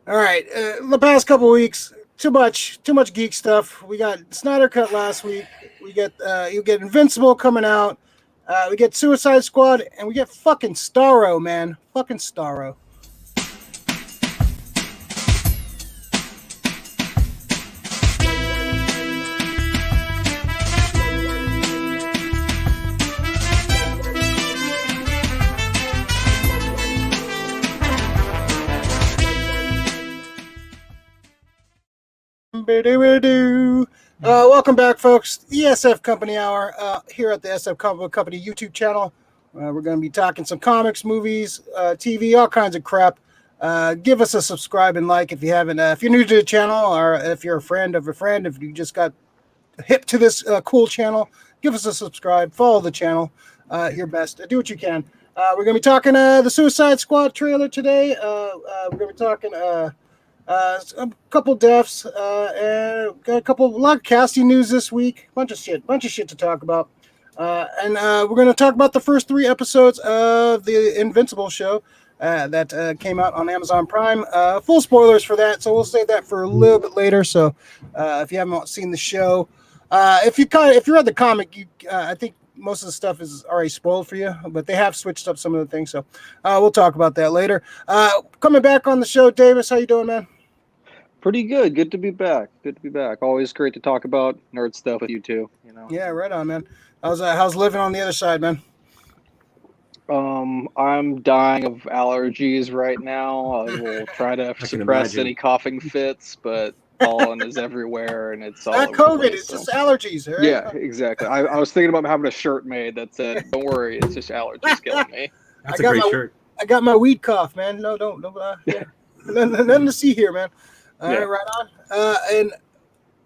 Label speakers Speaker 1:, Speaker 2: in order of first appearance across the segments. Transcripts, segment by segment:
Speaker 1: All right, the past couple weeks, too much geek stuff. We got Snyder Cut last week. We get you get Invincible coming out. We get Suicide Squad, and we get fucking Starro, man, fucking Starro. Welcome back, folks. The SF Company Hour here at the SF Company YouTube channel. We're going to be talking some comics, movies, TV, all kinds of crap. Give us a subscribe and like if you haven't. If you're new to the channel, or if you're a friend of a friend, if you just got hip to this cool channel, give us a subscribe. Follow the channel. Your best. Do what you can. We're going to be talking the Suicide Squad trailer today. We're going to be talking a couple deaths, and got a lot of casting news this week. Bunch of shit to talk about. And we're going to talk about the first 3 episodes of the Invincible show that came out on Amazon Prime. Full spoilers for that, so we'll save that for a little bit later. So if you haven't seen the show, if you read the comic, I think most of the stuff is already spoiled for you, but they have switched up some of the things. So we'll talk about that later. Coming back on the show, Davis, how you doing, man?
Speaker 2: Pretty good. Good to be back. Always great to talk about nerd stuff with you too. You know.
Speaker 1: Yeah, right on, man. How's living on the other side, man?
Speaker 2: I'm dying of allergies right now. I will try to suppress any coughing fits, but pollen is everywhere, and it's all
Speaker 1: not COVID. It's just allergies. Right?
Speaker 2: Yeah, exactly. I was thinking about having a shirt made that said, "Don't worry, it's just allergies killing me."
Speaker 3: That's a great shirt.
Speaker 1: I got my weed cough, man. No, don't. Yeah. Nothing to see here, man.
Speaker 2: Yeah.
Speaker 1: Right on. And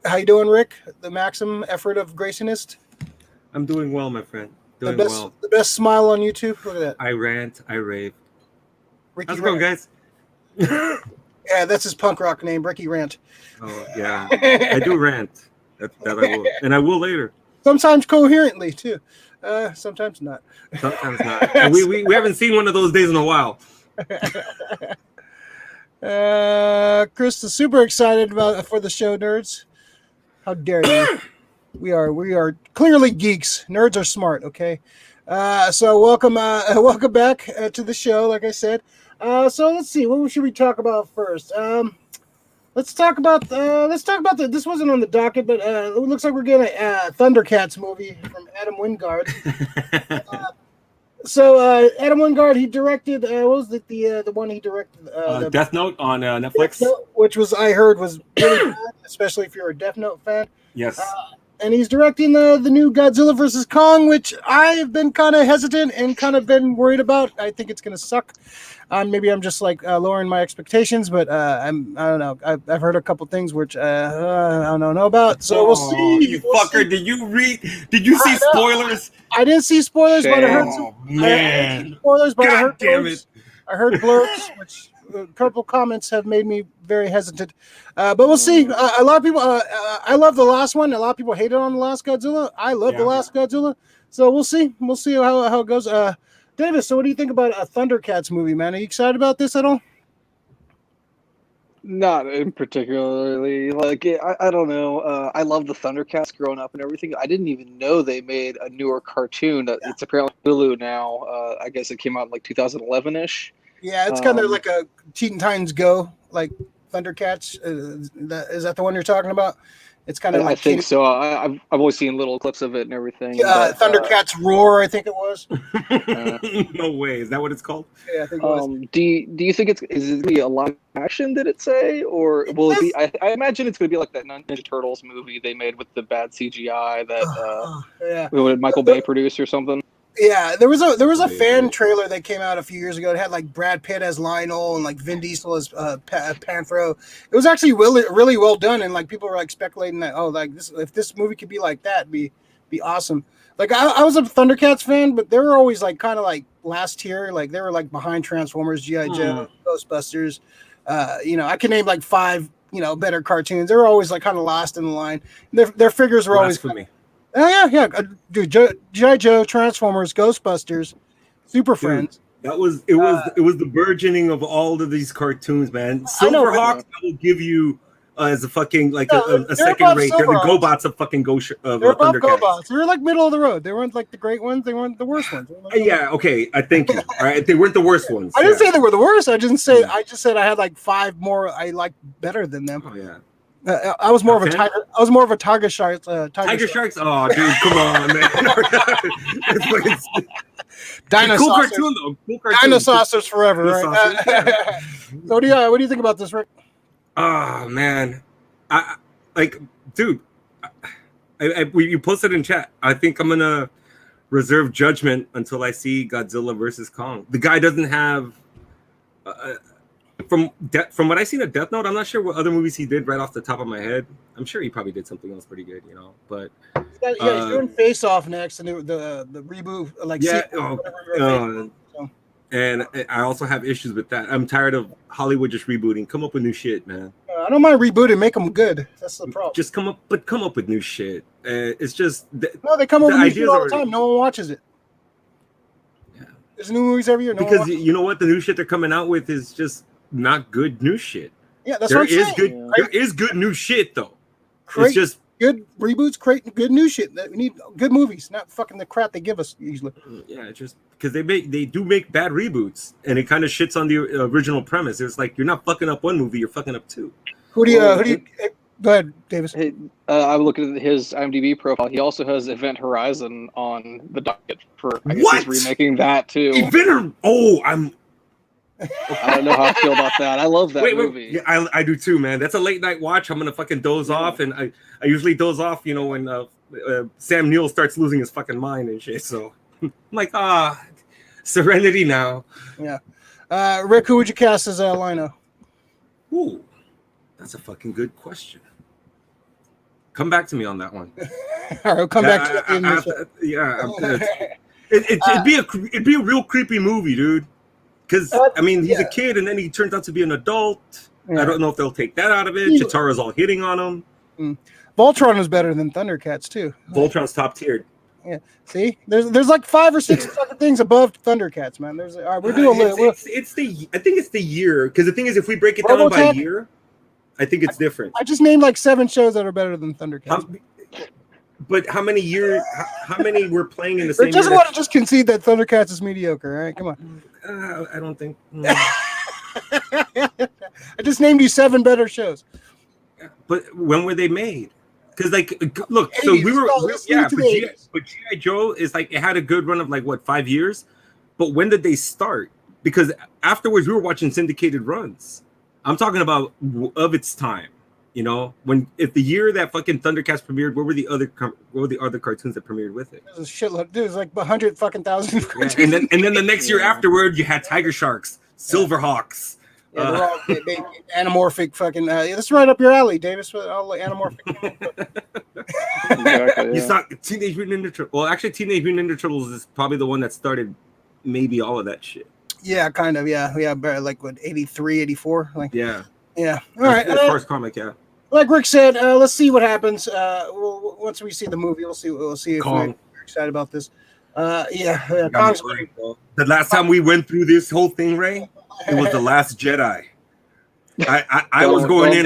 Speaker 1: how you doing, Rick? The Maxim effort of Graysonist?
Speaker 3: I'm doing well, my friend. The
Speaker 1: best smile on YouTube. Look at that.
Speaker 3: I rant, I rave.
Speaker 1: Ricky
Speaker 3: How's it going, guys?
Speaker 1: Yeah, that's his punk rock name, Ricky Rant.
Speaker 3: Oh, yeah. I do rant. That I will. And I will later.
Speaker 1: Sometimes coherently, too. Sometimes not.
Speaker 3: Sometimes not. And we haven't seen one of those days in a while.
Speaker 1: Chris is super excited for the show, nerds. How dare you? We are clearly geeks. Nerds are smart, okay? So welcome back to the show, like I said. So let's see, what should we talk about first? Let's talk about this wasn't on the docket, but it looks like we're getting a Thundercats movie from Adam Wingard. So Adam Wingard, he directed what was it, the one he directed?
Speaker 3: Death Note on Netflix,
Speaker 1: which I heard was really bad, especially if you're a Death Note fan.
Speaker 3: Yes.
Speaker 1: And he's directing the new Godzilla vs. Kong, which I've been kind of hesitant and kind of been worried about. I think it's going to suck. Maybe I'm just like lowering my expectations, but I don't know. I've heard a couple things which I don't know about. So we'll see.
Speaker 3: You fucker! See? Did you see spoilers?
Speaker 1: I didn't see spoilers, but I heard some.
Speaker 3: Man.
Speaker 1: Spoilers, but
Speaker 3: God damn it!
Speaker 1: I heard blurbs, which a couple comments have made me very hesitant. But we'll see. A lot of people. I love the last one. A lot of people hated on the last Godzilla. I love the last Godzilla. So we'll see. We'll see how it goes. Davis, so what do you think about a Thundercats movie, man? Are you excited about this at all?
Speaker 2: Not in particularly. Like, I don't know. I love the Thundercats growing up and everything. I didn't even know they made a newer cartoon. It's apparently Hulu now. I guess it came out in like 2011-ish.
Speaker 1: Yeah, it's kind of like a Teen Titans Go, like Thundercats. Is that the one you're talking about? It's kind of like
Speaker 2: I think so. I've always seen little clips of it and everything.
Speaker 1: Thundercats Roar, I think it was.
Speaker 3: No way. Is that what it's called?
Speaker 1: Yeah, I think it was.
Speaker 2: Do you think is it gonna be a live action? Did it say, or will it be? I imagine it's gonna be like that Ninja Turtles movie they made with the bad CGI that what did Michael Bay produce or something.
Speaker 1: Yeah, there was a fan trailer that came out a few years ago. It had like Brad Pitt as Lionel and like Vin Diesel as Panthro. It was actually really well done, and like people were like speculating that if this movie could be like that, be awesome. Like I was a Thundercats fan, but they were always like kind of like last tier. Like they were like behind Transformers, G.I. Joe, Ghostbusters. I can name like 5 better cartoons. They were always like kind of last in the line. Their figures were always
Speaker 3: for me.
Speaker 1: Oh yeah, dude, G.I. Joe, Transformers, Ghostbusters, Super Friends.
Speaker 3: That was it. Was the burgeoning of all of these cartoons, man. Silverhawks, I will give you as a fucking like a second rate. They're the GoBots of fucking
Speaker 1: They're above GoBots. They were like middle of the road. They weren't like the great ones. They weren't the worst ones.
Speaker 3: Yeah, okay. I thank you. All right, they weren't the worst ones.
Speaker 1: I didn't say they were the worst. I just said I had like 5 more I liked better than them.
Speaker 3: Oh yeah.
Speaker 1: I was more of a tiger. I was more of a Tiger Sharks.
Speaker 3: Tiger Sharks. Oh, dude, come on, man.
Speaker 1: Dinosaurs.
Speaker 3: Cool cartoon though. Cool cartoon.
Speaker 1: Dinosaurs forever, right? So what do you think about this, Rick?
Speaker 3: Oh man, I like, dude. You posted in chat. I think I'm gonna reserve judgment until I see Godzilla versus Kong. The guy doesn't have. From what I seen of Death Note, I'm not sure what other movies he did right off the top of my head. I'm sure he probably did something else pretty good, But
Speaker 1: he's doing Face Off next, and the reboot, like
Speaker 3: and I also have issues with that. I'm tired of Hollywood just rebooting. Come up with new shit, man.
Speaker 1: I don't mind rebooting, make them good. That's the problem.
Speaker 3: Just come up with new shit. It's just
Speaker 1: no, they come up with new shit all the time. No one watches it.
Speaker 3: Yeah,
Speaker 1: there's new movies every year.
Speaker 3: Because you know what, the new shit they're coming out with is just not good new shit.
Speaker 1: Yeah, that's what I'm saying.
Speaker 3: There is good new shit though.
Speaker 1: It's just good reboots, create good new shit. We need good movies, not fucking the crap they give us usually.
Speaker 3: Yeah, it's just because they do make bad reboots, and it kind of shits on the original premise. It's like you're not fucking up one movie, you're fucking up 2.
Speaker 1: Who do you? Go ahead, Davis.
Speaker 2: Hey, I'm looking at his IMDb profile. He also has Event Horizon on the docket for. I guess he's remaking that too. I don't know how I feel about that. I love that movie.
Speaker 3: Yeah, I do too, man. That's a late night watch. I'm gonna fucking doze off, and I usually doze off, when Sam Neill starts losing his fucking mind and shit. So I'm like, serenity now.
Speaker 1: Yeah. Rick, who would you cast as Lino?
Speaker 3: Ooh, that's a fucking good question. Come back to me on that one.
Speaker 1: All right, we'll come back to
Speaker 3: it. It'd be a real creepy movie, dude. Because, he's a kid, and then he turns out to be an adult. Yeah. I don't know if they'll take that out of it. Chitara's all hitting on him.
Speaker 1: Voltron was better than Thundercats, too.
Speaker 3: Voltron's top tiered.
Speaker 1: Yeah. See? There's like 5 or 6 fucking things above Thundercats, man. All right, we're doing
Speaker 3: I think it's the year. Because the thing is, if we break it down by year, I think it's different.
Speaker 1: I just named like 7 shows that are better than Thundercats.
Speaker 3: But how many years? How many were playing in the same?
Speaker 1: Rick doesn't want to just concede that Thundercats is mediocre. All right, come on.
Speaker 3: I don't think.
Speaker 1: I just named you 7 better shows.
Speaker 3: But when were they made? Because look, so we were but G.I. Joe is like, it had a good run of 5 years. But when did they start? Because afterwards we were watching syndicated runs. I'm talking about of its time. If the year that fucking Thundercats premiered, what were the other cartoons that premiered with it?
Speaker 1: There's a shitload. Dude, it's like 100 fucking thousand.
Speaker 3: Yeah, and then the next year afterward, you had Tiger Sharks, Silverhawks.
Speaker 1: Yeah, they're all anamorphic fucking. This is right up your alley, Davis. All anamorphic.
Speaker 2: Exactly, yeah.
Speaker 3: You saw Teenage Mutant Ninja Turtles. Well, actually, Teenage Mutant Ninja Turtles is probably the one that started maybe all of that shit.
Speaker 1: Yeah, kind of. Yeah, like 83, 84.
Speaker 3: Yeah.
Speaker 1: Yeah. All right.
Speaker 3: First comic, yeah.
Speaker 1: Like Rick said, let's see what happens. Once we see the movie, we'll see if we're excited about this. Kong's great.
Speaker 3: The last time we went through this whole thing, Ray, it was The Last Jedi. I was going in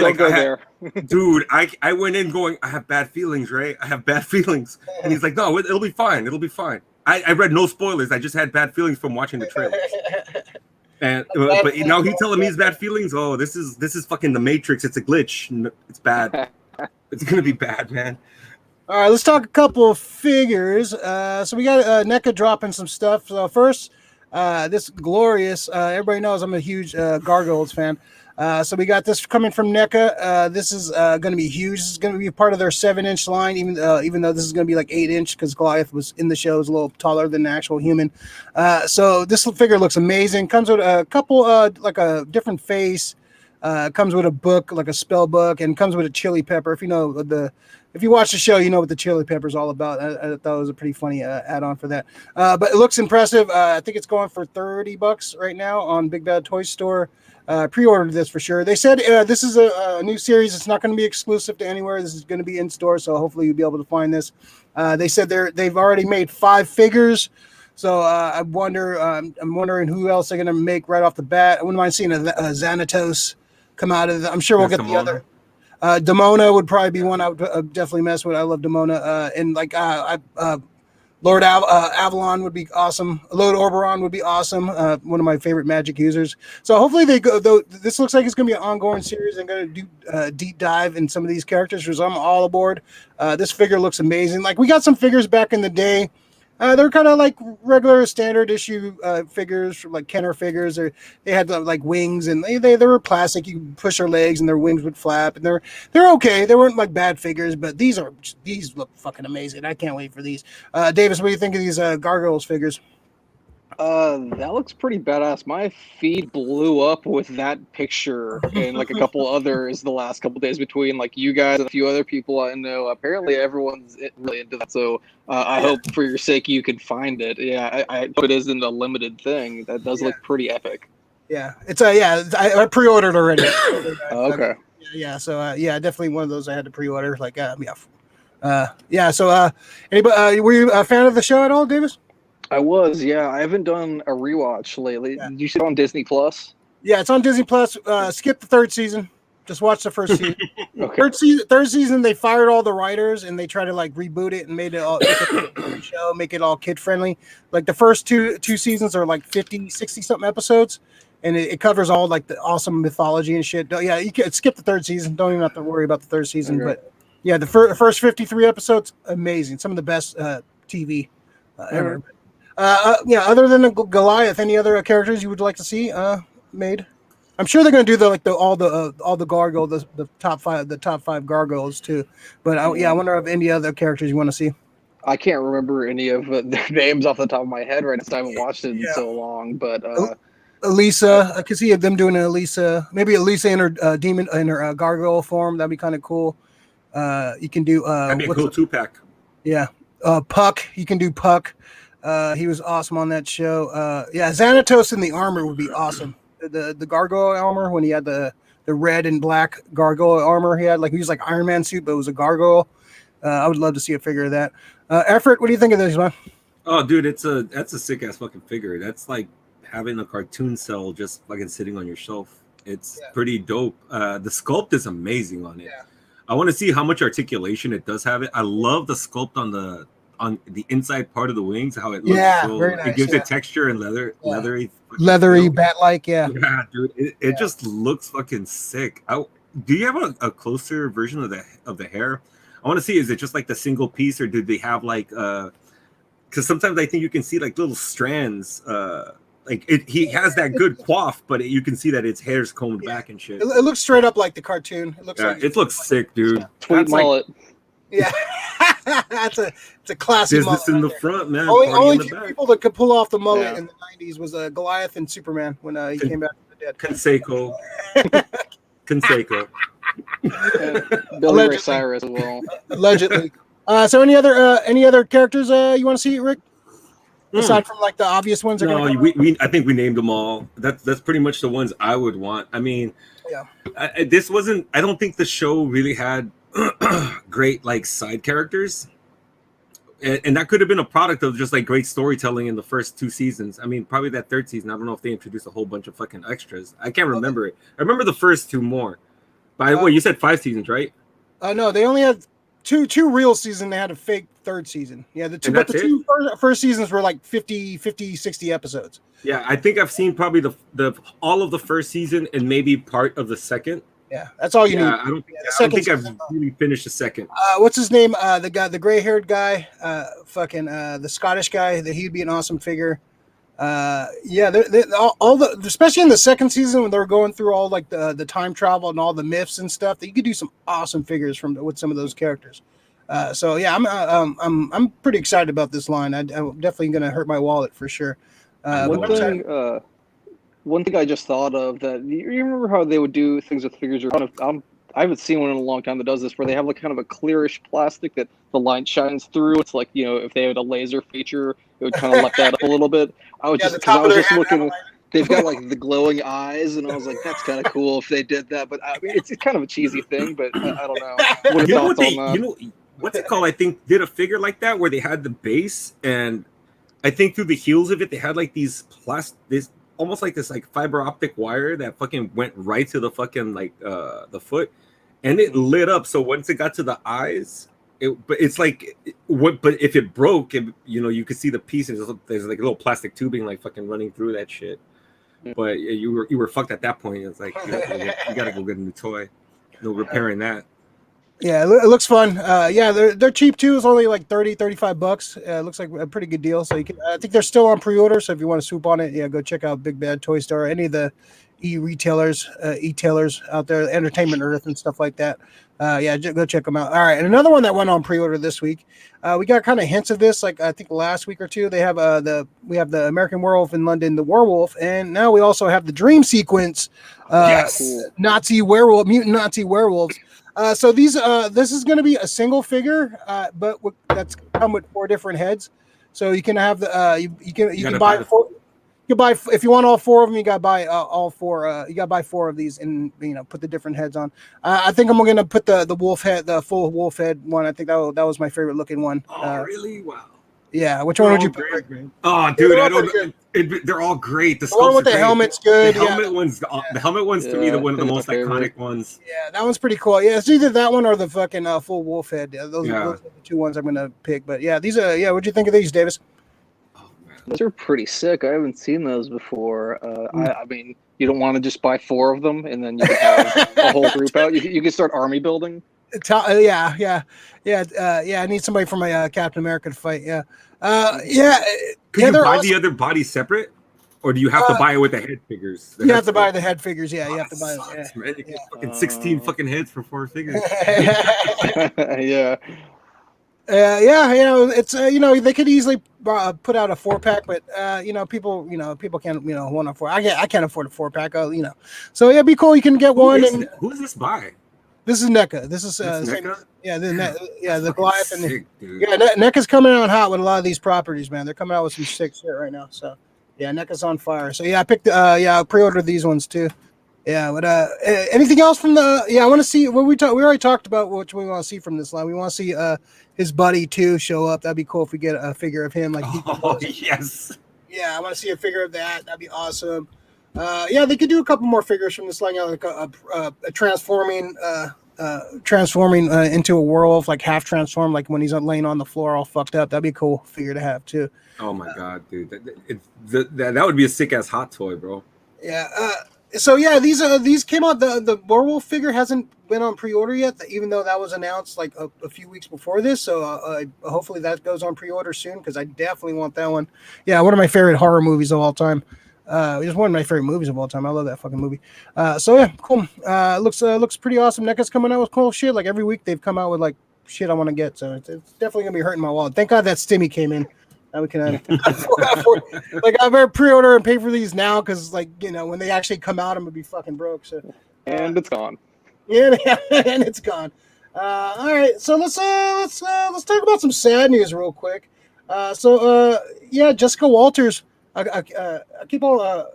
Speaker 3: dude. I went in going, I have bad feelings, Ray. I have bad feelings, and he's like, no, it'll be fine. It'll be fine. I read no spoilers. I just had bad feelings from watching the trailer. And but now he's telling me his bad feelings. Oh, this is fucking the Matrix. It's a glitch. It's bad. It's gonna be bad, man.
Speaker 1: All right, let's talk a couple of figures. So we got NECA dropping some stuff. So first, this glorious. Everybody knows I'm a huge Gargoyles fan. So we got this coming from NECA. This is going to be huge. This is going to be part of their 7-inch line, even though this is going to be like 8-inch because Goliath was in the show, is a little taller than the actual human. So this figure looks amazing. Comes with a couple like a different face. Comes with a book, like a spell book, and comes with a chili pepper. If you watch the show, you know what the chili pepper is all about. I thought it was a pretty funny add-on for that. But it looks impressive. I think it's going for $30 right now on Big Bad Toy Store. Pre-ordered this for sure. They said this is a new series. It's not going to be exclusive to anywhere. This is going to be in store, so hopefully you'll be able to find this. They said they've already made 5 figures. So I'm wondering who else they're gonna make right off the bat. I wouldn't mind seeing a Xanatos come out of. I'm sure we'll get the other. Demona would probably be one I would definitely mess with. I love Demona, and like Lord Avalon would be awesome. Lord Oberon would be awesome. One of my favorite Magic users. So hopefully they go. Though this looks like it's going to be an ongoing series. I'm going to do deep dive in some of these characters because I'm all aboard. This figure looks amazing. Like we got some figures back in the day. They're kind of like regular standard issue figures, like Kenner figures. Or they had like wings, and they were plastic. You could push their legs, and their wings would flap, and they're okay. They weren't like bad figures, but these look fucking amazing. I can't wait for these. Davis, what do you think of these Gargoyles figures?
Speaker 2: That looks pretty badass. My feed blew up with that picture and like a couple others the last couple days between like you guys and a few other people I know. Apparently everyone's really into that. So I hope for your sake you can find it. Yeah, I hope it isn't a limited thing. That does look pretty epic.
Speaker 1: Yeah, it's I pre-ordered already.
Speaker 2: Okay.
Speaker 1: Yeah, so definitely one of those I had to pre-order. Like So anybody were you a fan of the show at all, Davis?
Speaker 2: I was, yeah. I haven't done a rewatch lately. Did you see it on Disney Plus?
Speaker 1: Yeah, it's on Disney Plus. Skip the third season. Just watch the first season.
Speaker 2: Okay.
Speaker 1: Third season, they fired all the writers and they tried to like reboot it and made it all show, make it all kid friendly. Like the first two seasons are like 50, 60 something episodes, and it covers all like the awesome mythology and shit. Yeah, you can skip the third season. Don't even have to worry about the third season. Okay. But yeah, the first 53 episodes, amazing. Some of the best TV ever. Other than the Goliath, any other characters you would like to see made? I'm sure they're going to do all the gargoyle, the top five gargoyles too. But I wonder if any other characters you want to see.
Speaker 2: I can't remember any of their names off the top of my head right now. I haven't watched it in so long. But
Speaker 1: Elisa, I could see them doing an Elisa, maybe Elisa in her demon in her gargoyle form. That'd be kind of cool. You can do
Speaker 3: that'd be a cool 2-pack.
Speaker 1: Yeah, Puck. You can do Puck. He was awesome on that show. Xanatos in the armor would be awesome. The gargoyle armor when he had the red and black gargoyle armor he had, like he was like Iron Man suit, but it was a gargoyle. I would love to see a figure of that. Effort, what do you think of this one?
Speaker 3: Oh, dude, that's a sick ass fucking figure. That's like having a cartoon cell just fucking sitting on your shelf. It's pretty dope. The sculpt is amazing on it. Yeah. I want to see how much articulation it does have. I love the sculpt on the inside part of the wings, how it looks.
Speaker 1: Yeah, very nice.
Speaker 3: It gives it texture and leathery,
Speaker 1: bat-like. Yeah,
Speaker 3: dude, it just looks fucking sick. Do you have a closer version of the hair? I want to see, is it just like the single piece, or did they have like because sometimes I think you can see like little strands. He has that good coif, but you can see that its hair's combed back and shit.
Speaker 1: It looks straight up like the cartoon. It looks
Speaker 3: it looks sick, dude.
Speaker 2: Tweet mullet.
Speaker 1: Yeah, it's a classic
Speaker 3: business mullet in the front, man.
Speaker 1: Only two people that could pull off the mullet in the 90s was Goliath and Superman when he came back from the dead.
Speaker 3: Conseco.
Speaker 2: Billy Ray Cyrus as well.
Speaker 1: Allegedly. So any other characters you want to see, Rick? Aside from like the obvious ones.
Speaker 3: No, I think we named them all. That's pretty much the ones I would want. I mean, I don't think the show really had great like side characters, and that could have been a product of just like great storytelling in the first 2 seasons. I mean, probably that third season, I don't know if they introduced a whole bunch of fucking extras. I can't remember it. I remember the first 2 more. By the way, you said 5 seasons, right?
Speaker 1: No, they only had two real seasons. They had a fake third season. Yeah, the two first seasons were like 50, 60 episodes.
Speaker 3: Yeah, I think I've seen probably the all of the first season and maybe part of the second.
Speaker 1: Yeah, that's all you need.
Speaker 3: I don't think I've really finished the second.
Speaker 1: What's his name? The gray-haired guy, the Scottish guy. That he'd be an awesome figure. Especially in the second season when they were going through all like the time travel and all the myths and stuff. That you could do some awesome figures with some of those characters. I'm pretty excited about this line. I'm definitely going to hurt my wallet for sure.
Speaker 2: One thing I just thought of that you remember how they would do things with figures. I haven't seen one in a long time that does this, where they have like kind of a clearish plastic that the light shines through. It's like, if they had a laser feature, it would kind of let that up a little bit. I was just looking. They've got like the glowing eyes, and I was like, that's kind of cool if they did that. But I mean, it's kind of a cheesy thing, but I don't know.
Speaker 3: What's it called? I think did a figure like that where they had the base and I think through the heels of it, they had like this almost like this like fiber optic wire that fucking went right to the fucking like the foot, and it lit up. So once it got to the eyes, but it's like what? But if it broke, and you could see the pieces. There's like a little plastic tubing like fucking running through that shit. But you were fucked at that point. It's like you gotta go get a new toy. No repairing that.
Speaker 1: Yeah, it looks fun. Yeah, they're cheap too. It's only like $35. It looks like a pretty good deal. So you can, I think they're still on pre-order. So if you want to swoop on it, yeah, go check out Big Bad Toy Store, any of the e-tailers out there, Entertainment Earth and stuff like that. Yeah, go check them out. All right, and another one that went on pre-order this week. We got kind of hints of this, like I think last week or two. They have we have the American Werewolf in London, the Werewolf, and now we also have the Dream Sequence, mutant Nazi werewolves. So this is going to be a single figure, but that's come with 4 different heads. So you can have the you can buy 4. You buy if you want all 4 of them. You got to buy all 4. You got to buy 4 of these, and put the different heads on. I think I'm going to put the wolf head, the full wolf head one. I think that was my favorite looking one.
Speaker 3: Oh, really? Wow.
Speaker 1: Yeah. Which one would you pick?
Speaker 3: Oh, dude, I don't. They're all great. The
Speaker 1: one with the helmet's good.
Speaker 3: The helmet one's to me one of the most iconic ones.
Speaker 1: Yeah, that one's pretty cool. Yeah, it's either that one or the fucking full wolf head. Those are the 2 ones I'm going to pick. But yeah, these are. Yeah, what'd you think of these, Davis?
Speaker 2: Those are pretty sick. I haven't seen those before. I mean, you don't want to just buy 4 of them and then you can have a whole group out. You can start army building.
Speaker 1: Yeah. I need somebody for my Captain America to fight. Yeah.
Speaker 3: Could you buy the other body separate, or do you have to buy it with the head figures?
Speaker 1: You have to buy the head figures. Yeah, you have to buy it.
Speaker 3: Sucks, man. You get fucking 16 fucking heads for 4 figures.
Speaker 2: Yeah.
Speaker 1: It's they could easily put out a 4-pack, but people can't one on 4. I can't afford a 4-pack. So yeah, it'd be cool. You can get one.
Speaker 3: Who is this by?
Speaker 1: This is NECA. This is
Speaker 3: NECA?
Speaker 1: The Goliath and
Speaker 3: sick,
Speaker 1: NECA's coming out hot with a lot of these properties, man. They're coming out with some sick shit right now. So yeah, NECA's on fire. So yeah, I picked I pre-ordered these ones too. Yeah, but anything else from the? Yeah, I want to see what we already talked about. What we want to see from this line. We want to see his buddy too show up. That'd be cool if we get a figure of him.
Speaker 3: Yes.
Speaker 1: Yeah, I want to see a figure of that. That'd be awesome. Yeah, they could do a couple more figures from this line, like a transforming into a werewolf, like half transformed, like when he's laying on the floor all fucked up. That'd be a cool figure to have too.
Speaker 3: Oh my god, dude, that would be a sick ass hot toy, bro.
Speaker 1: Yeah. So yeah, these came out. The werewolf figure hasn't been on pre-order yet, even though that was announced like a few weeks before this. So hopefully that goes on pre-order soon, because I definitely want that one. Yeah, one of my favorite horror movies of all time. Just one of my favorite movies of all time. I love that fucking movie. So yeah, cool. Looks pretty awesome. NECA's coming out with cool shit. Like every week they've come out with like shit I want to get. So it's definitely gonna be hurting my wallet. Thank God that Stimmy came in. Now we can like I better pre-order and pay for these now, because like when they actually come out, I'm gonna be fucking broke. So
Speaker 2: and it's gone.
Speaker 1: Yeah, and it's gone. All right, so let's talk about some sad news real quick. Jessica Walters. I keep on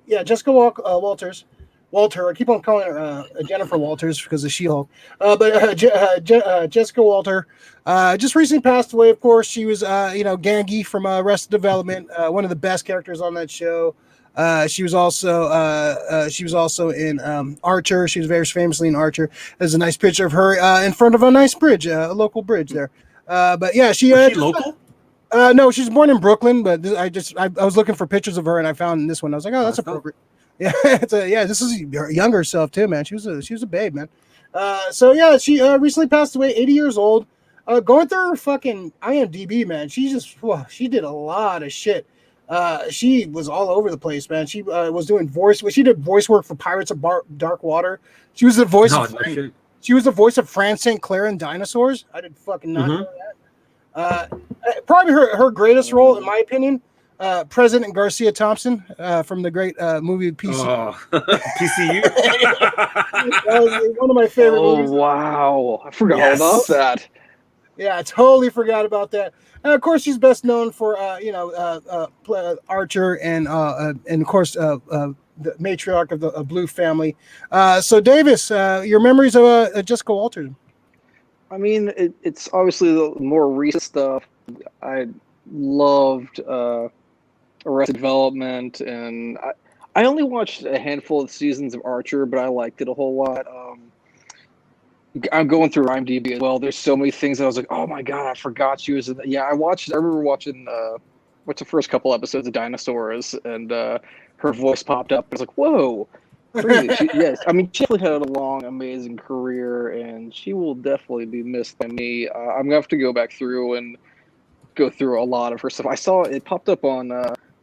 Speaker 1: Jessica Walters. Walter. I keep on calling her Jennifer Walters because of She-Hulk. Jessica Walter just recently passed away. Of course, she was Gangy from Arrested Development, one of the best characters on that show. She was also in Archer. She was very famously in Archer. There's a nice picture of her in front of a nice bridge, a local bridge there. But yeah, she
Speaker 3: local.
Speaker 1: No, she's born in Brooklyn, but I was looking for pictures of her and I found this one. I was like, oh, that's appropriate. Yeah, this is her younger self too, man. She was a babe, man. She recently passed away, 80 years old. Going through her fucking IMDb, man. She did a lot of shit. She was all over the place, man. She was doing she did voice work for Pirates of Dark Water. She was the voice she was the voice of Fran St. Clair in Dinosaurs. I did fucking not know that. Probably her greatest role, in my opinion, President Garcia Thompson from the great movie PCU.
Speaker 3: PCU.
Speaker 1: That was one of my favorite movies.
Speaker 2: Oh wow, I forgot about that.
Speaker 1: Yeah, I totally forgot about that. And of course, she's best known for Archer and of course the matriarch of the Blue family. So Davis, your memories of Jessica Walters?
Speaker 2: I mean, it's obviously the more recent stuff. loved Arrested Development, and I only watched a handful of seasons of Archer, but I liked it a whole lot. I'm going through IMDb as well. There's so many things that I was like, oh my god, I forgot she was in that. Yeah, I remember watching what's the first couple episodes of Dinosaurs, and her voice popped up. I was like, whoa. Crazy. Yes, I mean, she definitely had a long, amazing career, and she will definitely be missed by me. I'm gonna have to go back through and go through a lot of her stuff. I saw it popped up on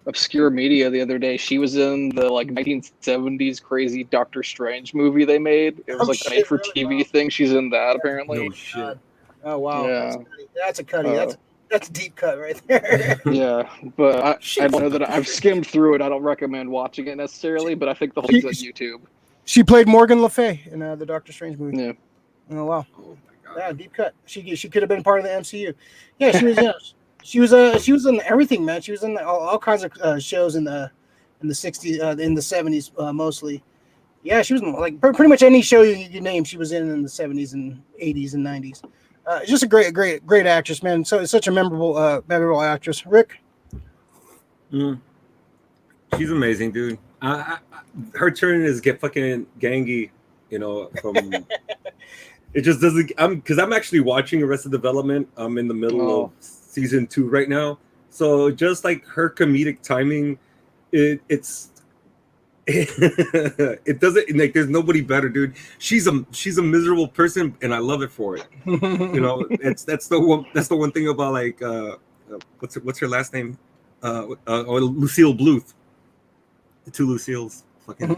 Speaker 2: Obscure Media the other day. She was in the 1970s crazy Doctor Strange movie they made. It was a made for TV thing. She's in that apparently.
Speaker 3: Oh shit!
Speaker 1: Oh wow!
Speaker 2: Yeah.
Speaker 1: That's a cutty. That's a deep cut right there.
Speaker 2: Yeah, but I don't know that I've skimmed through it. I don't recommend watching it necessarily, but I think the whole thing's on YouTube.
Speaker 1: She played Morgan Le Fay in the Doctor Strange movie.
Speaker 2: Yeah.
Speaker 1: Oh wow!
Speaker 3: Oh my god!
Speaker 1: Yeah, deep cut. She could have been part of the MCU. Yeah, she was. She was in everything, man. She was in all kinds of shows in the 60s, in the 70s mostly. Yeah, she was in pretty much any show you name. She was in the 70s and 80s and 90s. Just a great actress, man. So it's such a memorable actress. Rick,
Speaker 3: She's amazing, dude. Her turn is get fucking gangy, from. It just doesn't. Because I'm actually watching Arrested Development. I'm in the middle of season 2 right now, so just like her comedic timing, it doesn't there's nobody better, dude. She's a miserable person, and I love it for it. That's the one thing about what's her last name? Lucille Bluth. The two Lucilles. Fucking.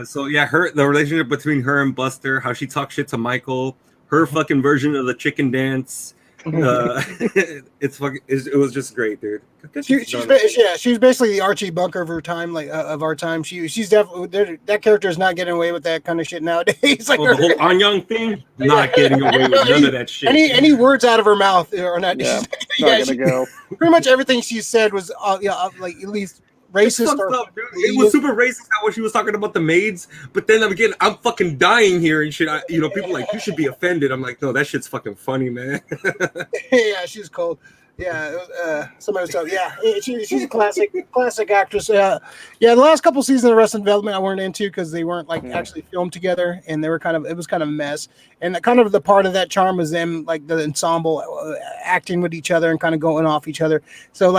Speaker 3: So yeah, the relationship between her and Buster, how she talks shit to Michael, her fucking version of the chicken dance. It was just great, dude.
Speaker 1: She was basically the Archie Bunker of her time, of our time. She's definitely that character is not getting away with that kind of shit nowadays.
Speaker 3: The whole Anyang thing, not getting away with none of that shit.
Speaker 1: Any words out of her mouth are not.
Speaker 2: Yeah, not gonna go.
Speaker 1: Pretty much everything she said was at least racist.
Speaker 3: It was super racist how she was talking about the maids, but then again, I'm fucking dying here and shit. People like, you should be offended. I'm like, no, that shit's fucking funny, man.
Speaker 1: Yeah, she's cold. Yeah, somebody was talking. Yeah, she's a classic actress. The last couple seasons of Arrested Development I weren't into because they weren't actually filmed together, and they were it was kind of a mess. And kind of the part of that charm was them the ensemble acting with each other and kind of going off each other. So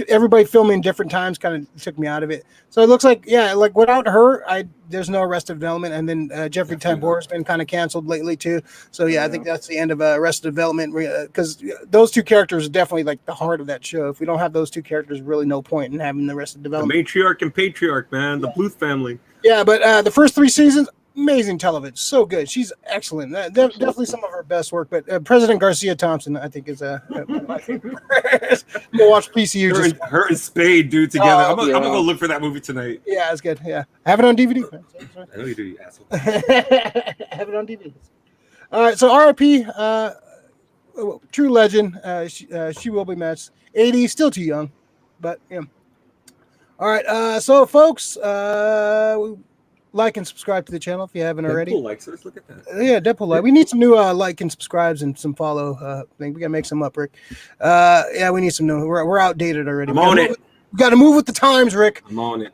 Speaker 1: everybody filming different times kind of took me out of it. So it looks without her, there's no Arrested Development, and then Jeffrey Tambor has been kind of canceled lately too. So I think that's the end of Arrested Development because those two characters are definitely the heart of that show. If we don't have those two characters, really no point in having the Arrested Development.
Speaker 3: The matriarch and patriarch, man, the Bluth family.
Speaker 1: Yeah, but the first 3 seasons, amazing television, so good. She's excellent. Definitely some of her best work. But President Garcia Thompson, I think, is my favorite. I'm gonna watch PCU.
Speaker 3: Her and Spade, dude, together. I'm gonna go look for that movie tonight.
Speaker 1: Yeah, it's good. Yeah, I have it on DVD.
Speaker 3: I know you do, you asshole.
Speaker 1: I have it on DVD. All right, so R.I.P. True legend. She will be matched. 80, still too young, but yeah. All right, so folks, like and subscribe to the channel if you haven't already.
Speaker 3: Deadpool likes us. Look at that.
Speaker 1: Yeah, Deadpool like. We need some new like and subscribes and some follow. Thing. We gotta make some up, Rick. We need some new. We're outdated already.
Speaker 3: I'm on it.
Speaker 1: We gotta move with the times, Rick.
Speaker 3: I'm on it.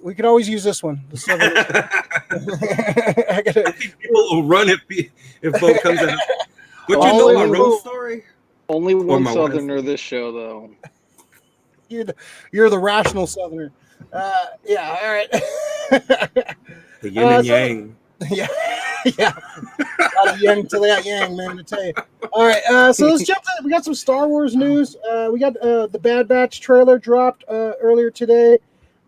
Speaker 1: We could always use this one.
Speaker 3: I think people will run if Bo comes out. But you know my road story?
Speaker 2: Only one Southerner this show, though.
Speaker 1: You're the rational Southerner. All right.
Speaker 3: The yin and yang.
Speaker 1: Yeah. A lot of yang till they got yang, man, to tell you. All right, so let's jump in. We got some Star Wars news. We got the Bad Batch trailer dropped earlier today.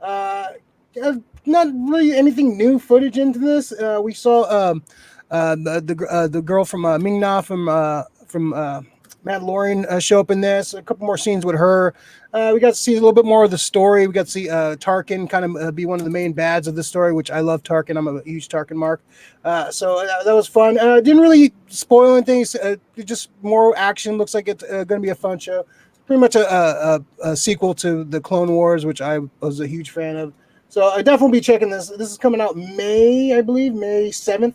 Speaker 1: Not really anything new footage into this. We saw the girl from Ming-Na from Mandalorian show up in this. A couple more scenes with her. We got to see a little bit more of the story. We got to see Tarkin kind of be one of the main bads of the story, which I love Tarkin. I'm a huge Tarkin mark. So that was fun. Didn't really spoil anything. Just more action. Looks like it's going to be a fun show. Pretty much a sequel to the Clone Wars, which I was a huge fan of. So I definitely be checking this. This is coming out May 7th.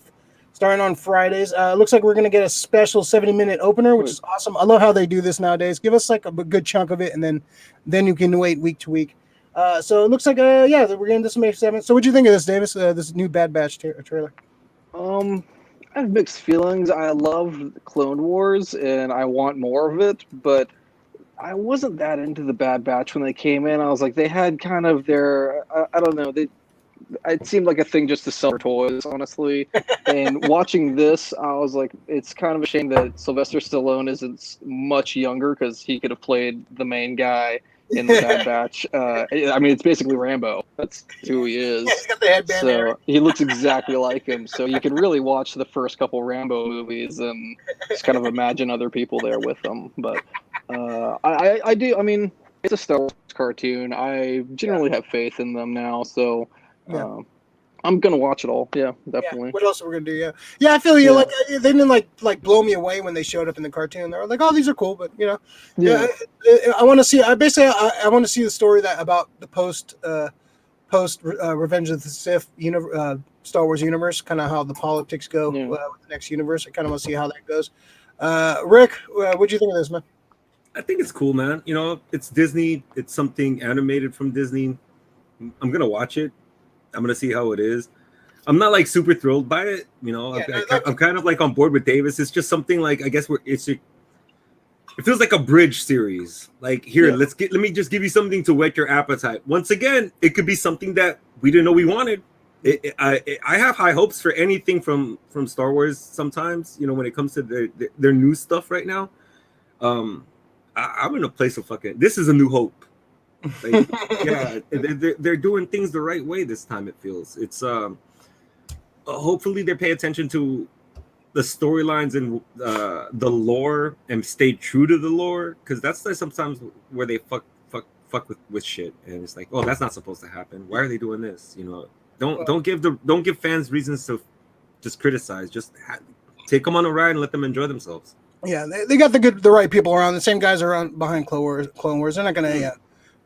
Speaker 1: starting on Fridays. Looks like we're going to get a special 70-minute opener, which is awesome. I love how they do this nowadays. Give us like a good chunk of it, and then you can wait week to week. So it looks like, we're getting this May 7th. So what do you think of this, Davis? This new Bad Batch trailer?
Speaker 2: I have mixed feelings. I love Clone Wars, and I want more of it, but I wasn't that into the Bad Batch when they came in. I was like, they had kind of their, I don't know, it seemed like a thing just to sell their toys, honestly. And watching this, I was like, it's kind of a shame that Sylvester Stallone isn't much younger, because he could have played the main guy in the Bad Batch. I mean, it's basically Rambo. That's who he is.
Speaker 1: Yeah, he's got the headband there.
Speaker 2: He looks exactly like him. So you can really watch the first couple Rambo movies and just kind of imagine other people there with them. But I do. I mean, it's a Star Wars cartoon. I generally have faith in them now. So I'm gonna watch it all. Yeah, definitely.
Speaker 1: Yeah. What else are we gonna do? Yeah. I feel you. Like they didn't like blow me away when they showed up in the cartoon. They were like, "Oh, these are cool," but I want to see. I want to see the story about the post Revenge of the Sith Star Wars universe, kind of how the politics go with the next universe. I kind of want to see how that goes. Rick, what do you think of this, man?
Speaker 3: I think it's cool, man. You know, it's Disney. It's something animated from Disney. I'm gonna watch it. I'm gonna see how it is. I'm not like super thrilled by it, you know. I'm kind of like on board with Davis. It's just something like, I guess it feels like a bridge series. Like, here, let me just give you something to whet your appetite. Once again, it could be something that we didn't know we wanted. I have high hopes for anything from Star Wars. Sometimes, you know, when it comes to their new stuff right now, I'm in a place of fucking. This is a new hope. Like, they're doing things the right way this time. It feels it's hopefully they pay attention to the storylines and the lore and stay true to the lore, because that's like sometimes where they fuck with shit, and it's like, oh, that's not supposed to happen. Why are they doing this? You know, don't give fans reasons to just criticize. Just take them on a ride and let them enjoy themselves.
Speaker 1: Yeah, they got the right people around. The same guys around behind Clone Wars. They're not gonna.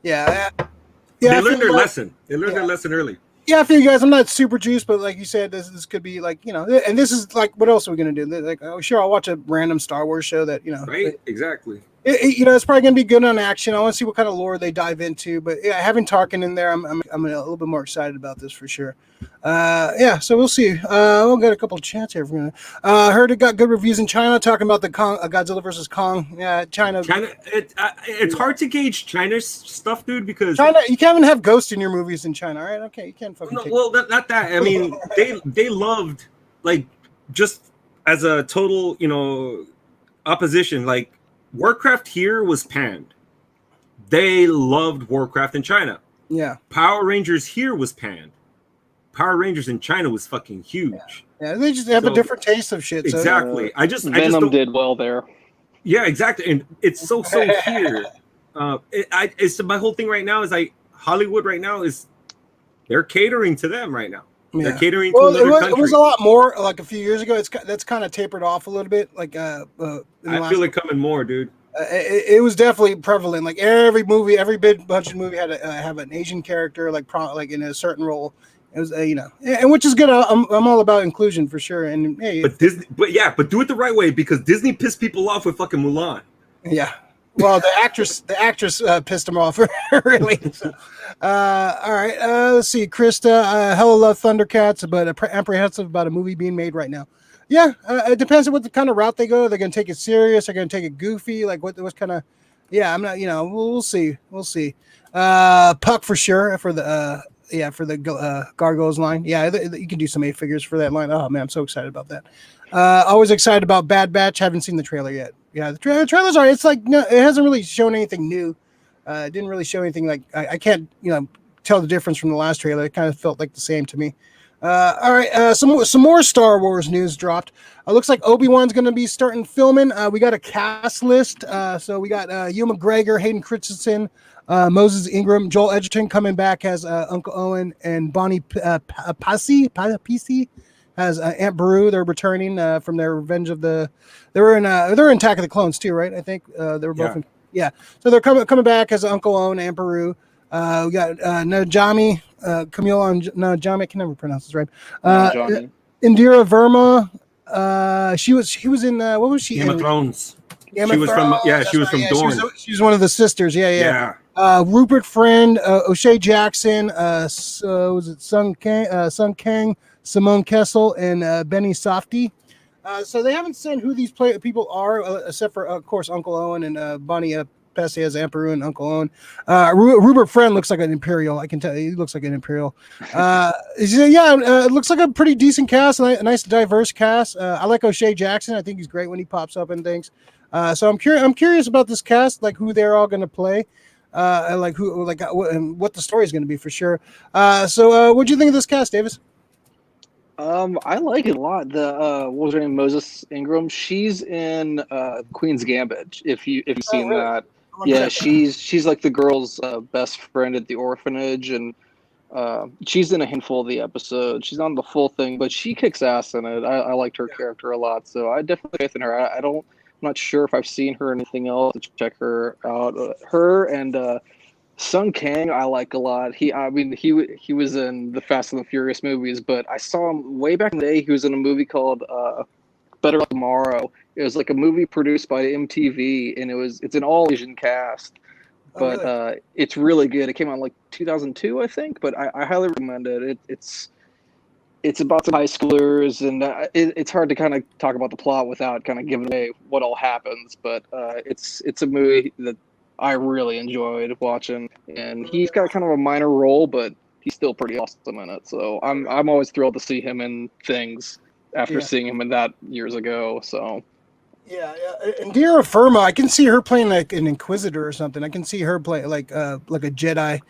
Speaker 3: They learned their lesson. They learned their lesson early.
Speaker 1: Yeah, I feel you guys. I'm not super juiced, but like you said, this could be like, you know, and this is like, what else are we gonna do? Like, oh, sure, I'll watch a random Star Wars show that, you know,
Speaker 3: right? Exactly.
Speaker 1: You know, it's probably gonna be good on action. I want to see what kind of lore they dive into, but having Tarkin in there, I'm a little bit more excited about this for sure. So we'll see. We'll get a couple of chats here. Heard it got good reviews in China, talking about the Godzilla versus Kong. Yeah, China.
Speaker 3: It's hard to gauge China's stuff, dude, because
Speaker 1: China, you can't even have ghosts in your movies in China, all right? Okay, you can't fucking.
Speaker 3: Not that. I mean, they loved, like, just as a total, you know, opposition, like. Warcraft here was panned. They loved Warcraft in China.
Speaker 1: Yeah.
Speaker 3: Power Rangers here was panned. Power Rangers in China was fucking huge.
Speaker 1: Yeah, they just have a different taste of shit.
Speaker 3: Exactly.
Speaker 2: So, Venom did well there.
Speaker 3: Yeah, exactly. And it's so here. It's my whole thing right now is Hollywood right now is they're catering to them right now. Yeah. They're catering to another country.
Speaker 1: It was a lot more like a few years ago. That's kind of tapered off a little bit. Like
Speaker 3: I feel it coming more, dude.
Speaker 1: It was definitely prevalent. Like every movie, every big budget movie had to have an Asian character, like in a certain role. It was you know, and which is good. I'm all about inclusion for sure. And hey,
Speaker 3: but do it the right way, because Disney pissed people off with fucking Mulan.
Speaker 1: Yeah. Well, the actress pissed him off, really. So, all right, let's see. Krista, hella love Thundercats, but apprehensive about a movie being made right now. Yeah, it depends on what the kind of route they go. They're going to take it serious. They're going to take it goofy. Like what kind of? Yeah, I'm not. You know, we'll see. We'll see. Puck for sure for the Gargoyles line. Yeah, you can do some 8 figures for that line. Oh man, I'm so excited about that. Always excited about Bad Batch. Haven't seen the trailer yet. Yeah, the trailers are. It's like, no, it hasn't really shown anything new. It didn't really show anything like I can't, you know, tell the difference from the last trailer. It kind of felt like the same to me. All right, some more Star Wars news dropped. Looks like Obi-Wan's going to be starting filming. We got a cast list. So we got Ewan McGregor, Hayden Christensen, Moses Ingram, Joel Edgerton coming back as Uncle Owen, and Bonnie PC as Aunt Beru. They're returning from their Revenge of the. They're in Attack of the Clones too, right? I think they were both. So they're coming back as Uncle Owen, Aunt Beru. We got Najami, Camille Najami. I can never pronounce this right. Indira Verma, She was in what was she
Speaker 3: Game
Speaker 1: in?
Speaker 3: of Thrones.
Speaker 1: Game
Speaker 3: She
Speaker 1: of
Speaker 3: was
Speaker 1: Thrones.
Speaker 3: she was from Dorne.
Speaker 1: She was one of the sisters. Yeah.
Speaker 3: Yeah.
Speaker 1: Rupert Friend, O'Shea Jackson, was it Sun Kang, Simone Kessel, and Benny Safdie. So they haven't said who these people are, except for, of course, Uncle Owen and Bonnie Pesce as Emperor and Uncle Owen. Rupert Friend looks like an Imperial. I can tell you, he looks like an Imperial. It looks like a pretty decent cast, a nice diverse cast. I like O'Shea Jackson. I think he's great when he pops up and things. So I'm curious about this cast, like who they're all going to play. What the story is going to be for sure. What do you think of this cast, Davis?
Speaker 2: I like it a lot. The what was her name? Moses Ingram. She's in Queen's Gambit. If you've seen
Speaker 1: really?
Speaker 2: that, yeah, she's like the girl's best friend at the orphanage, and she's in a handful of the episodes. She's not in the full thing, but she kicks ass in it. I liked her character a lot, so I definitely faith in her. I'm not sure if I've seen her in anything else to check her out. Her and Sun Kang I like a lot. He was in the Fast and the Furious movies, but I saw him way back in the day. He was in a movie called Better Luck Tomorrow. It was like a movie produced by MTV, and it's an all Asian cast. But really? It's really good. It came out in like 2002, I think. But I highly recommend it. It's about some high schoolers, and it's hard to kind of talk about the plot without kind of giving away what all happens. But it's a movie that I really enjoyed watching, and he's got kind of a minor role, but he's still pretty awesome in it. So I'm always thrilled to see him in things after seeing him in that years ago. So
Speaker 1: yeah. And Dira Firma, I can see her playing like an Inquisitor or something. I can see her play like a Jedi,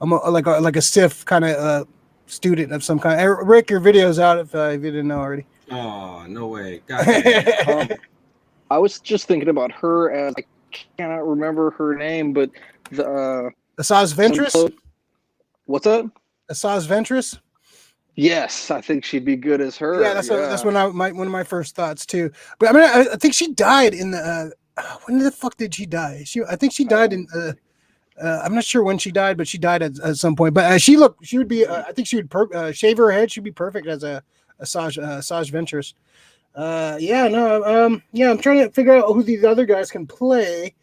Speaker 1: like a Sith kind of student of some kind. Rick, your video's out if you didn't know already.
Speaker 3: Oh, no way. God.
Speaker 2: I was just thinking about her as I cannot remember her name, but the
Speaker 1: Asajj Ventress.
Speaker 2: What's that?
Speaker 1: Asajj Ventress.
Speaker 2: Yes, I think she'd be good as her.
Speaker 1: Yeah, that's one of my first thoughts too. But I mean, I think she died in the. When the fuck did she die? I think she died in. I'm not sure when she died, but she died at some point. But she would be. I think she would shave her head. She'd be perfect as a Asajj Ventress. I'm trying to figure out who these other guys can play.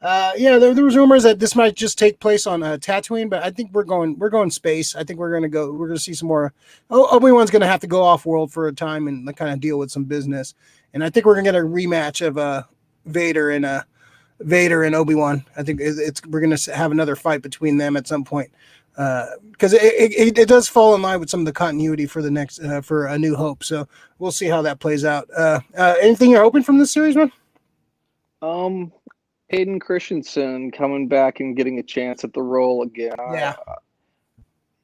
Speaker 1: There was rumors that this might just take place on Tatooine, but I think we're going space. I think we're gonna see some more. Obi-Wan's gonna have to go off world for a time and kind of deal with some business, and I think we're gonna get a rematch of Vader and Obi-Wan. I think we're gonna have another fight between them at some point. Because it does fall in line with some of the continuity for the next for A New Hope, so we'll see how that plays out. Anything you're hoping from this series, man?
Speaker 2: Hayden Christensen coming back and getting a chance at the role again.
Speaker 1: Yeah.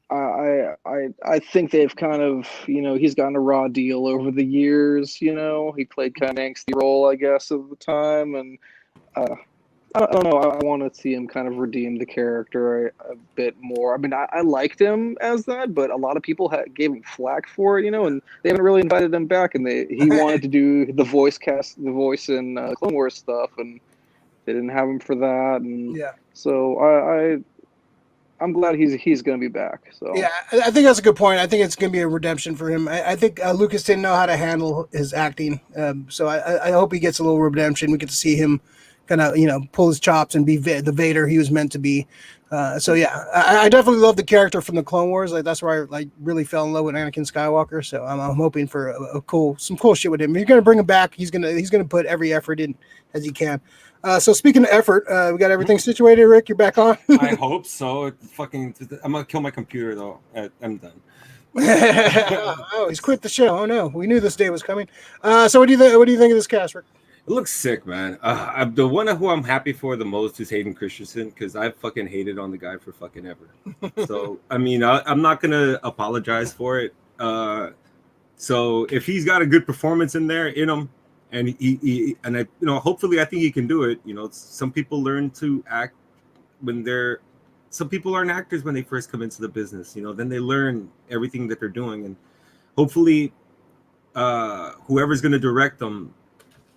Speaker 2: I think they've kind of, he's gotten a raw deal over the years. He played kind of an angsty role, I guess, at the time, and I don't know. I want to see him kind of redeem the character a bit more. I mean, I liked him as that, but a lot of people gave him flack for it, and they haven't really invited him back. And he wanted to do the voice in Clone Wars stuff, and they didn't have him for that. And so I'm glad he's going to be back. So
Speaker 1: yeah, I think that's a good point. I think it's going to be a redemption for him. I think Lucas didn't know how to handle his acting, so I hope he gets a little redemption. We get to see him kind of pull his chops and be the Vader he was meant to be. I definitely love the character from the Clone Wars. Like that's where I really fell in love with Anakin Skywalker. So I'm hoping for some cool shit with him. If you're gonna bring him back, he's gonna put every effort in as he can. So speaking of effort, we got everything situated. Rick, you're back on.
Speaker 3: I hope so. I'm gonna kill my computer though. I'm done.
Speaker 1: Oh, he's quit the show. Oh no, we knew this day was coming. So what do you think of this cast, Rick?
Speaker 3: It looks sick, man. The one who I'm happy for the most is Hayden Christensen because I fucking hated on the guy for fucking ever. So I mean, I'm not gonna apologize for it. So if he's got a good performance in him, and hopefully I think he can do it. Some people learn to act some people aren't actors when they first come into the business. Then they learn everything that they're doing, and hopefully, whoever's gonna direct them.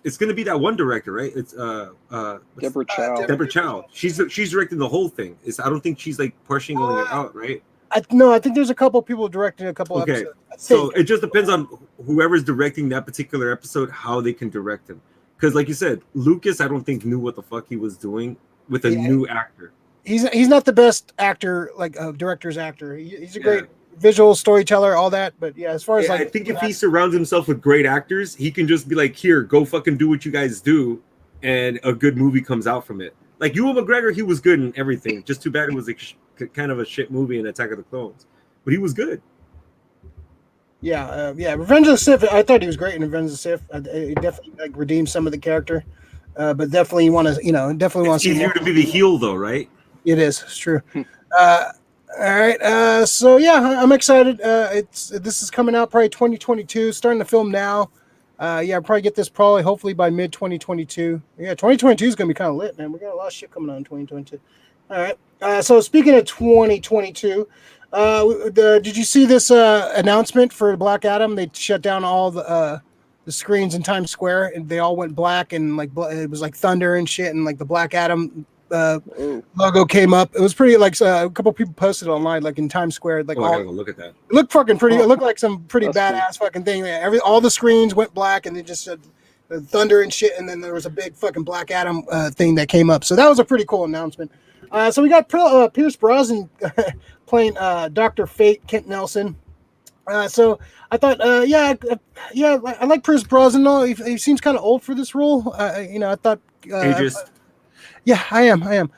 Speaker 3: It's going to be that one director, right? It's
Speaker 2: Deborah Chow.
Speaker 3: Deborah Chow. She's directing the whole thing. I don't think she's like portioning it out, right?
Speaker 1: No, I think there's a couple people directing a couple episodes.
Speaker 3: So it just depends on whoever's directing that particular episode, how they can direct him. Because like you said, Lucas, I don't think knew what the fuck he was doing with a new actor.
Speaker 1: He's not the best actor, like director's actor. He's a great visual storyteller, all that. But yeah, as far as
Speaker 3: I think if he surrounds himself with great actors, he can just be like, here, go fucking do what you guys do, and a good movie comes out from it. Like Ewan McGregor, he was good in everything. Just too bad it was like kind of a shit movie in Attack of the Clones, but he was good.
Speaker 1: Yeah, Revenge of the Sith. I thought he was great in Revenge of the Sith. He definitely like redeemed some of the character, but definitely you want to, definitely want to see.
Speaker 3: It's easier to be the heel, though, right?
Speaker 1: It is. It's true. All right. So yeah, I'm excited. This is coming out probably 2022. Starting to film now. I'll probably get this hopefully by mid 2022. Yeah, 2022 is gonna be kind of lit, man. We got a lot of shit coming on in 2022. All right. So speaking of 2022. Did you see this announcement for Black Adam? They shut down all the screens in Times Square, and they all went black, and like it was like thunder and shit, and like the Black Adam logo came up. It was pretty like a couple people posted online, like in Times Square. Like,
Speaker 3: I gotta go look at that.
Speaker 1: It looked fucking pretty. It looked like some pretty badass fucking thing. All the screens went black, and they just said thunder and shit, and then there was a big fucking Black Adam thing that came up. So that was a pretty cool announcement. So we got Pierce Brosnan playing Dr. Fate, Kent Nelson. So I thought, I like Pierce Brosnan. No, he seems kind of old for this role. I thought.
Speaker 3: Ageist.
Speaker 1: Yeah, I am.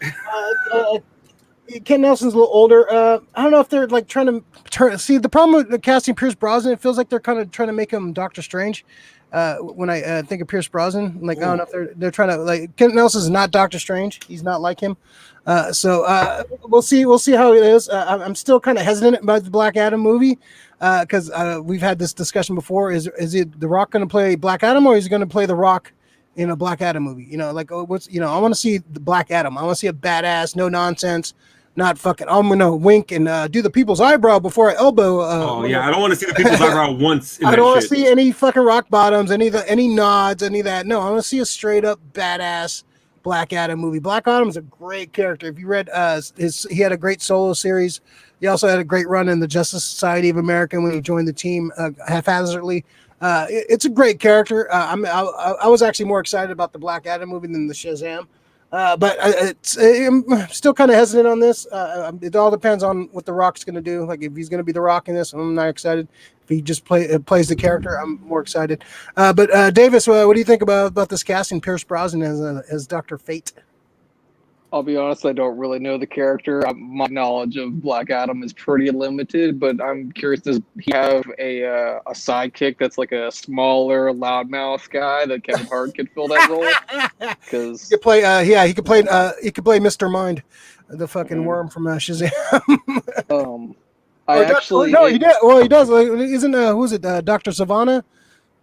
Speaker 1: Kent Nelson's a little older. I don't know if they're like trying to see the problem with casting Pierce Brosnan. It feels like they're kind of trying to make him Doctor Strange. When I think of Pierce Brosnan, like I don't know if they're trying to like Kent Nelson is not Doctor Strange. He's not like him. So we'll see how it is. I'm still kind of hesitant about the Black Adam movie because we've had this discussion before. Is it The Rock going to play Black Adam, or is he going to play The Rock in a Black Adam movie? I want to see the Black Adam. I want to see a badass, no nonsense. Not fucking. I'm gonna wink and do the people's eyebrow before I elbow.
Speaker 3: I don't want to see the people's eyebrow once.
Speaker 1: I don't want to see any fucking rock bottoms, any nods, any of that. No, I want to see a straight up badass Black Adam movie. Black Adam's a great character. If you read he had a great solo series. He also had a great run in the Justice Society of America when he joined the team haphazardly. It's a great character. I was actually more excited about the Black Adam movie than the Shazam. But I'm still kind of hesitant on this. It all depends on what The Rock's going to do. Like if he's going to be The Rock in this, I'm not excited. If he just plays the character, I'm more excited. But Davis, what do you think about this casting Pierce Brosnan as Dr. Fate?
Speaker 2: I'll be honest, I don't really know the character. My knowledge of Black Adam is pretty limited, but I'm curious, does he have a sidekick that's like a smaller, loudmouth guy that Kevin Hart could fill that role? Because
Speaker 1: he could play Mr. Mind, the fucking worm from Shazam. He did. Well, he does. Isn't who's it? Dr. Savannah?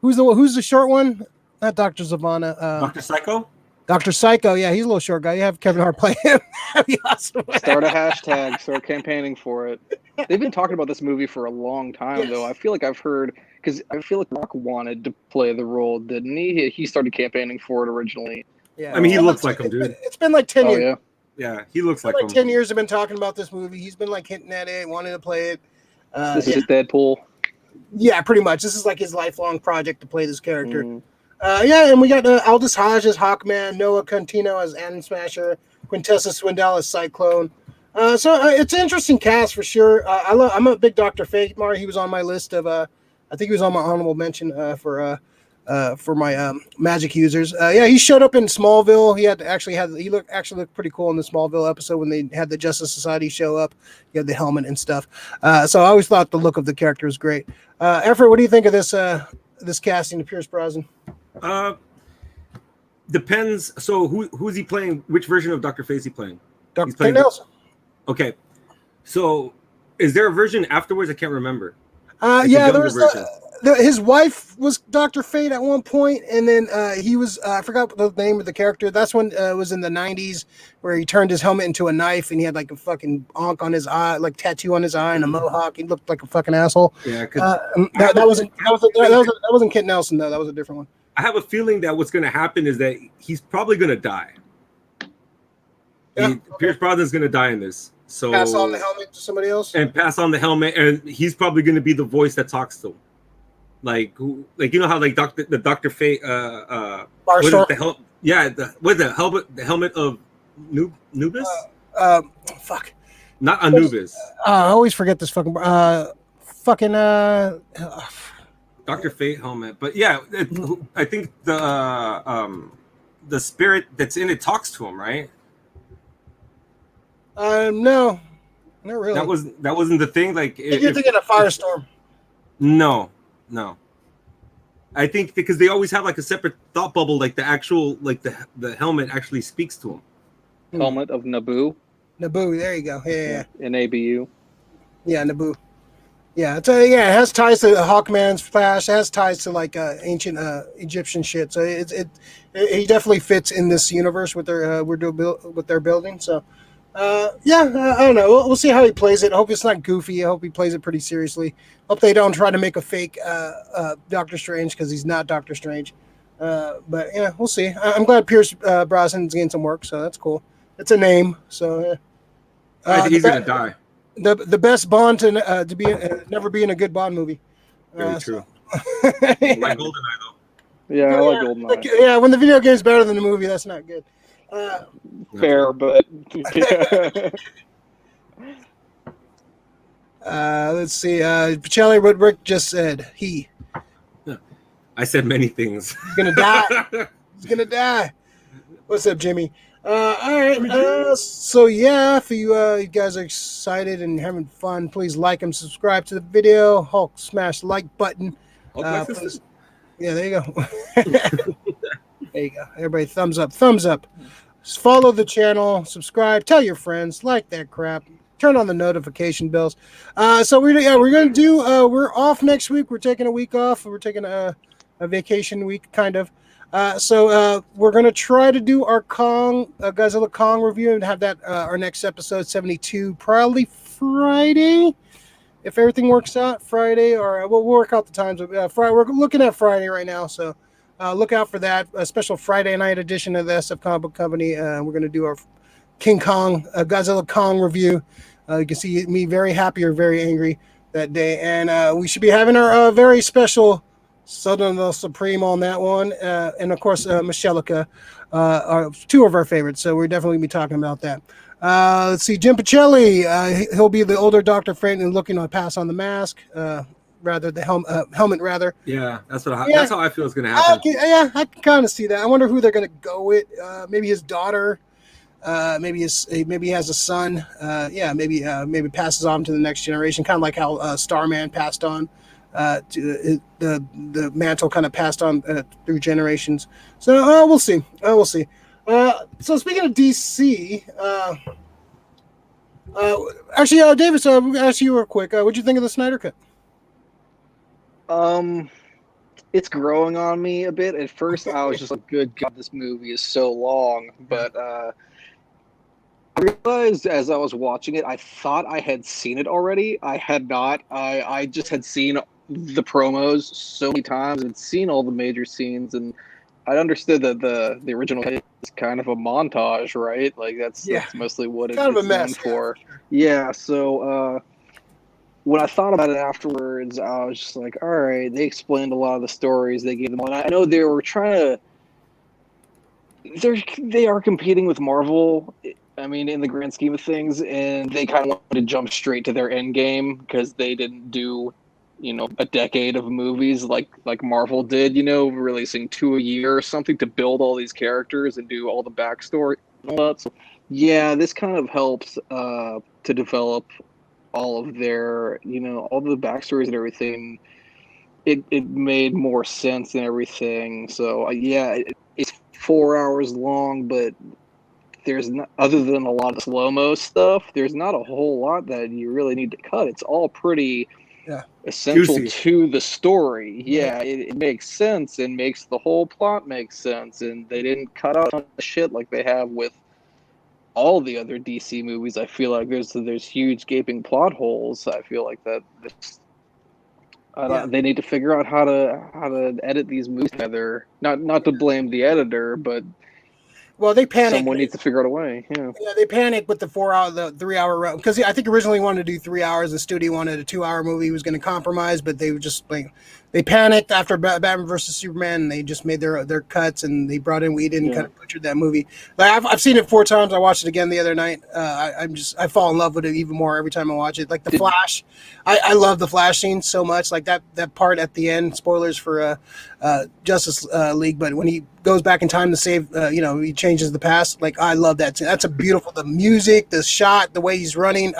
Speaker 1: Who's the short one? Not Dr. Savannah.
Speaker 3: Dr. Psycho.
Speaker 1: Dr. Psycho, yeah, he's a little short guy. You have Kevin Hart play him. That'd be awesome.
Speaker 2: Start a hashtag, start campaigning for it. They've been talking about this movie for a long time, though. I feel like I've heard, because I feel like Rock wanted to play the role, didn't he? He started campaigning for it originally.
Speaker 1: Yeah,
Speaker 3: I mean, he looks like him, dude.
Speaker 1: It's been like 10 years.
Speaker 3: Yeah, he looks like him.
Speaker 1: 10 years have been talking about this movie. He's been like hinting at it, wanting to play it.
Speaker 2: This is Deadpool.
Speaker 1: Yeah, pretty much. This is like his lifelong project to play this character. And we got Aldous Hodge as Hawkman, Noah Centineo as Atom Smasher, Quintessa Swindell as Cyclone. So it's an interesting cast for sure. I'm a big Dr. Fate. He was on my list of. I think he was on my honorable mention for my Magic users. He showed up in Smallville. He looked pretty cool in the Smallville episode when they had the Justice Society show up. He had the helmet and stuff. So I always thought the look of the character was great. Efren, what do you think of this casting of Pierce Brosnan?
Speaker 3: Depends. So who's he playing? Which version of Dr. Fate is he playing?
Speaker 1: Dr. Nelson.
Speaker 3: Okay. So is there a version afterwards? I can't remember.
Speaker 1: There was his wife was Dr. Fate at one point, and then he was I forgot the name of the character. That's when it was in the 90s where he turned his helmet into a knife and he had like a fucking onk on his eye, like tattoo on his eye and a mohawk. He looked like a fucking asshole.
Speaker 3: Yeah,
Speaker 1: that wasn't Kent Nelson though. That was a different one.
Speaker 3: I have a feeling that what's going to happen is that he's probably going to die. Pierce Brosnan's going to die in this. So
Speaker 1: pass on the helmet to somebody else,
Speaker 3: and he's probably going to be the voice that talks to him. Like you know how like Dr. Fate what is the helmet of Nubis?
Speaker 1: Fuck.
Speaker 3: Not Anubis.
Speaker 1: I always forget this fucking
Speaker 3: Dr. Fate helmet. But yeah, I think the spirit that's in it talks to him, right?
Speaker 1: No, not really.
Speaker 3: That wasn't the thing. Like
Speaker 1: you're thinking of Firestorm.
Speaker 3: No. I think because they always have like a separate thought bubble, like the actual like the helmet actually speaks to him.
Speaker 2: Helmet of Naboo.
Speaker 1: Naboo, there you go. Yeah.
Speaker 2: In ABU.
Speaker 1: Yeah, Naboo. Yeah, it has ties to Hawkman's Flash. It has ties to like ancient Egyptian shit. So he definitely fits in this universe with their building. So I don't know. We'll see how he plays it. I hope it's not goofy. I hope he plays it pretty seriously. Hope they don't try to make a fake Doctor Strange because he's not Doctor Strange. But yeah, we'll see. I'm glad Pierce Brosnan's getting some work, so that's cool. It's a name, so
Speaker 3: I think he's gonna die.
Speaker 1: The best Bond to be never be in a good Bond movie.
Speaker 3: Very true. Like GoldenEye though.
Speaker 2: Yeah, I like GoldenEye.
Speaker 1: When the video game's better than the movie, that's not good.
Speaker 2: Fair, but yeah.
Speaker 1: Let's see. Pacelli, what Rick just said.
Speaker 3: I said many things.
Speaker 1: He's gonna die. He's gonna die. What's up, Jimmy? All right. So yeah, if you guys are excited and having fun, please like and subscribe to the video. Hulk smash the like button. Please. Yeah, there you go. There you go. Everybody, thumbs up. Just follow the channel, subscribe, tell your friends, like that crap. Turn on the notification bells. So we're gonna do. We're off next week. We're taking a week off. We're taking a vacation week, kind of. So we're gonna try to do our Godzilla Kong review and have that our next episode 72 probably Friday, if everything works out. Friday, or we'll work out the times. Friday, we're looking at Friday right now, so look out for that. A special Friday night edition of the SF Comic Book Company. We're gonna do our King Kong, Godzilla Kong review. You can see me very happy or very angry that day, and we should be having our very special Southern the Supreme on that one, and of course Michelica are two of our favorites, so we're definitely gonna be talking about that. Let's see, Jim Pacelli, he'll be the older Dr. Franklin looking to pass on the mask, rather the helmet rather.
Speaker 3: Yeah, that's how I feel is gonna happen.
Speaker 1: I can kind of see that. I wonder who they're gonna go with. Maybe his daughter. Maybe he has a son. Maybe passes on to the next generation, kind of like how Starman passed on. To the mantle kind of passed on through generations. So we'll see. So speaking of DC, actually, Davis, we'll ask you real quick. What'd you think of the Snyder Cut?
Speaker 2: It's growing on me a bit. At first, I was just like, "Good God, this movie is so long." But I realized as I was watching it, I thought I had seen it already. I had not. I just had seen the promos so many times and seen all the major scenes, and I understood that the original is kind of a montage, right? Like that's mostly what it's known for. Yeah. So when I thought about it afterwards, I was just like, all right, they explained a lot of the stories, they gave them all. And I know they were trying to. They are competing with Marvel. I mean, in the grand scheme of things, and they kind of wanted to jump straight to their end game because they didn't do, a decade of movies like Marvel did, releasing 2 a year or something to build all these characters and do all the backstory and all that. So, yeah, this kind of helps to develop all of their, all the backstories and everything. It made more sense and everything. So, it's 4 hours long, but there's not, other than a lot of slow-mo stuff, there's not a whole lot that you really need to cut. It's all pretty essential
Speaker 3: juicy
Speaker 2: to the story. Yeah, it makes sense and makes the whole plot make sense, and they didn't cut out on the shit like they have with all the other DC movies. I feel like there's huge gaping plot holes. I feel like that they need to figure out how to edit these movies together. Not to blame the editor, but
Speaker 1: Well, they panicked.
Speaker 2: Someone needs to figure out a way. Yeah,
Speaker 1: they panicked with the 3-hour run because I think originally wanted to do 3 hours. The studio wanted a 2-hour movie. He was going to compromise, but they were just like they panicked after Batman versus Superman. And they just made their cuts and they brought in Whedon and kind of butchered that movie. Like I've seen it 4 times. I watched it again the other night. I fall in love with it even more every time I watch it. Like the Flash, I love the Flash scene so much. Like that part at the end. Spoilers for Justice League, but when he goes back in time to save, he changes the past. Like I love that. That's a beautiful. The music, the shot, the way he's running.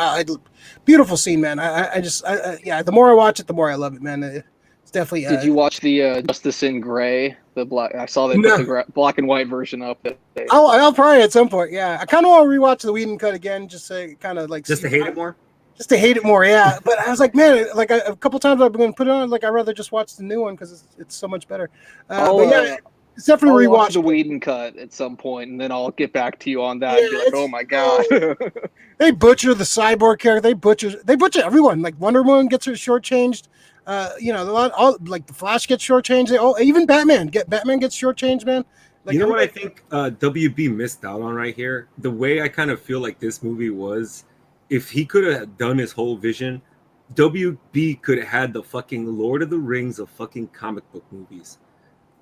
Speaker 1: Beautiful scene, man. The more I watch it, the more I love it, man. It's definitely.
Speaker 2: Did you watch the Justice in Gray? The black. I saw they put the black and white version up.
Speaker 1: I'll probably at some point. Yeah, I kind of want to rewatch the Whedon cut again, just to kind of like
Speaker 3: just to hate it more.
Speaker 1: Just to hate it more, yeah. But I was like, man, like a couple times I've been put it on. Like I'd rather just watch the new one because it's so much better. But yeah. It's definitely rewatch
Speaker 2: the Whedon cut at some point, and then I'll get back to you on that. And be like, oh my god,
Speaker 1: they butcher the cyborg character. They butcher everyone. Like Wonder Woman gets her shortchanged. Like the Flash gets shortchanged. Even Batman gets shortchanged, man. Like,
Speaker 3: you know what I think WB missed out on right here? The way I kind of feel like this movie was, if he could have done his whole vision, WB could have had the fucking Lord of the Rings of fucking comic book movies.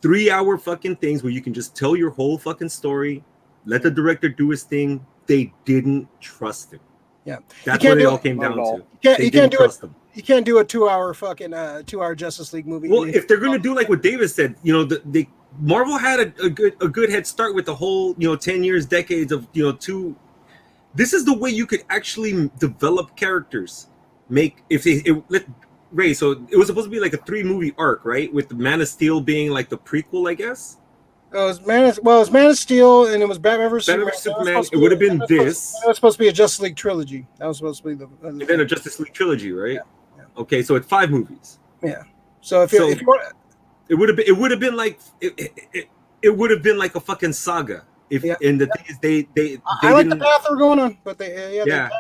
Speaker 3: 3-hour fucking things where you can just tell your whole fucking story, let the director do his thing. They didn't trust him.
Speaker 1: Yeah,
Speaker 3: that's what it all came down to.
Speaker 1: You can't do it. You can't do a 2-hour fucking 2-hour Justice League movie.
Speaker 3: Well, if they're gonna do like what David said, Marvel had a good head start with the whole 10 years, decades of two. This is the way you could actually develop characters. Ray, so it was supposed to be like a 3-movie arc, right? With the Man of Steel being like the prequel, I guess.
Speaker 1: It was Man of Steel, and it was Batman vs
Speaker 3: Superman. It would have been this.
Speaker 1: It was supposed to be a Justice League trilogy. That was supposed to be the
Speaker 3: and then a Justice League trilogy, right? Yeah. Okay, so it's 5 movies.
Speaker 1: Yeah. So if you want,
Speaker 3: it would have been like it would have been like a fucking saga. And the thing is, they
Speaker 1: I like the path they're going on, but they panicked.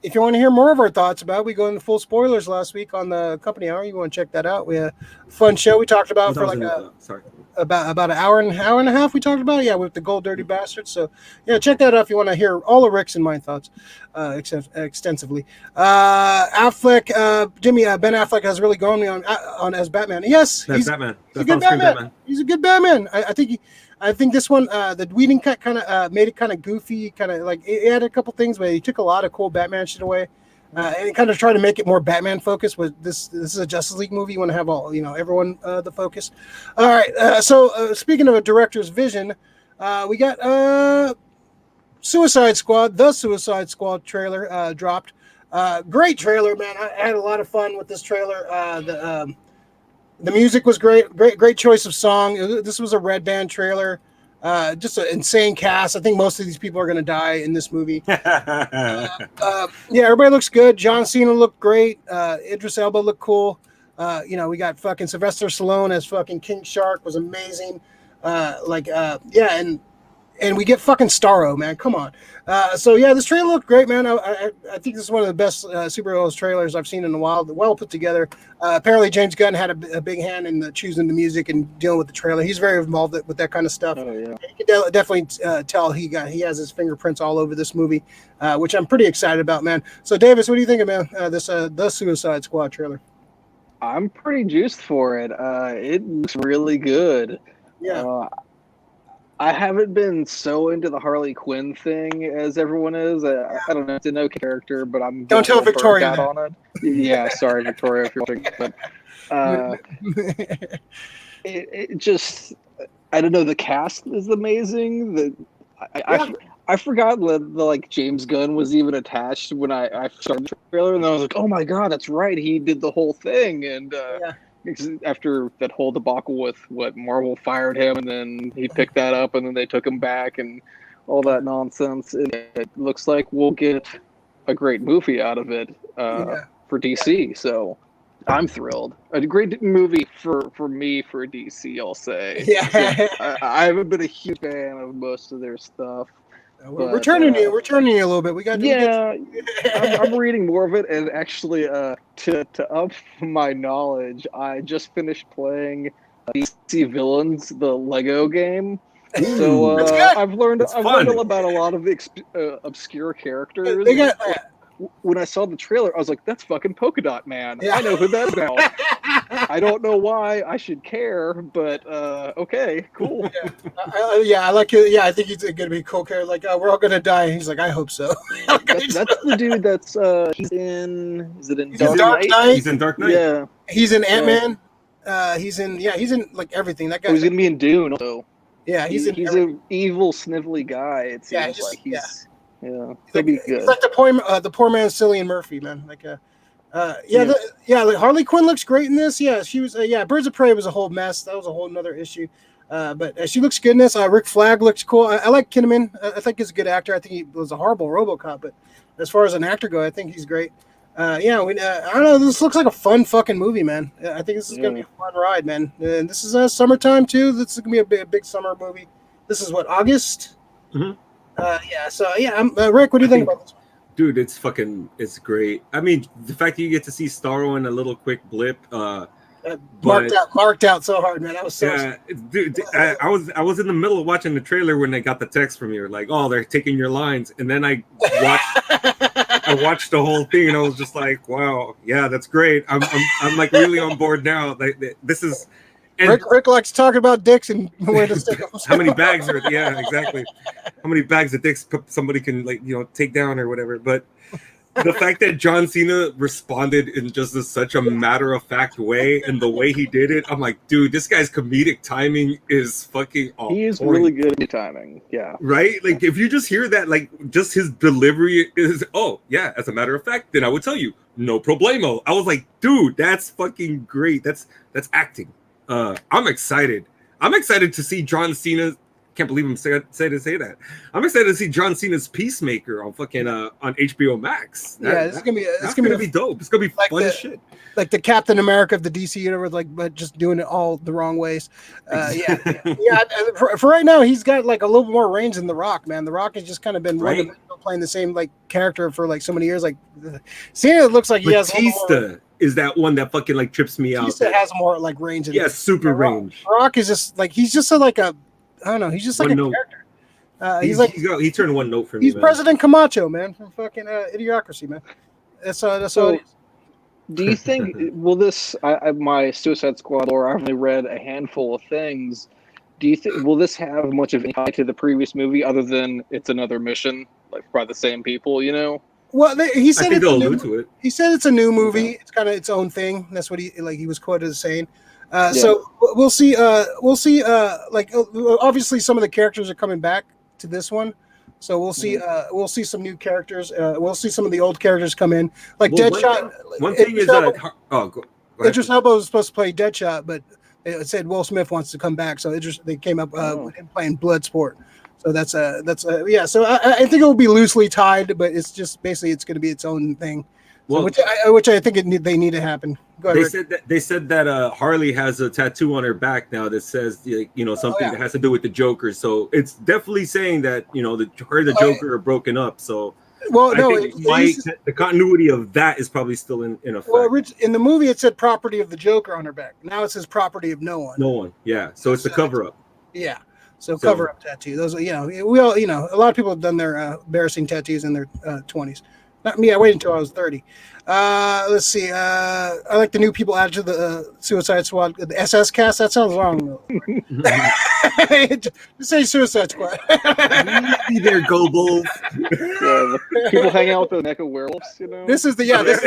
Speaker 1: If you want to hear more of our thoughts about it, we go into full spoilers last week on the Company Hour. You want to check that out. We had a fun show we talked about for like about an hour and a half we talked about, with the Gold Dirty Bastards. So yeah, check that out if you want to hear all of Rick's and my thoughts extensively. Ben Affleck has really gone on as Batman. Yes, he's Batman. He's a good Batman. He's a good Batman. I think this one, the Whedon cut kind of made it kind of goofy, kind of like it had a couple things, but he took a lot of cool Batman shit away, and kind of tried to make it more Batman focused. But this is a Justice League movie. You want to have all everyone the focus. All right. So speaking of a director's vision, we got Suicide Squad. The Suicide Squad trailer dropped. Great trailer, man. I had a lot of fun with this trailer. The music was great choice of song. This was a Red Band trailer. Just an insane cast. I think most of these people are going to die in this movie. Everybody looks good. John Cena looked great. Idris Elba looked cool. We got fucking Sylvester Stallone as fucking King Shark, was amazing. And we get fucking Starro, man. Come on. This trailer looked great, man. I think this is one of the best superheroes trailers I've seen in a while. Well put together. Apparently, James Gunn had a big hand in choosing the music and dealing with the trailer. He's very involved with that kind of stuff.
Speaker 2: Oh, yeah.
Speaker 1: You can definitely tell he has his fingerprints all over this movie, which I'm pretty excited about, man. So, Davis, what do you think of the Suicide Squad trailer?
Speaker 2: I'm pretty juiced for it. It looks really good.
Speaker 1: Yeah.
Speaker 2: I haven't been so into the Harley Quinn thing as everyone is. I don't know. It's a no character, but I'm
Speaker 1: don't tell Victoria
Speaker 2: on it. Yeah, sorry, Victoria, if you're watching. But it just, I don't know. The cast is amazing. I forgot the James Gunn was even attached when I started the trailer, and I was like, oh my god, that's right. He did the whole thing, and after that whole debacle with what Marvel fired him, and then he picked that up, and then they took him back, and all that nonsense. It looks like we'll get a great movie out of it for DC. So I'm thrilled. A great movie for me for DC, I'll say.
Speaker 1: Yeah,
Speaker 2: I haven't been a huge fan of most of their stuff.
Speaker 1: We're turning you a little bit. We got.
Speaker 2: I'm reading more of it, and actually, to up my knowledge, I just finished playing DC Villains, the Lego game. So I've learned about a lot of the obscure characters.
Speaker 1: They got,
Speaker 2: when I saw the trailer, I was like, "That's fucking Polka Dot Man." Yeah. I know who that's about. I don't know why I should care, but okay, cool.
Speaker 1: I like it. Yeah, I think he's gonna be a cool character. Like, we're all gonna die. He's like, I hope so.
Speaker 2: That's the dude that's he's in. Is it in
Speaker 1: Dark Knight?
Speaker 3: He's in Dark Knight.
Speaker 2: Yeah.
Speaker 1: He's in Ant-Man. He's in like everything. That guy.
Speaker 2: He's gonna be in Dune also.
Speaker 1: Yeah, he's
Speaker 2: an evil, snivelly guy. It seems like he's. Yeah, he'll be good.
Speaker 1: He's like the poor man Cillian Murphy, man. Like like Harley Quinn looks great in this. Yeah, she was. Birds of Prey was a whole mess. That was a whole nother issue. But she looks good in this. Rick Flag looks cool. I like Kinnaman. I think he's a good actor. I think he was a horrible RoboCop, but as far as an actor go, I think he's great. I don't know. This looks like a fun fucking movie, man. I think this is gonna be a fun ride, man. And this is summertime too. This is gonna be a big summer movie. This is what, August?
Speaker 3: Mm-hmm.
Speaker 1: Rick, what do you think about this one?
Speaker 3: Dude, it's great. I mean, the fact that you get to see Starro in a little quick blip,
Speaker 1: marked out so hard, man. I was so
Speaker 3: dude. I was in the middle of watching the trailer when they got the text from you, like, oh, they're taking your lines, and then I watched the whole thing, and I was just like, wow, yeah, that's great. I'm like really on board now. Like, this is. And
Speaker 1: Rick likes talking about dicks and where to stick them.
Speaker 3: How many bags are? Yeah, exactly. How many bags of dicks somebody can take down or whatever. But the fact that John Cena responded in just such a matter-of-fact way, and the way he did it, I'm like, dude, this guy's comedic timing is fucking on
Speaker 2: He is
Speaker 3: point.
Speaker 2: really good at timing. Yeah.
Speaker 3: Right? Like, if you just hear that, like, just his delivery is, oh, yeah, as a matter of fact, then I would tell you, no problemo. I was like, dude, that's fucking great. That's acting. I'm excited. I'm excited to see John Cena. Can't believe I'm saying that. I'm excited to see John Cena's Peacemaker on fucking on HBO Max.
Speaker 1: This is gonna be
Speaker 3: dope. It's gonna be
Speaker 1: like
Speaker 3: fun as shit.
Speaker 1: Like the Captain America of the DC universe, but just doing it all the wrong ways. For right now, he's got like a little more range than The Rock, man. The Rock has just kind of been playing the same like character for like so many years. Like Cena looks like he has.
Speaker 3: Batista is that one that fucking like trips me out.
Speaker 1: Batista has more like range.
Speaker 3: Super range.
Speaker 1: The Rock is just like he's just like a. I don't know. He's just like a character.
Speaker 3: He turned one note for me.
Speaker 1: He's man. President Camacho, man, from fucking Idiocracy, man. That's all it is.
Speaker 2: Do you think will this? My Suicide Squad lore, I've only read a handful of things. Do you think will this have much of an impact to the previous movie, other than it's another mission, like by the same people? You know.
Speaker 1: Well, he said
Speaker 3: they'll allude to it.
Speaker 1: He said it's a new movie. It's kind of its own thing. That's what he was quoted as saying. So we'll see. Like obviously, some of the characters are coming back to this one. So we'll see. We'll see some new characters. We'll see some of the old characters come in. Like Deadshot.
Speaker 3: One thing is that. Oh, go ahead.
Speaker 1: Idris Elba was supposed to play Deadshot, but it said Will Smith wants to come back. So they came up with him playing Bloodsport. So that's yeah. So I think it will be loosely tied, but it's just basically it's going to be its own thing. Well, which I think they need to happen. Go ahead,
Speaker 3: they said that Harley has a tattoo on her back now that says something that has to do with the Joker. So it's definitely saying that the Joker are broken up. So the continuity of that is probably still in effect.
Speaker 1: Well, in the movie it said property of the Joker on her back. Now it says property of no one.
Speaker 3: No one. Yeah. So it's a cover up.
Speaker 1: Yeah. So cover up tattoo. Those we all a lot of people have done their embarrassing tattoos in their 20s. Not me. I waited until I was 30. Let's see. I like the new people added to the Suicide Squad. The SS cast. That sounds wrong. Just say Suicide Squad.
Speaker 3: Be there, Go Bulls.
Speaker 2: People hang out with the NECA werewolves.
Speaker 1: This is the
Speaker 3: that's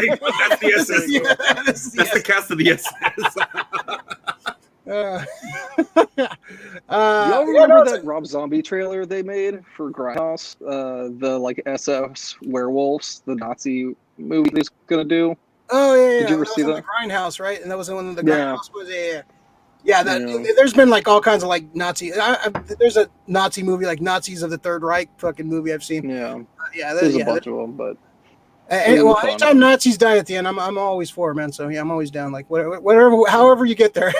Speaker 3: the SS. That's the cast of the SS.
Speaker 2: Y'all remember that Rob Zombie trailer they made for Grindhouse? The like SS werewolves, the Nazi movie he's gonna do.
Speaker 1: Oh yeah.
Speaker 2: Did you ever see that?
Speaker 1: The Grindhouse, right? And that was the one of the Grindhouse was there's been like all kinds of like Nazi. There's a Nazi movie like Nazis of the Third Reich fucking movie I've seen.
Speaker 2: There's a bunch of them, but.
Speaker 1: Anytime Nazis die at the end, I'm always for, man. So I'm always down. Like whatever, however you get there,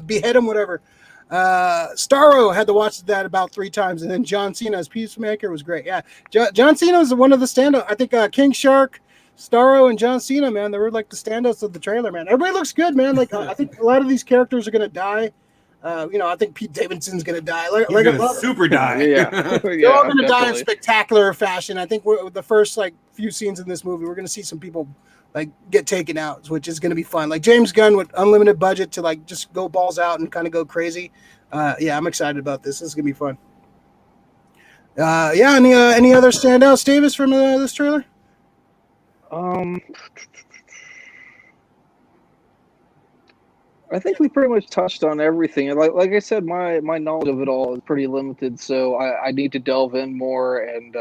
Speaker 1: behead them, whatever. Starro had to watch that about 3 times, and then John Cena as Peacemaker was great. Yeah, John Cena is one of the standouts. I think King Shark, Starro, and John Cena, man, they were like the standouts of the trailer, man. Everybody looks good, man. Like I think a lot of these characters are gonna die. I think Pete Davidson's gonna die.
Speaker 3: He's gonna super die.
Speaker 2: Yeah,
Speaker 1: They're all gonna die in spectacular fashion. I think the first few scenes in this movie, we're gonna see some people get taken out, which is gonna be fun. Like James Gunn with unlimited budget to just go balls out and kind of go crazy. I'm excited about this. This is gonna be fun. Any other standouts, Davis, from this trailer?
Speaker 2: I think we pretty much touched on everything. Like I said, my knowledge of it all is pretty limited, so I need to delve in more and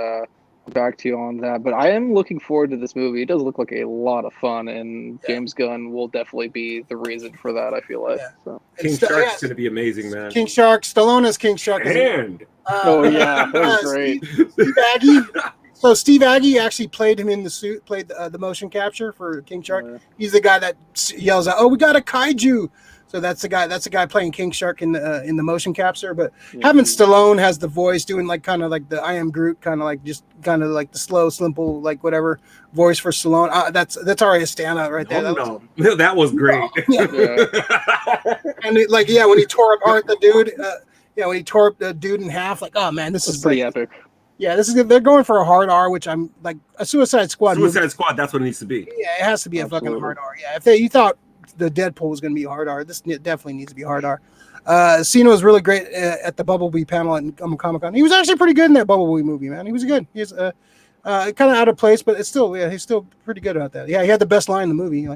Speaker 2: back to you on that. But I am looking forward to this movie. It does look like a lot of fun, and James Gunn will definitely be the reason for that, I feel like.
Speaker 1: Yeah.
Speaker 2: So.
Speaker 3: King Shark's going to be amazing, man.
Speaker 1: King Shark, Stallone as King Shark.
Speaker 3: And
Speaker 2: that was great.
Speaker 1: Steve Agee. So Steve Agee actually played him in the suit, played the motion capture for King Shark.
Speaker 2: Yeah.
Speaker 1: He's the guy that yells out, "Oh, we got a kaiju!" So that's the guy playing King Shark in the motion capture. But having Stallone has the voice, doing kind of like the I Am Groot, kind of like the slow, simple, whatever voice for Stallone. That's already a standout right there.
Speaker 3: That was great.
Speaker 1: And when he tore apart the dude, when he tore the dude in half, oh man, this is
Speaker 2: pretty epic.
Speaker 1: Yeah, this is good. They're going for a hard R, which I'm a Suicide Squad.
Speaker 3: Suicide Squad, that's what it needs to be.
Speaker 1: Yeah, it has to be a fucking hard R. Yeah, if you thought the Deadpool was going to be hard R, this definitely needs to be hard R. Cena was really great at the Bumblebee panel at Comic-Con. He was actually pretty good in that Bumblebee movie, man. He was good. He's kind of out of place, but it's still, he's still pretty good about that. Yeah, he had the best line in the movie.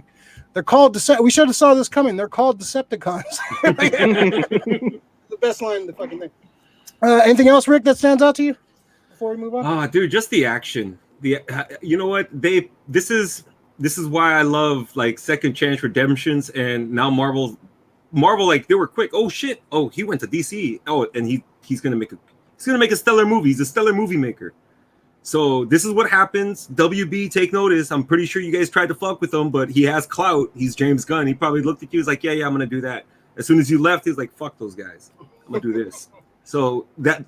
Speaker 1: They're called we should have saw this coming. They're called Decepticons. The best line in the fucking thing. Anything else, Rick, that stands out to you before we move on?
Speaker 3: Dude, just the action. You know what? This is why I love second chance redemptions, and now Marvel they were quick. Oh shit! Oh, he went to DC. Oh, and he's gonna make a stellar movie. He's a stellar movie maker. So this is what happens. WB, take notice. I'm pretty sure you guys tried to fuck with him, but he has clout. He's James Gunn. He probably looked at you. He was like, yeah, I'm gonna do that. As soon as you left, he was like, fuck those guys. I'm gonna do this. So that's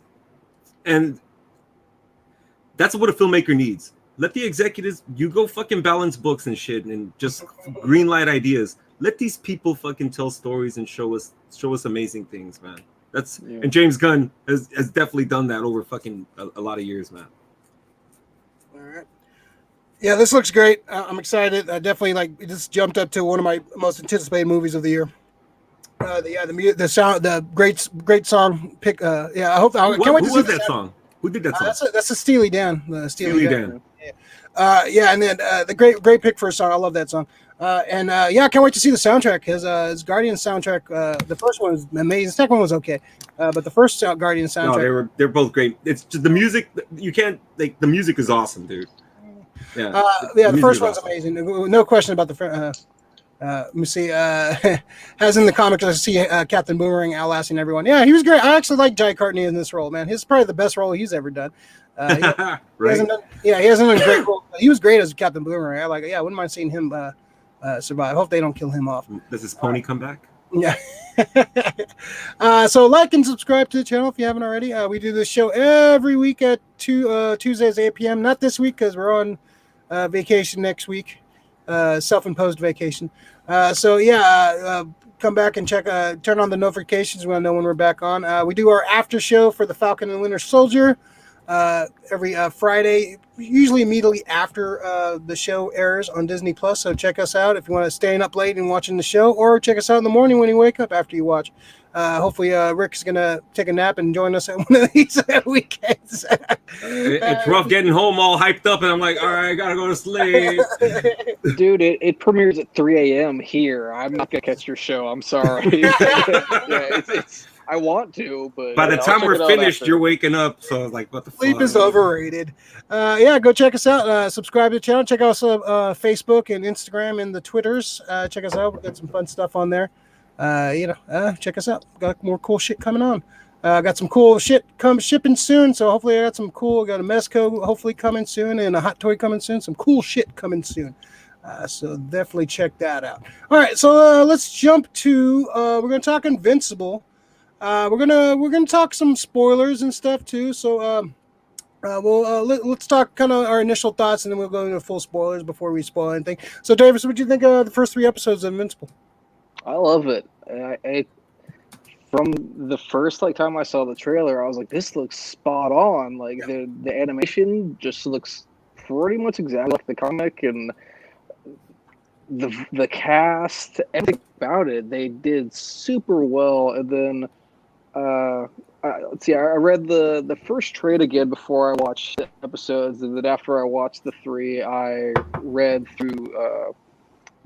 Speaker 3: what a filmmaker needs. Let the executives, you go fucking balance books and shit and just green light ideas. Let these people fucking tell stories and show us amazing things, man. And James Gunn has definitely done that over fucking a lot of years, man.
Speaker 1: All right. Yeah, this looks great. I'm excited. I definitely this jumped up to one of my most anticipated movies of the year. The sound, the great song pick. I hope. I can't wait to see
Speaker 3: that song. Who did that song?
Speaker 1: That's a Steely Dan.
Speaker 3: Steely Dan.
Speaker 1: And then the great pick for a song. I love that song. I can't wait to see the soundtrack. His Guardian soundtrack. The first one was amazing. The second one was okay, but the first Guardian soundtrack.
Speaker 3: No, they're both great. It's just the music. You can't the music is awesome, dude. Yeah.
Speaker 1: The first one's awesome. Amazing. No question about the. Let me see. As in the comics, I see Captain Boomerang outlasting everyone. Yeah, he was great. I actually like Jai Courtney in this role, man. He's probably the best role he's ever done. He hasn't done a great role. He was great as Captain Boomerang. I wouldn't mind seeing him survive. Hope they don't kill him off.
Speaker 3: Does his pony come back?
Speaker 1: Yeah. So like and subscribe to the channel if you haven't already. We do this show every week at Tuesdays 8 p.m. Not this week because we're on vacation next week. Self-imposed vacation. Come back and check. Turn on the notifications. We want to know when we're back on. We do our after show for the Falcon and Winter Soldier every Friday, usually immediately after the show airs on Disney Plus. So check us out if you want to stay up late and watching the show, or check us out in the morning when you wake up after you watch. Hopefully, Rick's gonna take a nap and join us at one of these weekends.
Speaker 3: It's rough getting home all hyped up, and I'm like, all right, I gotta go to sleep.
Speaker 2: Dude, it premieres at 3 a.m. here. I'm not gonna catch your show. I'm sorry. I want to, but
Speaker 3: by the time we're finished, you're waking up. So I was like, what the
Speaker 1: sleep
Speaker 3: fuck?
Speaker 1: is overrated. Go check us out. Subscribe to the channel. Check out Facebook and Instagram and the Twitters. Check us out. We've got some fun stuff on there. Check us out. Got more cool shit coming on. Got some cool shit shipping soon. So hopefully I got some cool. Got a Mezco hopefully coming soon, and a hot toy coming soon. Some cool shit coming soon. So definitely check that out. All right, so let's jump to. We're gonna talk Invincible. We're gonna talk some spoilers and stuff too. So let's talk kind of our initial thoughts, and then we'll go into full spoilers before we spoil anything. So Davis, what do you think of the first 3 episodes of Invincible?
Speaker 2: I love it. from the first time I saw the trailer, I was like, this looks spot on. Like the animation just looks pretty much exactly like the comic, and the cast, everything about it, they did super well. And then let's see, I read the first trade again before I watched the episodes, and then after I watched the 3, I read through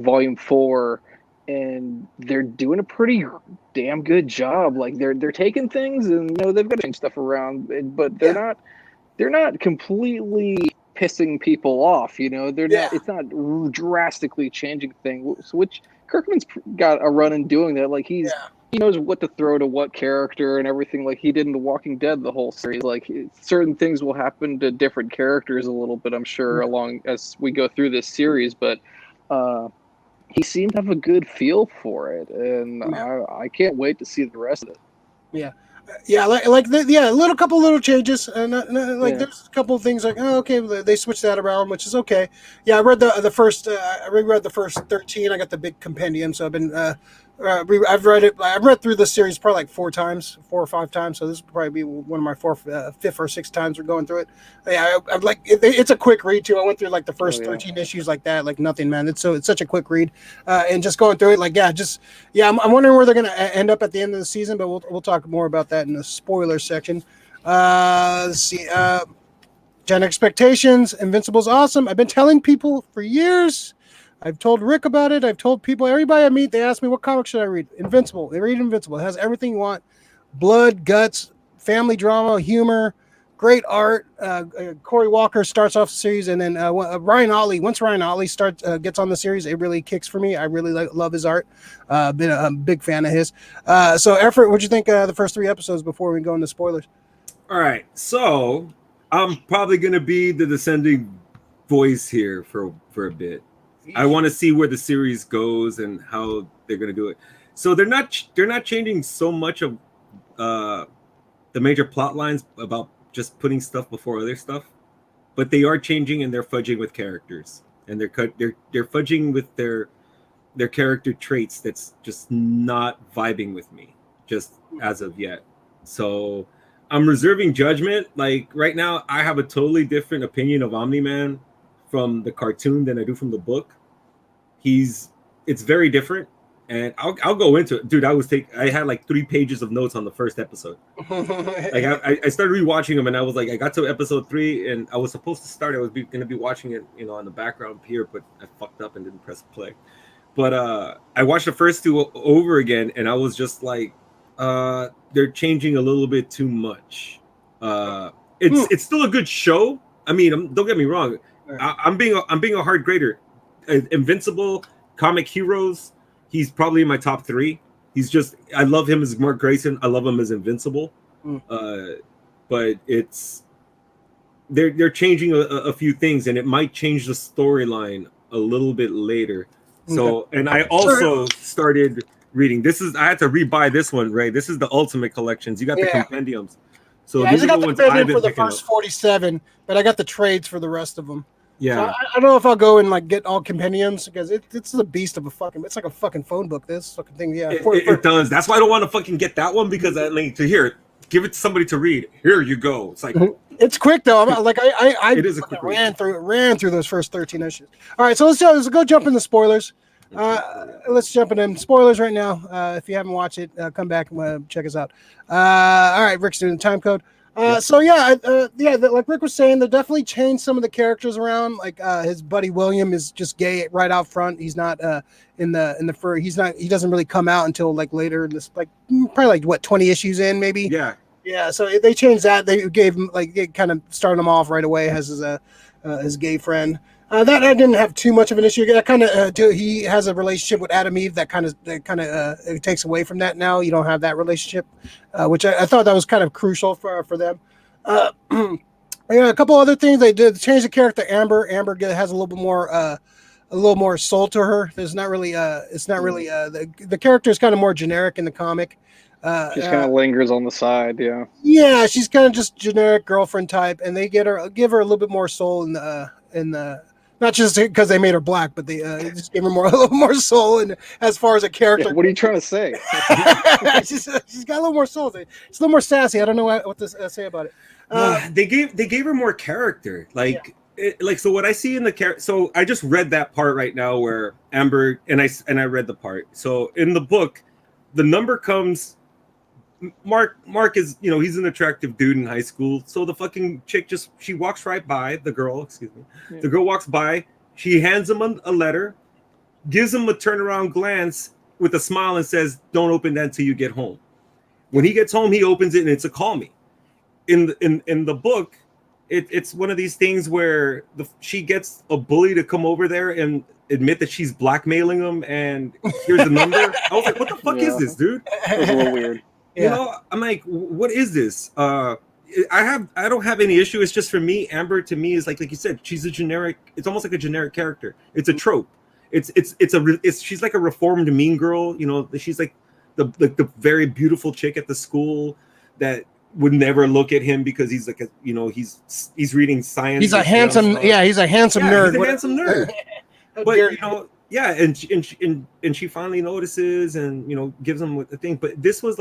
Speaker 2: volume 4, and they're doing a pretty damn good job. Like they're taking things, and they've got to change stuff around, but they're not completely pissing people off. They're not. It's not drastically changing things. Which Kirkman's got a run in doing that. Like he knows what to throw to what character and everything. Like he did in The Walking Dead, the whole series. Like certain things will happen to different characters a little bit, I'm sure, along as we go through this series, but. He seemed to have a good feel for it, and I can't wait to see the rest of it.
Speaker 1: Yeah, a couple little changes, and there's a couple of things like, oh, okay, they switched that around, which is okay. Yeah, I read the first, I reread the first 13. I got the big compendium, so I've been, I've read it. I've read through this series probably like 4 or 5 times. So this will probably be one of my 5th or 6th times we're going through it. Yeah, I'm like, it's a quick read too. I went through like the first 13 issues like that, like nothing, man. It's such a quick read, and just going through it, like, I'm wondering where they're gonna end up at the end of the season, but we'll talk more about that in the spoiler section. Let's see. Gen Expectations. Invincible's awesome. I've been telling people for years. I've told Rick about it. I've told people, everybody I meet, they ask me, what comic should I read? Invincible. They read Invincible. It has everything you want. Blood, guts, family drama, humor, great art. Corey Walker starts off the series, and then Ryan Otley. Once Ryan Otley gets on the series, it really kicks for me. I really love his art. Been a big fan of his. So, Effort, what'd you think of the first 3 episodes before we go into spoilers?
Speaker 3: All right. So, I'm probably going to be the descending voice here for a bit. I want to see where the series goes and how they're going to do it. So they're not changing so much of the major plot lines about just putting stuff before other stuff, but they are changing, and they're fudging with characters, and they're fudging with their character traits that's just not vibing with me just as of yet. So I'm reserving judgment. Like right now, I have a totally different opinion of Omni-Man from the cartoon than I do from the book. It's very different, and I'll go into it, dude. I had like 3 pages of notes on the first episode. Like I started rewatching them, and I was like, I got to episode 3, and I was supposed to start. I was going to be watching it, on the background here, but I fucked up and didn't press play. But I watched the first 2 over again, and I was just like, they're changing a little bit too much. It's still a good show. I mean, don't get me wrong. I'm being a hard grader. Invincible, comic heroes, he's probably in my top 3. I love him as Mark Grayson. I love him as Invincible. But they're changing a few things, and it might change the storyline a little bit later. So, and I also started reading. I had to rebuy this one, Ray. This is the Ultimate Collections. You got the compendiums. So these are the ones I've been
Speaker 1: for the
Speaker 3: picking
Speaker 1: first
Speaker 3: up.
Speaker 1: 47, but I got the trades for the rest of them.
Speaker 3: Yeah,
Speaker 1: so I don't know if I'll go and like get all compendiums, because it's a beast of a fucking. It's like a fucking phone book. This fucking thing, yeah.
Speaker 3: It does. That's why I don't want to fucking get that one, because I mean, give it to somebody to read. Here you go. It's like
Speaker 1: it's quick though. I
Speaker 3: it is a quick
Speaker 1: ran through those first 13 issues. All right, so let's go jump in the spoilers. Let's jump in spoilers right now. If you haven't watched it, come back and check us out. All right, Rick's doing the time code. Like Rick was saying, they definitely changed some of the characters around. Like his buddy William is just gay right out front. He's not in the fur. He doesn't really come out until like later in this, like probably like 20 issues in maybe. Yeah. So they changed that. They gave him it kind of started him off right away as his gay friend. That I didn't have too much of an issue. That kind of he has a relationship with Adam Eve that kind of it takes away from that. Now you don't have that relationship, which I thought that was kind of crucial for them. A couple other things they did change the character Amber. Amber has a little bit more soul to her. There's not really the character is kind of more generic in the comic.
Speaker 2: She kind of lingers on the side, yeah.
Speaker 1: Yeah, she's kind of just generic girlfriend type, and they give her a little bit more soul in the Not just because they made her black, but they just gave her a little more soul. And as far as a character,
Speaker 2: what are you trying to say?
Speaker 1: she's got a little more soul. She's a little more sassy. I don't know what to say about it.
Speaker 3: They gave her more character. Like so what I see in the character. So I just read that part right now where Amber and I read the part. So in the book, the number comes. Mark is, he's an attractive dude in high school. So the fucking chick she walks right by, the girl walks by, she hands him a letter, gives him a turnaround glance with a smile and says, "Don't open that until you get home." When he gets home, he opens it and it's a call me. In the book, it's one of these things where she gets a bully to come over there and admit that she's blackmailing him, and here's the number. I was like, what the fuck is this, dude?
Speaker 2: It was a little weird.
Speaker 1: Yeah.
Speaker 3: I'm like, what is this? I don't have any issue. It's just for me, Amber to me is like you said, she's a generic. It's almost like a generic character. It's a trope. She's like a reformed mean girl. She's like the very beautiful chick at the school that would never look at him because he's like he's reading science.
Speaker 1: He's a handsome nerd.
Speaker 3: He's a handsome nerd. But yeah, and she finally notices and gives him the thing. But this was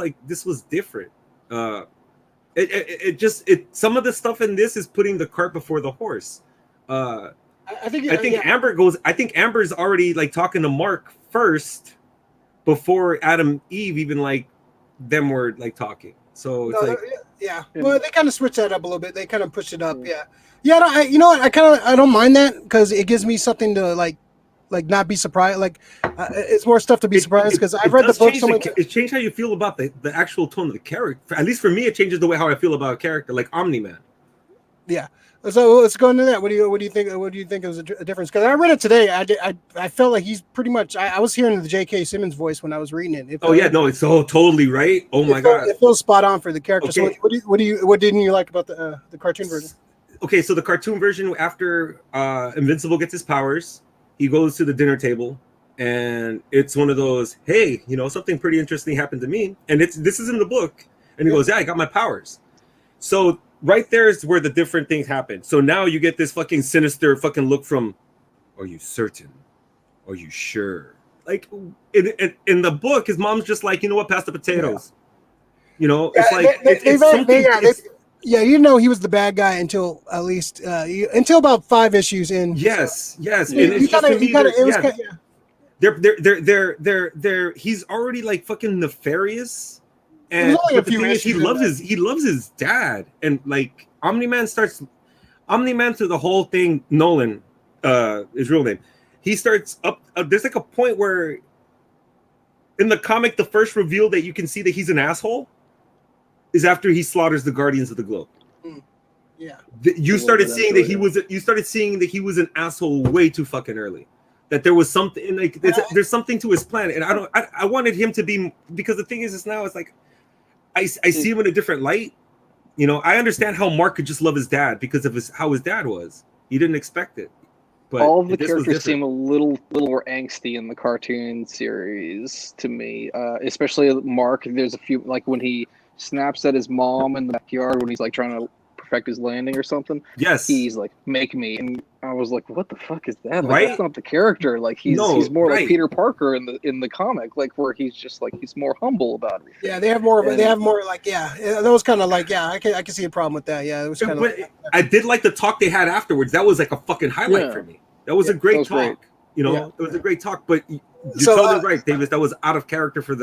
Speaker 3: different. Some of the stuff in this is putting the cart before the horse. I think Amber's already like talking to Mark first before Adam Eve even like them were like talking. So it's
Speaker 1: well, they kind of switched that up a little bit. They kind of pushed it up. You know what? I don't mind that because it gives me something to like not be surprised. Like it's more stuff to be surprised because I've read the book so much.
Speaker 3: It changed how you feel about the actual tone of the character. At least for me, it changes the way how I feel about a character like Omni-Man.
Speaker 1: Yeah. So let's go into that. What do you think? What do you think is a difference? Because I read it today. I felt like he's pretty much. I was hearing the J.K. Simmons voice when I was reading it.
Speaker 3: It's so totally right. Oh my god,
Speaker 1: it feels spot on for the character. Okay. So what didn't you like about the cartoon version?
Speaker 3: Okay, so the cartoon version after Invincible gets his powers. He goes to the dinner table, and it's one of those, hey, something pretty interesting happened to me, and this is in the book, and he goes, yeah, I got my powers. So right there is where the different things happen. So now you get this fucking sinister fucking look from, are you certain? Are you sure? Like in the book, his mom's just like, you know what, pass the potatoes. It's like it's something. He was the bad guy until at least until about 5 issues in. Yes. They're he's already like fucking nefarious, and he loves his dad, and like Omni-Man through the whole thing. Nolan, his real name. He starts up. There's like a point where in the comic, the first reveal that you can see that he's an asshole is after he slaughters the Guardians of the Globe.
Speaker 1: Yeah.
Speaker 3: You started seeing that he was an asshole way too fucking early. That there was something like there's something to his plan, and I wanted him to be, because the thing is now it's like I see him in a different light. I understand how Mark could just love his dad because of how his dad was. He didn't expect it. But
Speaker 2: all of the characters seem a little more angsty in the cartoon series to me, especially Mark. There's a few, like when he snaps at his mom in the backyard when he's like trying to perfect his landing or something.
Speaker 3: Yes,
Speaker 2: he's like, make me, and I was like, what the fuck is that? Like,
Speaker 3: right?
Speaker 2: That's not the character. Like he's more like Peter Parker in the comic, like where he's just like he's more humble about it.
Speaker 1: Yeah, they have more like that was kind of like I can see a problem with that. Yeah, it was kind of.
Speaker 3: I did like the talk they had afterwards. That was like a fucking highlight for me. That was a great talk. Great. It was a great talk, but you're totally right, Davis. That was out of character for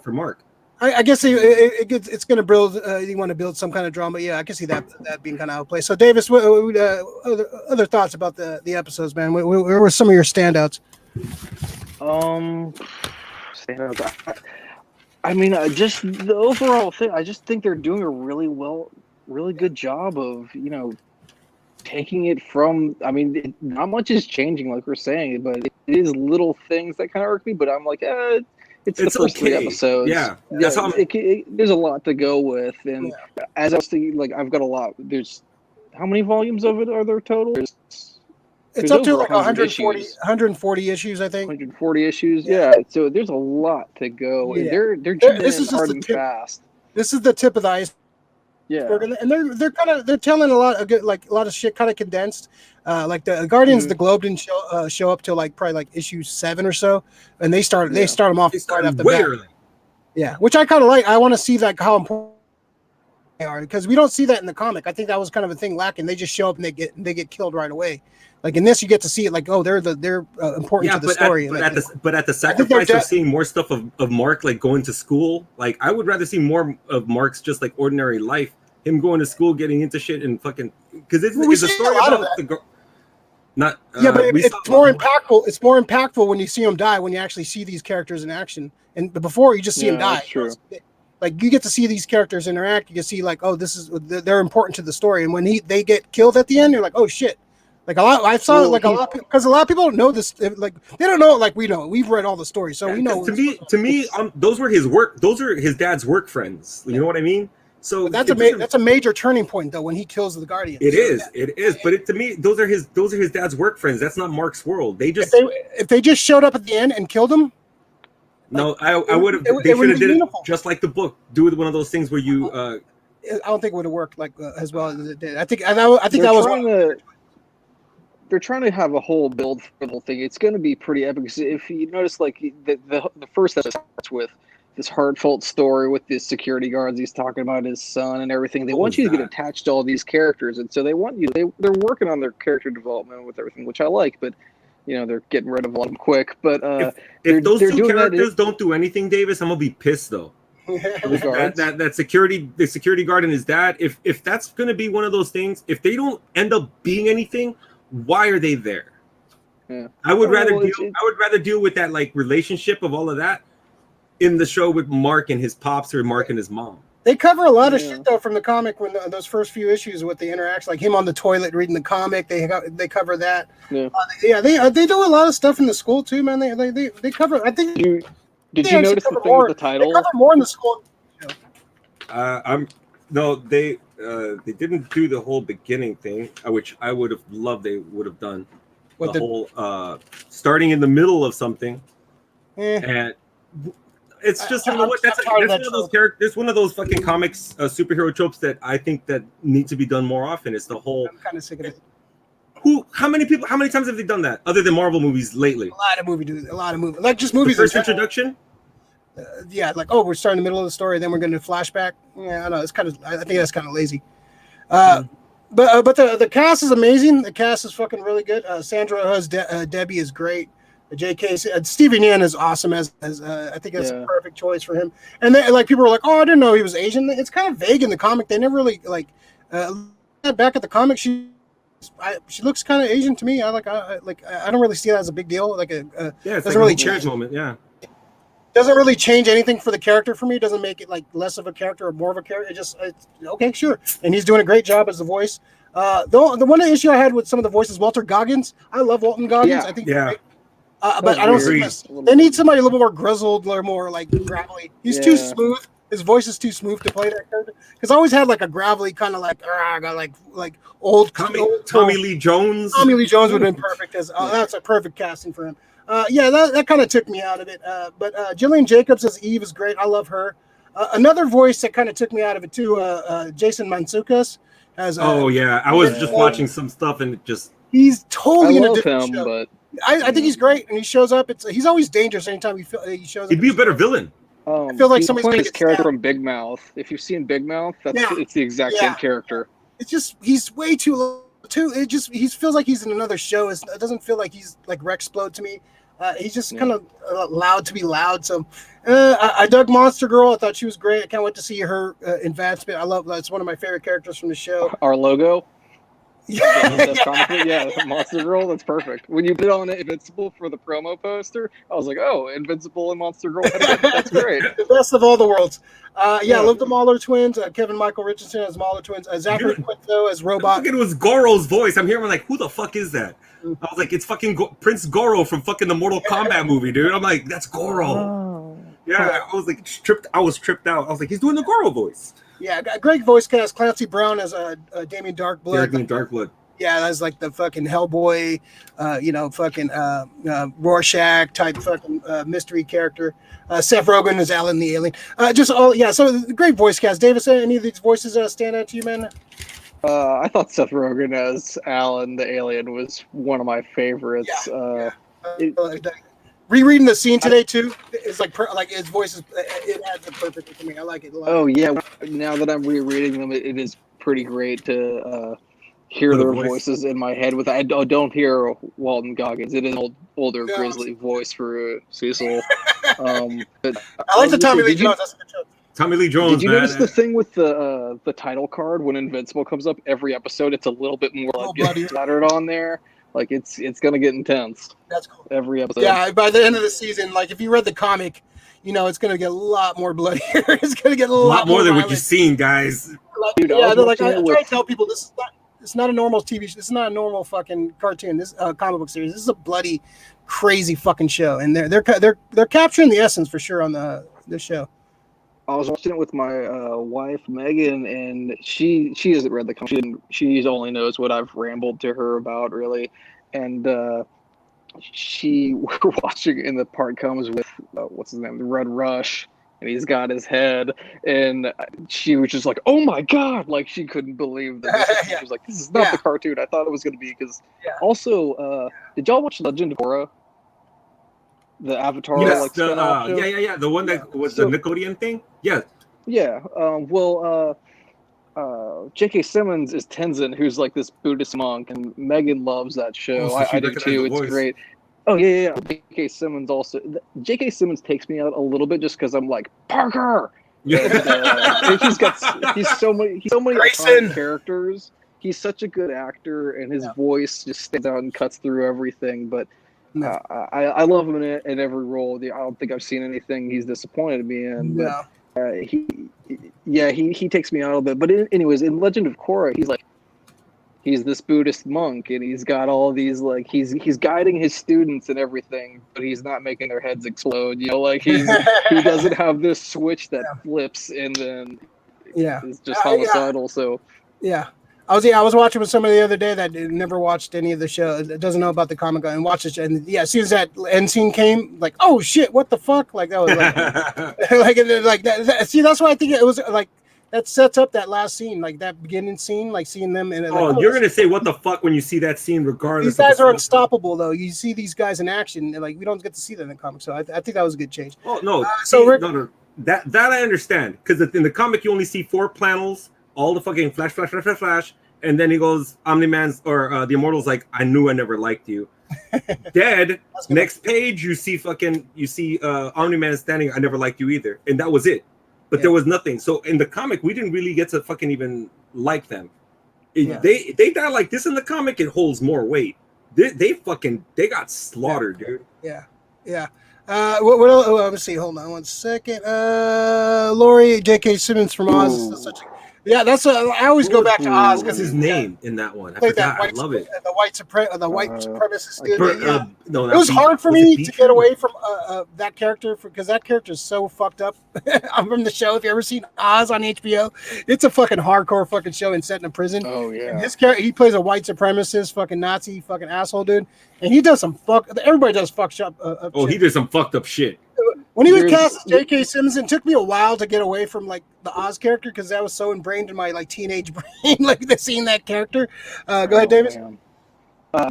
Speaker 3: Mark.
Speaker 1: I guess it's going to build. You want to build some kind of drama. Yeah, I can see that being kind of outplayed. So, Davis, what other thoughts about the episodes, man? What were some of your standouts?
Speaker 2: Standouts. I mean, just the overall thing. I just think they're doing a really good job of taking it from. I mean, not much is changing, like we're saying, but it is little things that kind of irk me. But I'm like, it's the first 3 episodes.
Speaker 3: Yeah.
Speaker 2: That's how there's a lot to go with, and as I was thinking, like I've got a lot. There's how many volumes of it are there total?
Speaker 1: It's up to like 140 issues, I think.
Speaker 2: 140 issues, yeah. So there's a lot to go. Yeah. They're jumping in hard and fast.
Speaker 1: This is the tip of the
Speaker 2: Yeah,
Speaker 1: and they're telling a lot of good, like a lot of shit kind of condensed. Like the Guardians of the Globe didn't show up till like probably like issue 7 or so, and they start them off right off the bat.
Speaker 3: Early.
Speaker 1: Yeah, which I kind of like. I want to see like how important they are, because we don't see that in the comic. I think that was kind of a thing lacking. They just show up and they get killed right away. Like in this, you get to see it. Like, oh, they're important to the story.
Speaker 3: But at the sacrifice of seeing more stuff of Mark like going to school, like I would rather see more of Mark's just like ordinary life. Him going to school, getting into shit, and fucking because it's a story about the girl. Not
Speaker 1: but it's more impactful. It's more impactful when you see him die. When you actually see these characters in action, and before you just see him die.
Speaker 2: That's true.
Speaker 1: Like you get to see these characters interact. You can see like, oh, they're important to the story. And when they get killed at the end, you're like, oh shit. Like a lot, because a lot of people don't know this. Like they don't know it like we know. We've read all the stories, so we know.
Speaker 3: To me, those were his work. Those are his dad's work friends. You know what I mean? So
Speaker 1: that's a major turning point though when he kills the Guardians.
Speaker 3: It is. But to me, those are his dad's work friends. That's not Mark's world. They just
Speaker 1: if they just showed up at the end and killed him.
Speaker 3: No, I would have. They should have did it just like the book. Do it one of those things where you.
Speaker 1: I don't think it would have worked like as well as it did. I think that was.
Speaker 2: They're trying to have a whole build for the whole thing. It's going to be pretty epic. Because if you notice, like the first episode starts with this heartfelt story with the security guards. He's talking about his son and everything. They want you to get attached to all these characters, and so they want you. They're working on their character development with everything, which I like. But they're getting rid of them quick. But
Speaker 3: if those two characters don't do anything, Davis, I'm gonna be pissed though. that the security guard and his dad. If that's gonna be one of those things, if they don't end up being anything, why are they there?
Speaker 2: Yeah.
Speaker 3: I would rather deal with that like relationship of all of that in the show with Mark and his pops or Mark and his mom.
Speaker 1: They cover a lot of shit though from the comic when those first few issues with the interaction, like him on the toilet reading the comic. They cover that.
Speaker 2: Yeah,
Speaker 1: they do a lot of stuff in the school too, man. They cover. I think.
Speaker 2: Did you notice the thing with the title?
Speaker 1: They cover more in the school.
Speaker 3: They didn't do the whole beginning thing, which I would have loved. They would have done the whole starting in the middle of something, and it's just that's one of those characters. It's one of those fucking comics superhero tropes that I think that need to be done more often. It's the whole.
Speaker 1: I'm kind of sick of it.
Speaker 3: How many times have they done that other than Marvel movies lately?
Speaker 1: A lot of movies, like just movies.
Speaker 3: The first introduction.
Speaker 1: Like we're starting in the middle of the story, then we're going to flashback. Yeah, I know it's kind of. I think that's kind of lazy. But the cast is amazing. The cast is fucking really good. Sandra as Debbie is great. J.K. Stevie Yen is awesome as I think that's a perfect choice for him. And then, like people were like, oh, I didn't know he was Asian. It's kind of vague in the comic. They never really back at the comic. She looks kind of Asian to me. I don't really see that as a big deal.
Speaker 3: It's doesn't really change moment. Yeah.
Speaker 1: Doesn't really change anything for the character for me. It doesn't make it like less of a character or more of a character. It's okay, sure. And he's doing a great job as the voice. The one issue I had with some of the voices, Walter Goggins. I love Walton Goggins. I think great. But I don't see they need somebody a little more grizzled or more like gravelly. He's too smooth. His voice is too smooth to play that character. Because I always had like a gravelly kind of like old
Speaker 3: Tommy Lee Jones.
Speaker 1: Tommy Lee Jones would have been perfect that's a perfect casting for him. That kind of took me out of it. But Jillian Jacobs as Eve is great. I love her. Another voice that kind of took me out of it too. Jason Mantzoukas as.
Speaker 3: I was just watching some stuff and it just.
Speaker 1: He's totally in a different show.
Speaker 2: But
Speaker 1: I think he's great, and he shows up. He's always dangerous anytime he shows up.
Speaker 3: He'd be a better villain.
Speaker 1: I feel like somebody's
Speaker 2: playing his character from Big Mouth. If you've seen Big Mouth, it's the exact same character. It's just
Speaker 1: he's way too. He feels like he's in another show. It doesn't feel like he's like Rexplode to me. He's just kind of loud to be loud. So I dug Monster Girl. I thought she was great. I can't wait to see her advancement. It's one of my favorite characters from the show.
Speaker 2: Our logo.
Speaker 1: Yeah,
Speaker 2: Monster Girl. That's perfect. When you put on Invincible for the promo poster, I was like, "Oh, Invincible and Monster Girl. That's great."
Speaker 1: The best of all the worlds. I love the Mahler twins. Kevin Michael Richardson as Mahler twins. Zachary Quinto as Robot.
Speaker 3: It was Goro's voice. I'm hearing like, who the fuck is that? I was like, it's fucking Prince Goro from fucking the Mortal Kombat movie, dude. I'm like, that's Goro.
Speaker 2: Oh.
Speaker 3: Yeah, I was like tripped. I was tripped out. I was like, he's doing the Goro voice.
Speaker 1: Yeah, great voice cast. Clancy Brown as Damien Darkblood.
Speaker 3: Damien Darkblood.
Speaker 1: Yeah, that's like the fucking Hellboy, fucking Rorschach type fucking mystery character. Seth Rogen is Alan the Alien. So great voice cast. Davis, any of these voices stand out to you, man?
Speaker 2: I thought Seth Rogen as Alan the Alien was one of my favorites.
Speaker 1: Rereading the scene today too, it's like his voice is it adds it perfectly to me. I like it a lot.
Speaker 2: Oh yeah, now that I'm rereading them, it is pretty great to hear their voices in my head. I don't hear Walton Goggins. It is an older grizzly voice for Cecil. But
Speaker 1: I like the Tommy Lee Jones. That's a good show.
Speaker 3: Tommy Lee Jones.
Speaker 2: Did you notice the thing with the title card when Invincible comes up every episode? It's a little bit more splattered on there. Like it's gonna get intense. That's cool. Every episode.
Speaker 1: Yeah, by the end of the season, like if you read the comic, it's gonna get a lot more bloodier. It's gonna get a lot
Speaker 3: more than
Speaker 1: violent.
Speaker 3: what you've seen, guys.
Speaker 2: Dude,
Speaker 1: I try to tell people it's not a normal TV show. This is not a normal fucking cartoon. This comic book series. This is a bloody, crazy fucking show, and they're capturing the essence for sure on this show.
Speaker 2: I was watching it with my wife Megan, and she hasn't read the comic. She only knows what I've rambled to her about, really. And we're watching, and the part comes with what's his name, the Red Rush, and he's got his head, and she was just like, "Oh my god!" Like she couldn't believe that. She was like, "This is not the cartoon I thought it was going to be." Because also, did y'all watch Legend of Korra? The Avatar,
Speaker 3: yeah, the one that was the Nickelodeon thing. Yeah.
Speaker 2: J.K. Simmons is Tenzin, who's like this Buddhist monk, and Megan loves that show.
Speaker 3: So
Speaker 2: I do too. It's great. Oh yeah. J.K. Simmons also. J.K. Simmons takes me out a little bit just because I'm like Parker.
Speaker 3: Yeah.
Speaker 2: And, he's so many characters. He's such a good actor, and his voice just stands out and cuts through everything. But I love him in every role. I don't think I've seen anything he's disappointed me in. But he takes me out a little bit. But anyways, in Legend of Korra, he's this Buddhist monk, and he's got all these he's guiding his students and everything, but he's not making their heads explode. He doesn't have this switch that flips and then is just homicidal. So
Speaker 1: I was watching with somebody the other day that never watched any of the show, doesn't know about the comic, and watched it. And as soon as that end scene came, like, oh shit, what the fuck? Like that was like, that. See, that's why I think it was like that sets up that last scene, like that beginning scene, like seeing them. And
Speaker 3: you're gonna say what the fuck when you see that scene, regardless.
Speaker 1: These guys are unstoppable, though. You see these guys in action, and like we don't get to see them in the comic, so I think that was a good change.
Speaker 3: Oh no,
Speaker 1: no,
Speaker 3: that I understand, because in the comic you only see 4 panels, all the fucking flash. And then he goes, Omni-Man's or the Immortal's like, I knew I never liked you. Dead. Next page, you see Omni-Man standing, I never liked you either. And that was it. But there was nothing. So in the comic, we didn't really get to fucking even like them. They die like this in the comic, it holds more weight. They got slaughtered, dude.
Speaker 1: Yeah. What else? Oh, let me see. Hold on one second. Laurie, J.K. Simmons from Oz. That's I always go back to Oz because
Speaker 3: his name in that one. I love it.
Speaker 1: The white supremacist dude. It was hard for me to get away from that character because that character is so fucked up. I'm from the show. If you ever seen Oz on HBO, it's a fucking hardcore fucking show and set in a prison.
Speaker 2: Oh yeah.
Speaker 1: And his character, he plays a white supremacist, fucking Nazi, fucking asshole dude, and he does some Everybody does fucked up.
Speaker 3: He did some fucked up shit.
Speaker 1: When he was cast as J.K. Simmons, it took me a while to get away from like the Oz character because that was so ingrained in my like teenage brain, like seeing that character. Go ahead, Davis.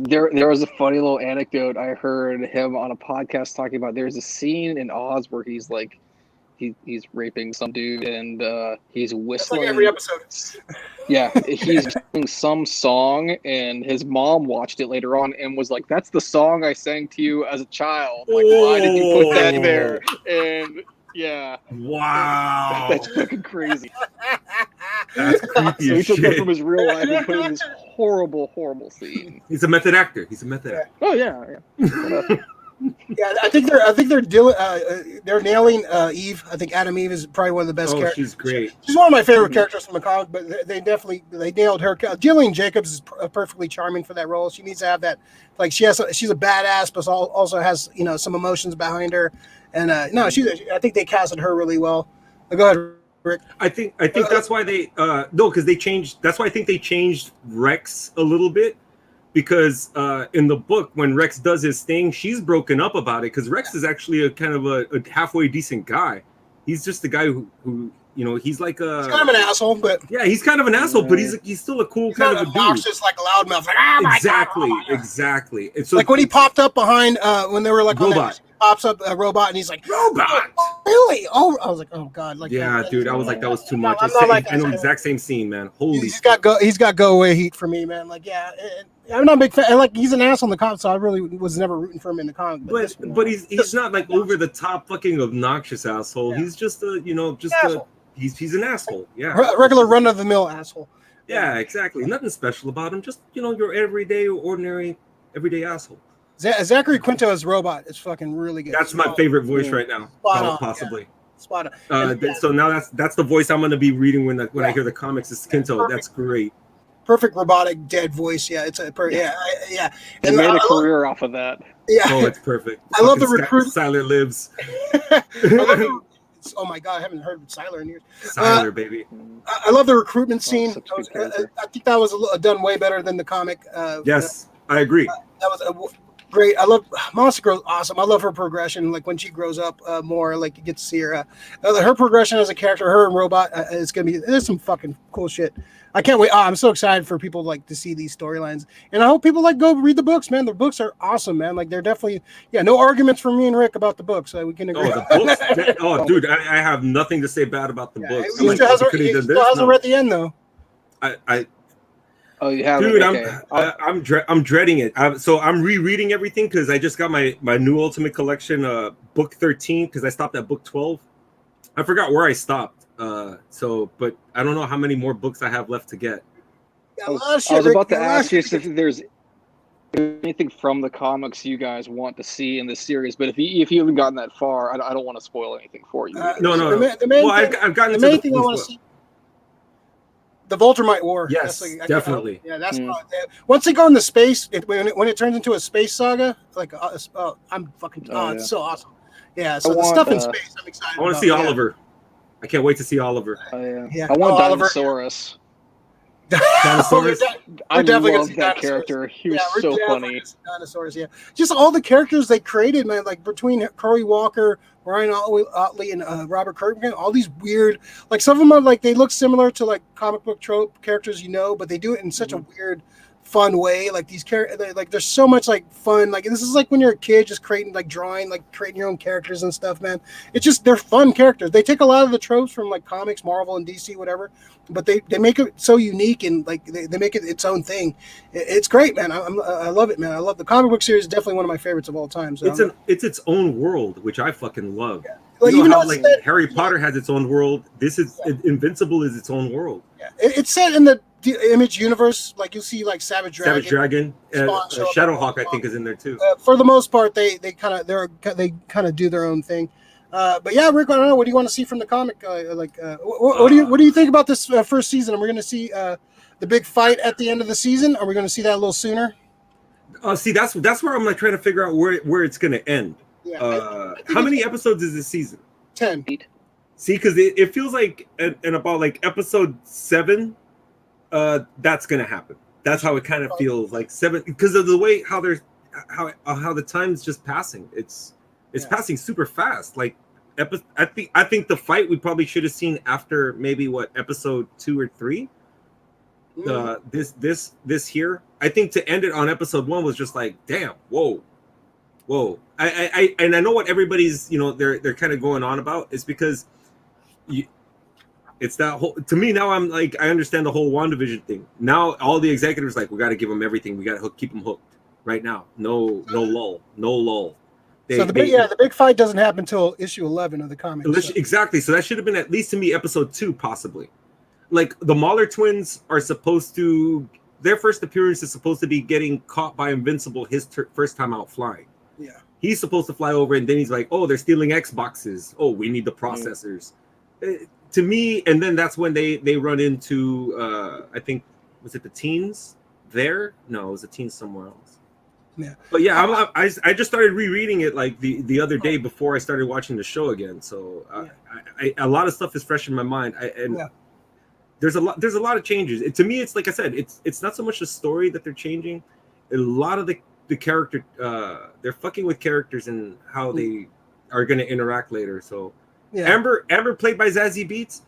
Speaker 2: There was a funny little anecdote I heard him on a podcast talking about. There's a scene in Oz where he's like, he's raping some dude and he's whistling.
Speaker 1: That's like every episode.
Speaker 2: Yeah, he's singing some song, and his mom watched it later on and was like, "That's the song I sang to you as a child. Like, why did you put that there?" And
Speaker 3: wow,
Speaker 2: that's fucking crazy.
Speaker 3: That's creepy.
Speaker 2: So he took that from his real life and put it in this horrible scene.
Speaker 3: He's a method actor.
Speaker 2: Oh yeah.
Speaker 1: Yeah, I think they're nailing Eve. I think Adam Eve is probably one of the best characters.
Speaker 3: She's great.
Speaker 1: She's one of my favorite characters from the comic, but they nailed her. Jillian Jacobs is perfectly charming for that role. She needs to have that, like she's a badass, but also has some emotions behind her. And I think they casted her really well. Go ahead, Rick.
Speaker 3: I think that's why they because they changed. That's why I think they changed Rex a little bit. because in the book, when Rex does his thing, she's broken up about it because Rex is actually a kind of a halfway decent guy. He's just the guy who he's like
Speaker 1: he's kind of an asshole, but
Speaker 3: yeah, he's kind of an asshole, but he's still a cool kind of a dude.
Speaker 1: Obnoxious, like a loudmouth, like
Speaker 3: exactly. It's so,
Speaker 1: like when he popped up behind when they were like
Speaker 3: robot.
Speaker 1: Pops up a robot and he's like,
Speaker 3: robot.
Speaker 1: Really? Oh, I was like, oh god, like
Speaker 3: yeah, dude. I was like, that was too much.
Speaker 1: Like
Speaker 3: I know the exact same scene, man. Holy,
Speaker 1: he's got go away heat for me, man. Like, yeah, I'm not a big fan. And like, he's an asshole in the comics, so I really was never rooting for him in the comic.
Speaker 3: But he's not like over the top fucking obnoxious asshole. Yeah. He's just he's an asshole. Yeah,
Speaker 1: regular run of the mill asshole.
Speaker 3: Yeah, exactly. Nothing special about him. Just your everyday, ordinary, everyday asshole.
Speaker 1: Zachary Quinto as Robot is fucking really good.
Speaker 3: That's my favorite voice right now. Possibly.
Speaker 1: Yeah. Spot on.
Speaker 3: So now that's the voice I'm going to be reading when I hear the comics is Quinto. Perfect. That's great.
Speaker 1: Perfect robotic dead voice. Yeah, it's yeah.
Speaker 2: They made a career off of that.
Speaker 1: Yeah.
Speaker 3: Oh, it's perfect.
Speaker 1: I love the recruit.
Speaker 3: Siler lives.
Speaker 1: Oh my god, I haven't heard of Siler in years.
Speaker 3: Siler, baby.
Speaker 1: I love the recruitment scene. I think that was done way better than the comic.
Speaker 3: Yes, I agree.
Speaker 1: That was great. I love Monster Girl's awesome. I love her progression. Like when she grows up more, like you get to see her. Her progression as a character, her and Robot, there's some fucking cool shit. I can't wait. Oh, I'm so excited for people like to see these storylines, and I hope people like go read the books, man. The books are awesome, man. Like they're definitely no arguments from me and Rick about the books. We can agree.
Speaker 3: Oh, books. Dude, I have nothing to say bad about the books.
Speaker 1: He still hasn't read the end though.
Speaker 2: Oh, you have,
Speaker 3: dude.
Speaker 2: Okay.
Speaker 3: I'm dreading it. So I'm rereading everything because I just got my new Ultimate Collection, book 13, because I stopped at book 12. I forgot where I stopped. But I don't know how many more books I have left to get.
Speaker 2: I was about to ask you if there's anything from the comics you guys want to see in this series, but if you haven't gotten that far, I don't want to spoil anything for you.
Speaker 3: No. I've gotten
Speaker 1: the main thing I want to see. The Voltermite War.
Speaker 3: Yes, definitely.
Speaker 1: That's once they go into space, when it turns into a space saga, like I'm fucking. It's so awesome. Yeah, so the stuff in space, I'm excited.
Speaker 3: I want to see Oliver. I can't wait to see Oliver.
Speaker 1: Yeah.
Speaker 2: I want Dinosaurus.
Speaker 3: Dinosaurus.
Speaker 2: I love that character. He was so funny.
Speaker 1: Dinosaurs, yeah. Just all the characters they created, man. Like between Cory Walker, Ryan Otley, and Robert Kirkman, all these weird. Like some of them are like they look similar to like comic book trope characters, but they do it in such a weird, fun way. Like these characters, like there's so much like fun. Like this is like when you're a kid, just creating like drawing, like creating your own characters and stuff, man. It's just they're fun characters. They take a lot of the tropes from like comics, Marvel and DC, whatever, but they make it so unique and like they make it its own thing. It's great, man. I love it, man. I love the comic book series. Definitely one of my favorites of all time. So
Speaker 3: it's its own world, which I fucking love.
Speaker 1: Yeah. Like, even though like
Speaker 3: Harry Potter has its own world, this is Invincible is its own world.
Speaker 1: Yeah, it's set in the Image universe. Like you see, like Savage Dragon,
Speaker 3: Shadowhawk, I think is in there too.
Speaker 1: For the most part, they kind of do their own thing. But yeah, Rick, I don't know. What do you want to see from the comic? What do you think about this first season? Are we going to see the big fight at the end of the season? Are we going to see that a little sooner?
Speaker 3: See, that's where I'm like trying to figure out where it's going to end. Yeah, how many episodes is this season?
Speaker 1: 10.
Speaker 3: See, because it feels like in about like episode 7, that's gonna happen. That's how it kind of feels like 7, because of the way how the time's just passing. It's passing super fast. Like I think the fight we probably should have seen after maybe episode 2 or 3. This here, I think to end it on episode 1 was just like, damn, whoa. I know what everybody's they're kind of going on about is because it's that whole, to me now I'm like, I understand the whole WandaVision thing. Now all the executives like, we got to give them everything. We got to keep them hooked right now. No lull.
Speaker 1: So the big fight doesn't happen until issue 11 of the comics.
Speaker 3: Exactly. So that should have been at least to me episode 2, possibly. Like the Mahler twins are supposed to, their first appearance is supposed to be getting caught by Invincible his first time out flying.
Speaker 1: Yeah.
Speaker 3: He's supposed to fly over and then he's like, oh, they're stealing Xboxes. Oh, we need the processors. To me, and then that's when they run into, I think, was it the teens there? No, it was the teens somewhere else.
Speaker 1: Yeah.
Speaker 3: But yeah, I just started rereading it like the other day before I started watching the show again. So a lot of stuff is fresh in my mind. There's a lot of changes. To me, it's like I said, it's not so much the story that they're changing. a lot of the character, they're fucking with characters and how they are going to interact later. So Amber played by Zazie Beetz.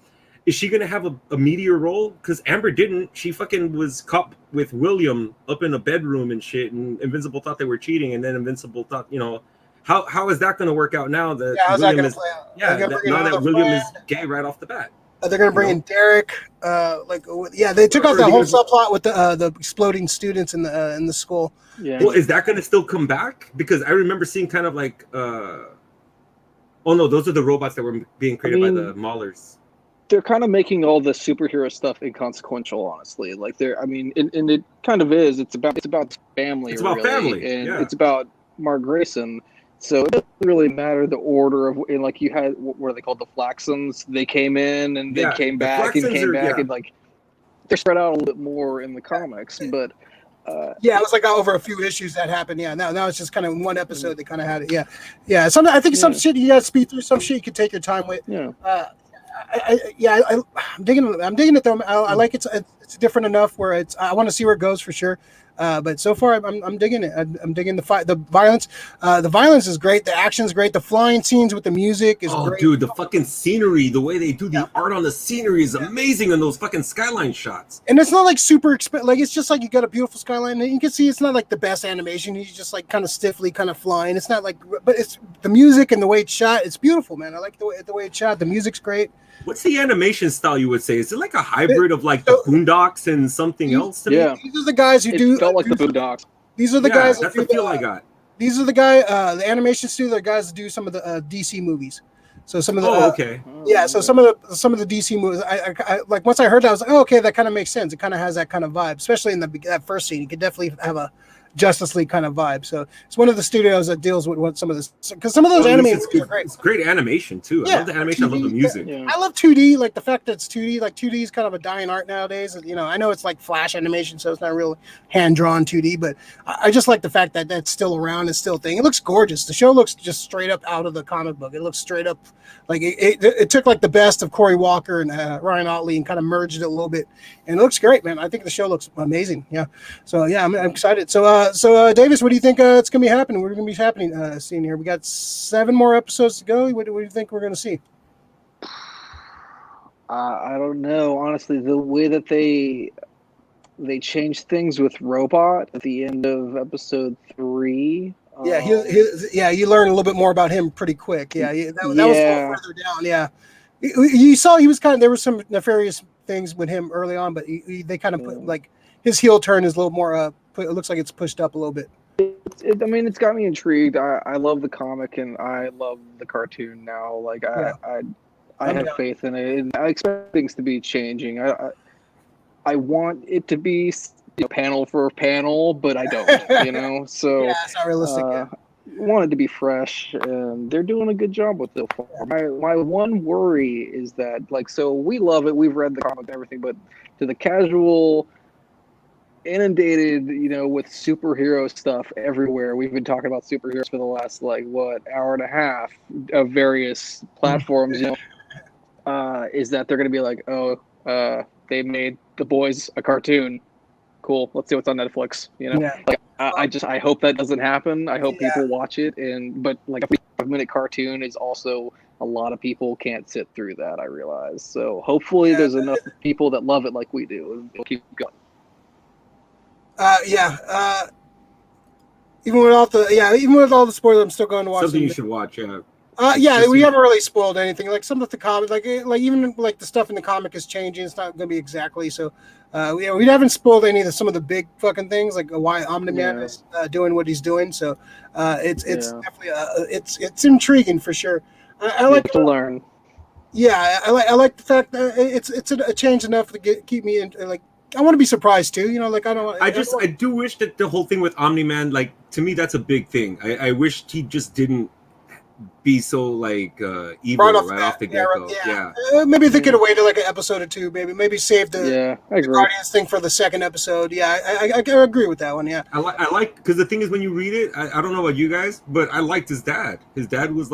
Speaker 3: Is she going to have a meteor role? Because Amber didn't. She fucking was caught with William up in a bedroom and shit, and Invincible thought they were cheating, and then Invincible thought, how is that going to work out now that William is now that William is gay right off the bat?
Speaker 1: They're going to bring in Derek. They took out that whole subplot with the exploding students in the school.
Speaker 2: Yeah.
Speaker 3: Well, is that going to still come back? Because I remember seeing kind of like, oh no, those are the robots that were being created by the Maulers.
Speaker 2: They're kind of making all the superhero stuff inconsequential, honestly. Like and it kind of is. It's about family.
Speaker 3: It's about family,
Speaker 2: and it's about Mark Grayson. So it doesn't really matter the order of, and like you had, what are they called, the Flaxons? They came in and they came back and came back, and like they're spread out a little bit more in the comics. But
Speaker 1: it was like over a few issues that happened. Yeah, now it's just kind of one episode. They kind of had it. Yeah. I think some shit you got to speed through. Some shit you could take your time with.
Speaker 2: Yeah.
Speaker 1: I'm digging it though. I like it's different enough where I want to see where it goes for sure. But so far I'm digging it. I'm digging the violence. The violence is great. The action's great. The flying scenes with the music is great.
Speaker 3: Dude, the fucking scenery, the way they do the art on the scenery is amazing in those fucking skyline shots.
Speaker 1: And it's not like super expensive. Like, it's just like you got a beautiful skyline, and you can see it's not like the best animation. He's just like kind of stiffly kind of flying. It's not like, but it's the music and the way it's shot. It's beautiful, man. I like the way it's shot. The music's great.
Speaker 3: What's the animation style you would say? Is it like a hybrid of like the Boondocks and something else?
Speaker 1: These are the guys who do.
Speaker 2: Felt like the Boondocks.
Speaker 1: These are the guys.
Speaker 3: That's the feel I got.
Speaker 1: These are the the animation studio, the guys that do some of the DC movies. So some of the so some of the DC movies. I like, once I heard that, I was like, oh, okay, that kind of makes sense. It kind of has that kind of vibe, especially in that first scene. You could definitely have a Justice League kind of vibe. So it's one of the studios that deals with what some of this, because some of those animated movies are great.
Speaker 3: It's great animation too. I love the animation. 2D, I love the music.
Speaker 1: Yeah. I love 2D, like the fact that it's 2D. Like 2D is kind of a dying art nowadays. I know it's like flash animation, so it's not real hand drawn 2D, but I just like the fact that that's still around, it's still a thing. It looks gorgeous. The show looks just straight up out of the comic book. It looks straight up like it took like the best of Corey Walker and Ryan Otley and kind of merged it a little bit, and it looks great, man. I think the show looks amazing. Yeah. So yeah, I'm excited. So Davis, what do you think it's going to be happening? We're going to be seeing here. We got 7 more episodes to go. What do you think we're going to see?
Speaker 2: I don't know. Honestly, the way that they changed things with Robot at the end of episode 3.
Speaker 1: You learn a little bit more about him pretty quick. Yeah, that was a little further down. Yeah, you saw he was there were some nefarious things with him early on, but they kind of put like his heel turn is a little more. It looks like it's pushed up a little bit.
Speaker 2: It's got me intrigued. I love the comic and I love the cartoon now. Like I have faith in it. And I expect things to be changing. I want it to be panel for panel, but I don't. So
Speaker 1: it's not realistic.
Speaker 2: I want it to be fresh, and they're doing a good job with it. My one worry is that, so we love it. We've read the comic and everything, but to the casual, inundated, with superhero stuff everywhere. We've been talking about superheroes for the last hour and a half of various platforms. Is that they're going to be like, they made The Boys a cartoon. Cool. Let's see what's on Netflix. I hope that doesn't happen. I hope people watch it, but a 5-minute cartoon is also a lot of people can't sit through that. I realize. So hopefully there's enough people that love it like we do, and we'll keep going.
Speaker 1: Even with all the spoilers, I'm still going to watch
Speaker 3: something you should watch.
Speaker 1: We haven't really spoiled anything. Like some of the comic, even the stuff in the comic is changing. It's not going to be exactly so. We haven't spoiled some of the big fucking things, like why Omni-Man is doing what he's doing. So it's definitely it's intriguing for sure. I like
Speaker 2: to learn.
Speaker 1: Yeah, I like the fact that it's a change enough to keep me in I want to be surprised too, I
Speaker 3: do wish that the whole thing with Omni-Man, to me, that's a big thing. I wish he just didn't be so evil right off the get-go.
Speaker 1: Maybe they could have waited an episode or two. Maybe save the Guardians thing for the second episode. Yeah, I agree with that one. Yeah,
Speaker 3: I like because the thing is, when you read it, I don't know about you guys, but I liked his dad. His dad was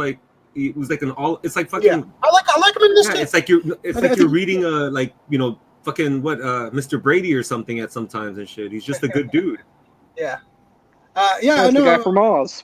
Speaker 3: it was an all. It's like fucking.
Speaker 1: Yeah. I like him in this.
Speaker 3: Yeah, it's like you're reading fucking Mr. Brady or something at sometimes and shit. He's just a good dude.
Speaker 1: Yeah. Yeah,
Speaker 2: That's the guy from Oz.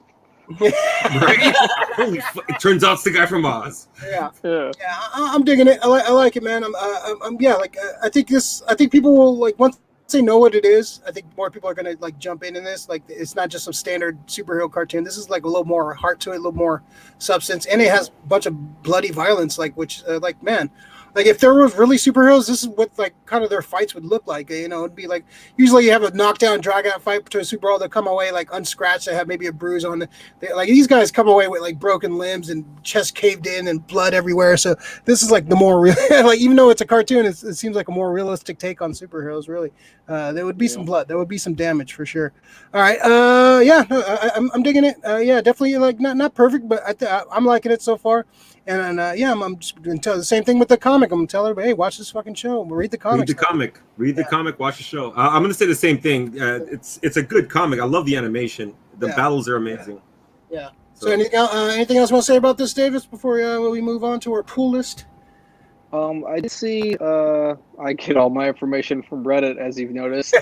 Speaker 3: Right? Holy it turns out it's the guy from Oz.
Speaker 1: Yeah.
Speaker 2: Yeah.
Speaker 1: I'm digging it. I like it, man. I think people will like once they know what it is. I think more people are gonna like jump into this. Like, it's not just some standard superhero cartoon. This is like a little more heart to it, a little more substance, and it has a bunch of bloody violence. Like, which, man. Like, if there was really superheroes, this is what like kind of their fights would look like. You know, it'd be like usually you have a knockdown, drag out fight to a superhero. They'll come away like unscratched. They have maybe a bruise on. Like, these guys come away with like broken limbs and chest caved in and blood everywhere. So this is like the more real. Like, even though it's a cartoon, it seems like a more realistic take on superheroes. Really, there would be some blood. There would be some damage for sure. All right. I'm digging it. Definitely like not perfect, but I'm liking it so far. And I'm just going to tell the same thing with the comic. I'm going to tell everybody, hey, watch this fucking show. Read the comic.
Speaker 3: Read the comic. Watch the show. I'm going to say the same thing. It's a good comic. I love the animation. The battles are amazing.
Speaker 1: Yeah. So anything else you want to say about this, Davis, before we move on to our pool list?
Speaker 2: I did see. I get all my information from Reddit, as you've noticed.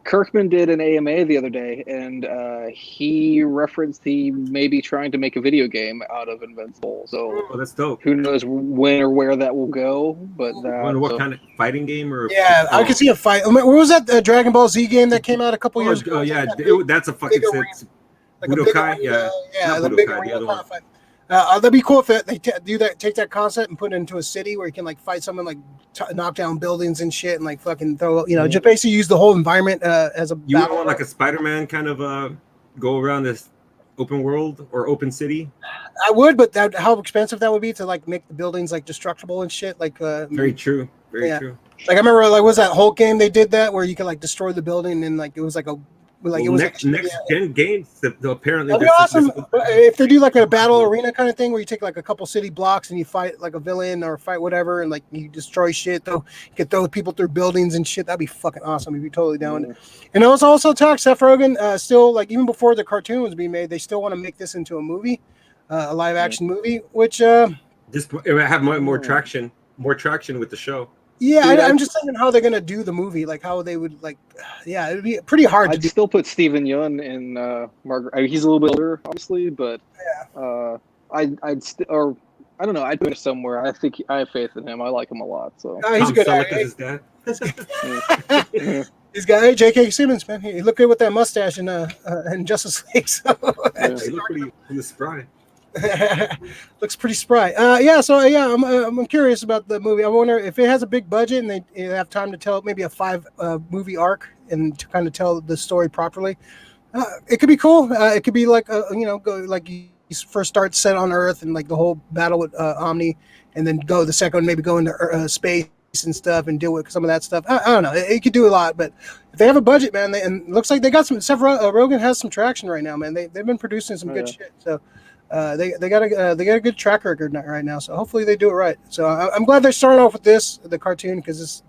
Speaker 2: Kirkman did an AMA the other day, and he referenced he may be trying to make a video game out of Invincible. So
Speaker 3: that's dope.
Speaker 2: Who knows when or where that will go? But
Speaker 3: what kind of fighting game or?
Speaker 1: Yeah, I could see a fight. Where was that Dragon Ball Z game that came out a couple years ago?
Speaker 3: Oh yeah, that's a fucking Budokai.
Speaker 1: The big arena kind of fight. That'd be cool if they do that. Take that concept and put it into a city where you can like fight someone, like knock down buildings and shit, and like fucking throw. Just basically use the whole environment as a.
Speaker 3: You want like a Spider-Man kind of go around this open world or open city?
Speaker 1: I would, but how expensive that would be to like make the buildings like destructible and shit. Like
Speaker 3: very true. Very true.
Speaker 1: Like I remember, like was that Hulk game they did that where you could like destroy the building and like it was like a. It was
Speaker 3: next gen games. Apparently,
Speaker 1: that'd be awesome. If they do like a battle arena kind of thing, where you take like a couple city blocks and you fight like a villain or fight whatever, and like you destroy shit. Though you could throw people through buildings and shit. That'd be fucking awesome. You'd be totally down. Yeah. And it was also talk Seth Rogen. Still, like even before the cartoon was being made, they still want to make this into a movie, a live action movie, which
Speaker 3: just it would have more traction with the show.
Speaker 1: Yeah, I'm just thinking how they're gonna do the movie, like how they would like. Yeah, it'd be pretty hard to do.
Speaker 2: Still put Steven Yeun in Margaret. I mean, he's a little bit older, obviously, but I don't know. I'd put him somewhere. I think I have faith in him. I like him a lot. So
Speaker 1: he's a good actor. He's got J.K. Simmons, man. He looked good with that mustache in Justice League. So
Speaker 3: he looked pretty spry.
Speaker 1: Looks pretty spry. I'm curious about the movie. I wonder if it has a big budget and they have time to tell maybe a 5 movie arc and to kind of tell the story properly. It could be cool. It could be like go like you first start set on Earth and like the whole battle with Omni, and then the second one maybe go into space and stuff and deal with some of that stuff. I don't know. It could do a lot, but if they have a budget, man, and it looks like they got some. Rogan has some traction right now, man. They've been producing some good shit. So. They got a good track record right now, so hopefully they do it right. So I'm glad they're starting off with the cartoon, because it's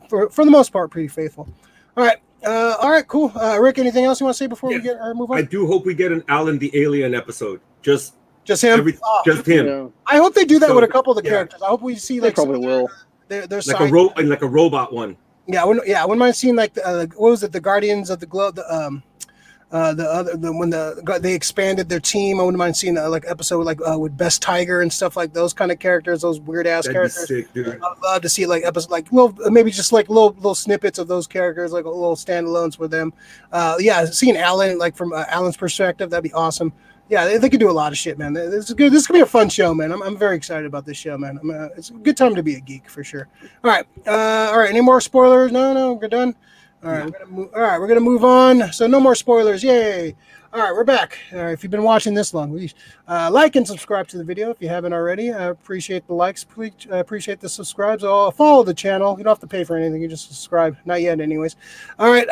Speaker 1: for the most part pretty faithful. All right, cool. Rick, anything else you want to say before we move on?
Speaker 3: I do hope we get an Alan the Alien episode. Just
Speaker 1: him.
Speaker 3: Just him.
Speaker 1: Yeah. I hope they do that with a couple of the characters. I hope we see like
Speaker 2: they probably will.
Speaker 1: Their
Speaker 3: like a robot one.
Speaker 1: Yeah, I wouldn't mind seeing like what was it? The Guardians of the Globe. When they expanded their team, I wouldn't mind seeing like episode like with Best Tiger and stuff like those kind of characters, those weird ass characters.
Speaker 3: Sick, dude.
Speaker 1: I'd love to see like episodes like maybe just like little snippets of those characters, like little standalones with them. Seeing Alan like from Alan's perspective, that'd be awesome. Yeah, they could do a lot of shit, man. This is good. This could be a fun show, man. I'm very excited about this show, man. It's a good time to be a geek for sure. All right. Any more spoilers? No, we're done. All right, we're gonna move on. So no more spoilers. Yay! All right, we're back. All right, if you've been watching this long, please like and subscribe to the video if you haven't already. I appreciate the likes. Please appreciate the subscribes. Follow the channel. You don't have to pay for anything. You just subscribe. Not yet, anyways. All right,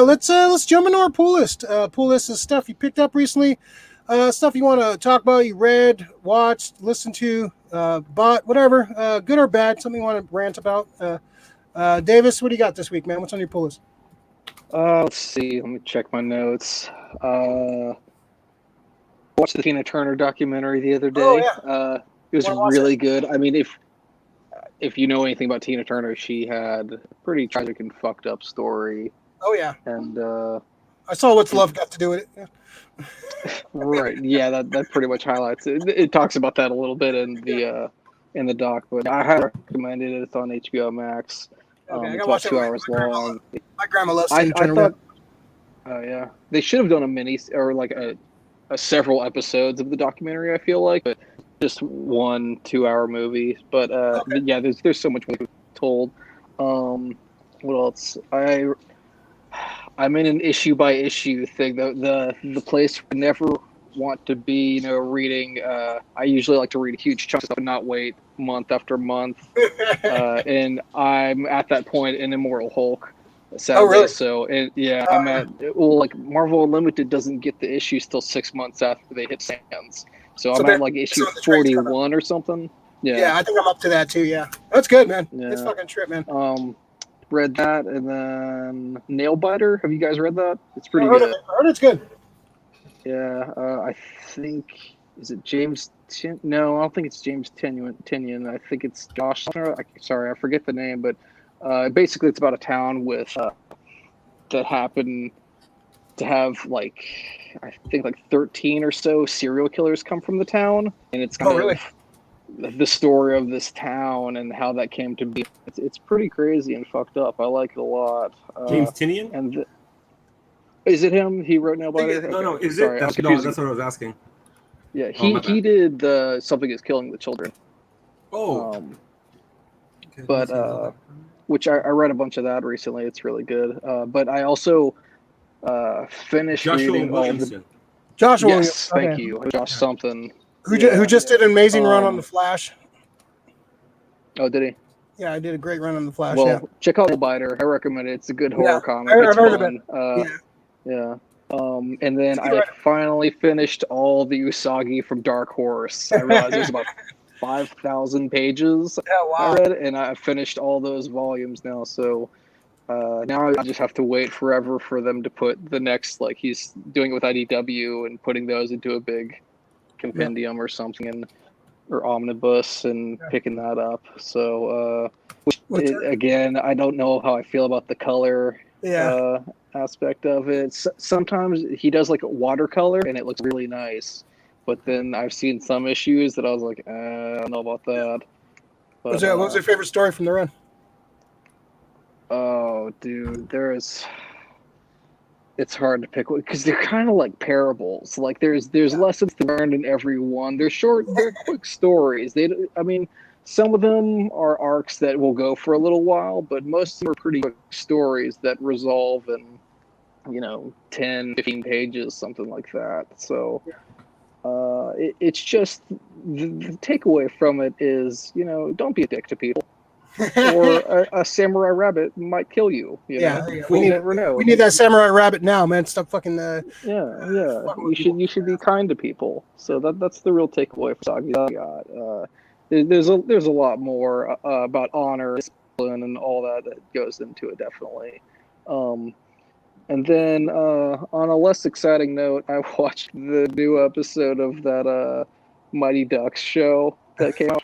Speaker 1: let's jump into our pool list. Pool list is stuff you picked up recently, stuff you want to talk about, you read, watched, listened to, bought, whatever, good or bad, something you want to rant about. Davis, what do you got this week, man? What's on your pool list?
Speaker 2: Let's see. Let me check my notes. Watched the Tina Turner documentary the other day.
Speaker 1: Oh, yeah.
Speaker 2: It was really good. I mean, if you know anything about Tina Turner, she had a pretty tragic and fucked up story.
Speaker 1: Oh yeah.
Speaker 2: And
Speaker 1: I saw What's Love got to do with it. Yeah.
Speaker 2: Right. Yeah, that pretty much highlights it. It talks about that a little bit in the doc, but I highly recommend it. It's on HBO Max.
Speaker 1: Okay,
Speaker 2: It's about 2 hours long.
Speaker 1: My grandma loves
Speaker 2: I
Speaker 1: Teen Turner.
Speaker 2: thought, oh yeah, they should have done a mini or like a several episodes of the documentary. I feel like, but just 1-2 hour movie. But
Speaker 1: Okay.
Speaker 2: yeah, there's so much more told. What else? I'm in an issue by issue thing. The place I never want to be, reading. I usually like to read huge chunks of stuff and not wait month after month. And I'm at that point in Immortal Hulk. Sadly.
Speaker 1: Oh, really?
Speaker 2: So, I'm at like Marvel Unlimited doesn't get the issues till 6 months after they hit Sands. So I'm at like issue 41 or something.
Speaker 1: Yeah, I think I'm up to that too. Yeah, that's good, man. Yeah. It's fucking trip, man.
Speaker 2: Read that, and then Nailbiter. Have you guys read that? It's pretty good.
Speaker 1: I heard it's good.
Speaker 2: Yeah, I think is it James? No, I don't think it's James Tinian. I think it's Josh. Sorry, I forget the name, but basically it's about a town with that happened to have like I think like 13 or so serial killers come from the town, and it's kind of the story of this town and how that came to be. It's pretty crazy and fucked up. I like it a lot.
Speaker 3: James Tinian?
Speaker 2: And is it him? He wrote Nailbiter?
Speaker 3: No, is it? That's what I was asking.
Speaker 2: Yeah, he did Something Is Killing the Children.
Speaker 3: Oh.
Speaker 2: But which I read a bunch of that recently. It's really good. But I also finished reading
Speaker 3: Williamson.
Speaker 1: Joshua
Speaker 2: Yes,
Speaker 1: Williamson.
Speaker 2: thank you. Josh something.
Speaker 1: Who just did an amazing run on The Flash.
Speaker 2: Oh, did he?
Speaker 1: Yeah, I did a great run on The Flash.
Speaker 2: Well, check out Nailbiter. I recommend it. It's a good horror comic.
Speaker 1: I've heard of it.
Speaker 2: Yeah. And then I finally finished all the Usagi from Dark Horse. I realized there's about 5,000 pages I read, and I finished all those volumes now. So now I just have to wait forever for them to put the next, like he's doing it with IDW and putting those into a big compendium or something, or omnibus, and picking that up. So again, I don't know how I feel about the color aspect of it. Sometimes he does like a watercolor and it looks really nice, but then I've seen some issues that I was like, I don't know about that. But,
Speaker 1: what was your favorite story from the run?
Speaker 2: Oh, dude, it's hard to pick because they're kind of like parables. Like there's lessons learned in every one. They're short, they're quick stories. Some of them are arcs that will go for a little while, but most of them are pretty quick stories that resolve in 10, 15 pages, something like that. So it's just the takeaway from it is don't be a dick to people. Or a samurai rabbit might kill you. You never know.
Speaker 1: We need that samurai rabbit now, man. Stop fucking.
Speaker 2: You should be kind to people. So that's the real takeaway for Sagi. There's a lot more about honor, discipline, and all that goes into it, definitely. And then on a less exciting note, I watched the new episode of that Mighty Ducks show that came out.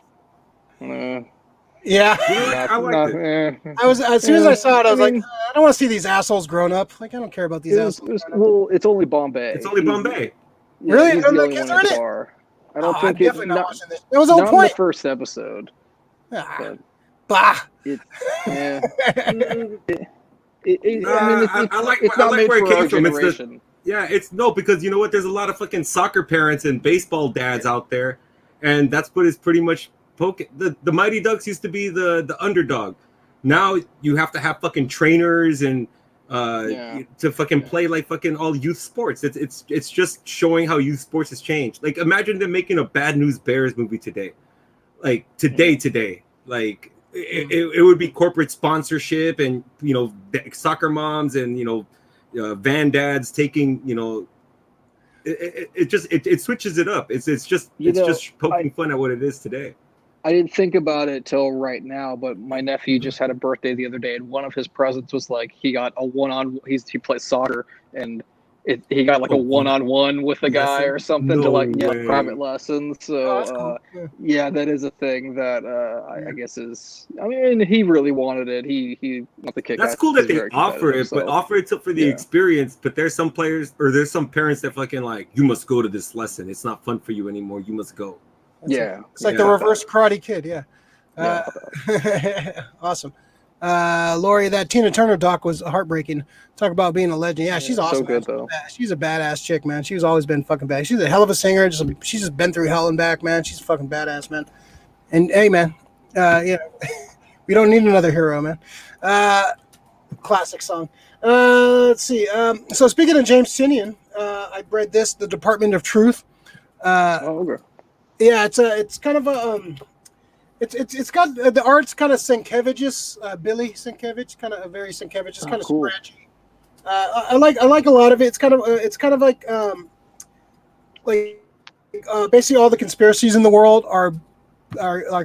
Speaker 1: Yeah,
Speaker 3: I liked it.
Speaker 1: I was as soon as I saw it, I was like, I don't want to see these assholes grown up. Like, I don't care about these assholes.
Speaker 2: It's only Bombay.
Speaker 3: It's only Bombay.
Speaker 1: Really?
Speaker 2: He's the only one in the bar. I don't think it's
Speaker 1: definitely not watching this. That was the whole point.
Speaker 2: The first episode.
Speaker 1: Bah.
Speaker 3: I like where it came from. Because you know what? There's a lot of fucking soccer parents and baseball dads out there, and that's what is pretty much poking. The Mighty Ducks used to be the underdog. Now you have to have fucking trainers and to fucking play like fucking all youth sports. It's just showing how youth sports has changed. Like, imagine them making a Bad News Bears movie today. Like today. Like it would be corporate sponsorship and soccer moms and van dads taking it switches it up. It's just poking fun at what it is today.
Speaker 2: I didn't think about it till right now, but my nephew just had a birthday the other day, and one of his presents was like he got a he plays soccer, and he got like a one-on-one with a guy or something to like get private lessons. So
Speaker 1: cool.
Speaker 2: yeah, that is a thing that I guess is. I mean, he really wanted it. He not the kick.
Speaker 3: That's cool that they offer it, but offer it for the experience. But there's some players or there's some parents that fucking like, you must go to this lesson. It's not fun for you anymore. You must go.
Speaker 1: It's like the reverse Karate Kid. Awesome. Lori, that Tina Turner doc was heartbreaking. Talk about being a legend. Yeah, she's awesome.
Speaker 2: So good though.
Speaker 1: She's a badass chick, man. She's always been fucking bad. She's a hell of a singer. She's just been through hell and back, man. She's fucking badass, man. And hey, man, we don't need another hero, man. Classic song. Let's see. So speaking of James Tinian, I read this, The Department of Truth.
Speaker 2: Okay.
Speaker 1: Yeah, it's kind of a It's got the art's kind of Sienkiewicz, Billy Sienkiewicz, kind of a very Sienkiewicz, just kind of cool. Scratchy. I like a lot of it. It's kind of like basically all the conspiracies in the world are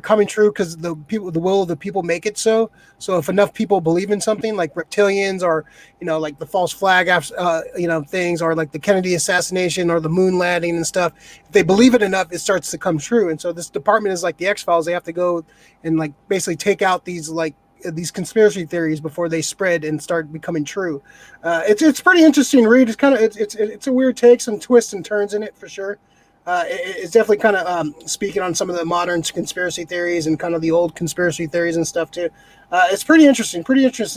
Speaker 1: coming true because the will of the people make it so. So if enough people believe in something like reptilians or like the false flag things or like the Kennedy assassination or the moon landing and stuff, if they believe it enough, it starts to come true. And so this department is like the X-Files. They have to go and like basically take out these conspiracy theories before they spread and start becoming true. It's pretty interesting read. It's kind of it's a weird take, some twists and turns in it for sure. It's definitely kind of speaking on some of the modern conspiracy theories and kind of the old conspiracy theories and stuff too. It's pretty interesting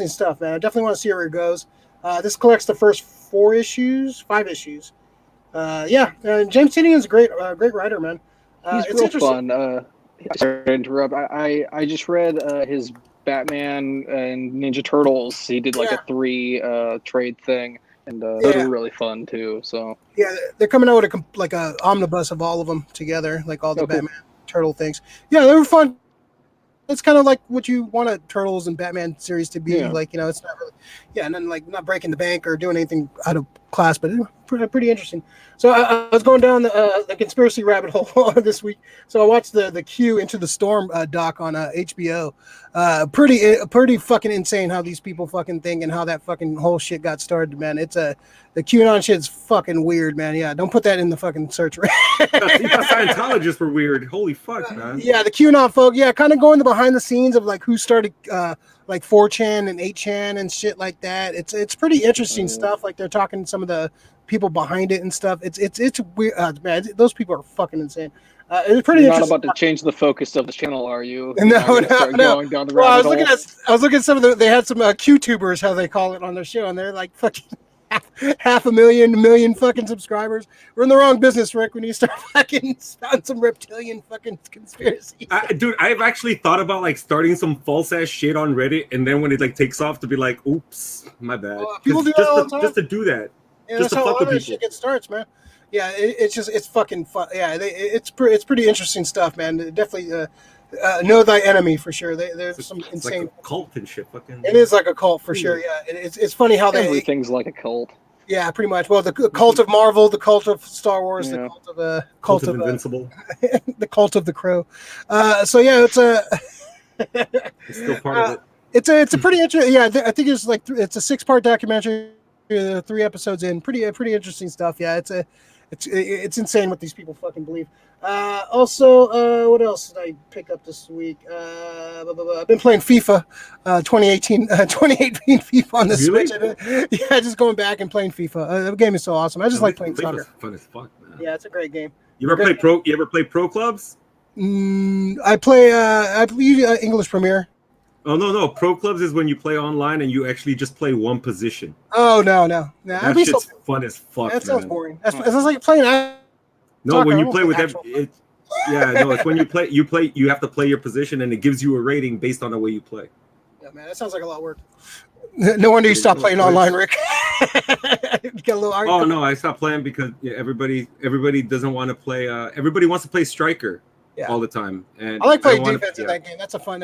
Speaker 1: stuff, man. I definitely want to see where it goes. This collects the first 5 issues. James Tinian is a great writer, man.
Speaker 2: He's real fun. Sorry to interrupt. I just read his Batman and Ninja Turtles. He did like a 3 trade thing. And those are really fun too. So
Speaker 1: they're coming out with a omnibus of all of them together, like all the Batman Turtle things. Yeah, they were fun. It's kind of like what you want a Turtles and Batman series to be. Like it's not really, and then like not breaking the bank or doing anything out of class, but pretty interesting. So I was going down the conspiracy rabbit hole this week. So I watched the Q Into the Storm doc on HBO. Pretty fucking insane how these people fucking think and how that fucking whole shit got started, man. It's the QAnon shit's fucking weird, man. Yeah, don't put that in the fucking search.
Speaker 3: You thought Scientologists were weird. Holy fuck, man.
Speaker 1: Yeah, the QAnon folk. Yeah, kind of going behind the scenes of like who started like 4chan and 8chan and shit like that. It's pretty interesting stuff. Like they're talking to some of the people behind it and stuff. It's weird, man. Those people are fucking insane. It's pretty.
Speaker 2: You're not about to change the focus of this channel, are you?
Speaker 1: No. Going down the I was looking at some of they had some QTubers, how they call it, on their show, and they're like fucking half a million fucking subscribers. We're in the wrong business, Rick. When you start fucking spouting some reptilian fucking conspiracy.
Speaker 3: Dude, I've actually thought about like starting some false ass shit on Reddit, and then when it like takes off, to be like, "Oops, my bad."
Speaker 1: People do that all the time.
Speaker 3: Just to do that.
Speaker 1: Yeah, that's how all that shit gets starts, man. Yeah, it's fucking fun. Yeah, it's pretty interesting stuff, man. Definitely know thy enemy for sure. There's some insane
Speaker 3: like a cult and shit. Fucking.
Speaker 1: It is like a cult for sure. Yeah, it's funny how
Speaker 2: everything's like a cult.
Speaker 1: Yeah, pretty much. Well, the cult of Marvel, the cult of Star Wars, the cult of
Speaker 3: Invincible,
Speaker 1: the cult of the Crow. So yeah, it's
Speaker 3: still part of it.
Speaker 1: It's a pretty interesting. Yeah, I think it's like it's a 6-part documentary. 3 episodes in, pretty interesting stuff. Yeah, it's insane what these people fucking believe. Also, what else did I pick up this week? I've been playing FIFA 2018 FIFA on the Switch. Yeah, just going back and playing FIFA. The game is so awesome. I just like playing soccer.
Speaker 3: Fun as fuck, man.
Speaker 1: Yeah, it's a great game.
Speaker 3: You ever play pro clubs?
Speaker 1: I play English Premier.
Speaker 3: Oh no! Pro clubs is when you play online and you actually just play one position.
Speaker 1: Oh no!
Speaker 3: That shit's fun as fuck.
Speaker 1: That sounds boring. That's like playing.
Speaker 3: No, when you play with it's when you have to play your position and it gives you a rating based on the way you play.
Speaker 1: Yeah, man, that sounds like a lot of work. No wonder you stopped playing online, Rick. Get a little
Speaker 3: Oh no, I stopped playing because everybody doesn't want to play. Everybody wants to play striker. Yeah. All the time, and
Speaker 1: I like playing defense in that game. That's a fun,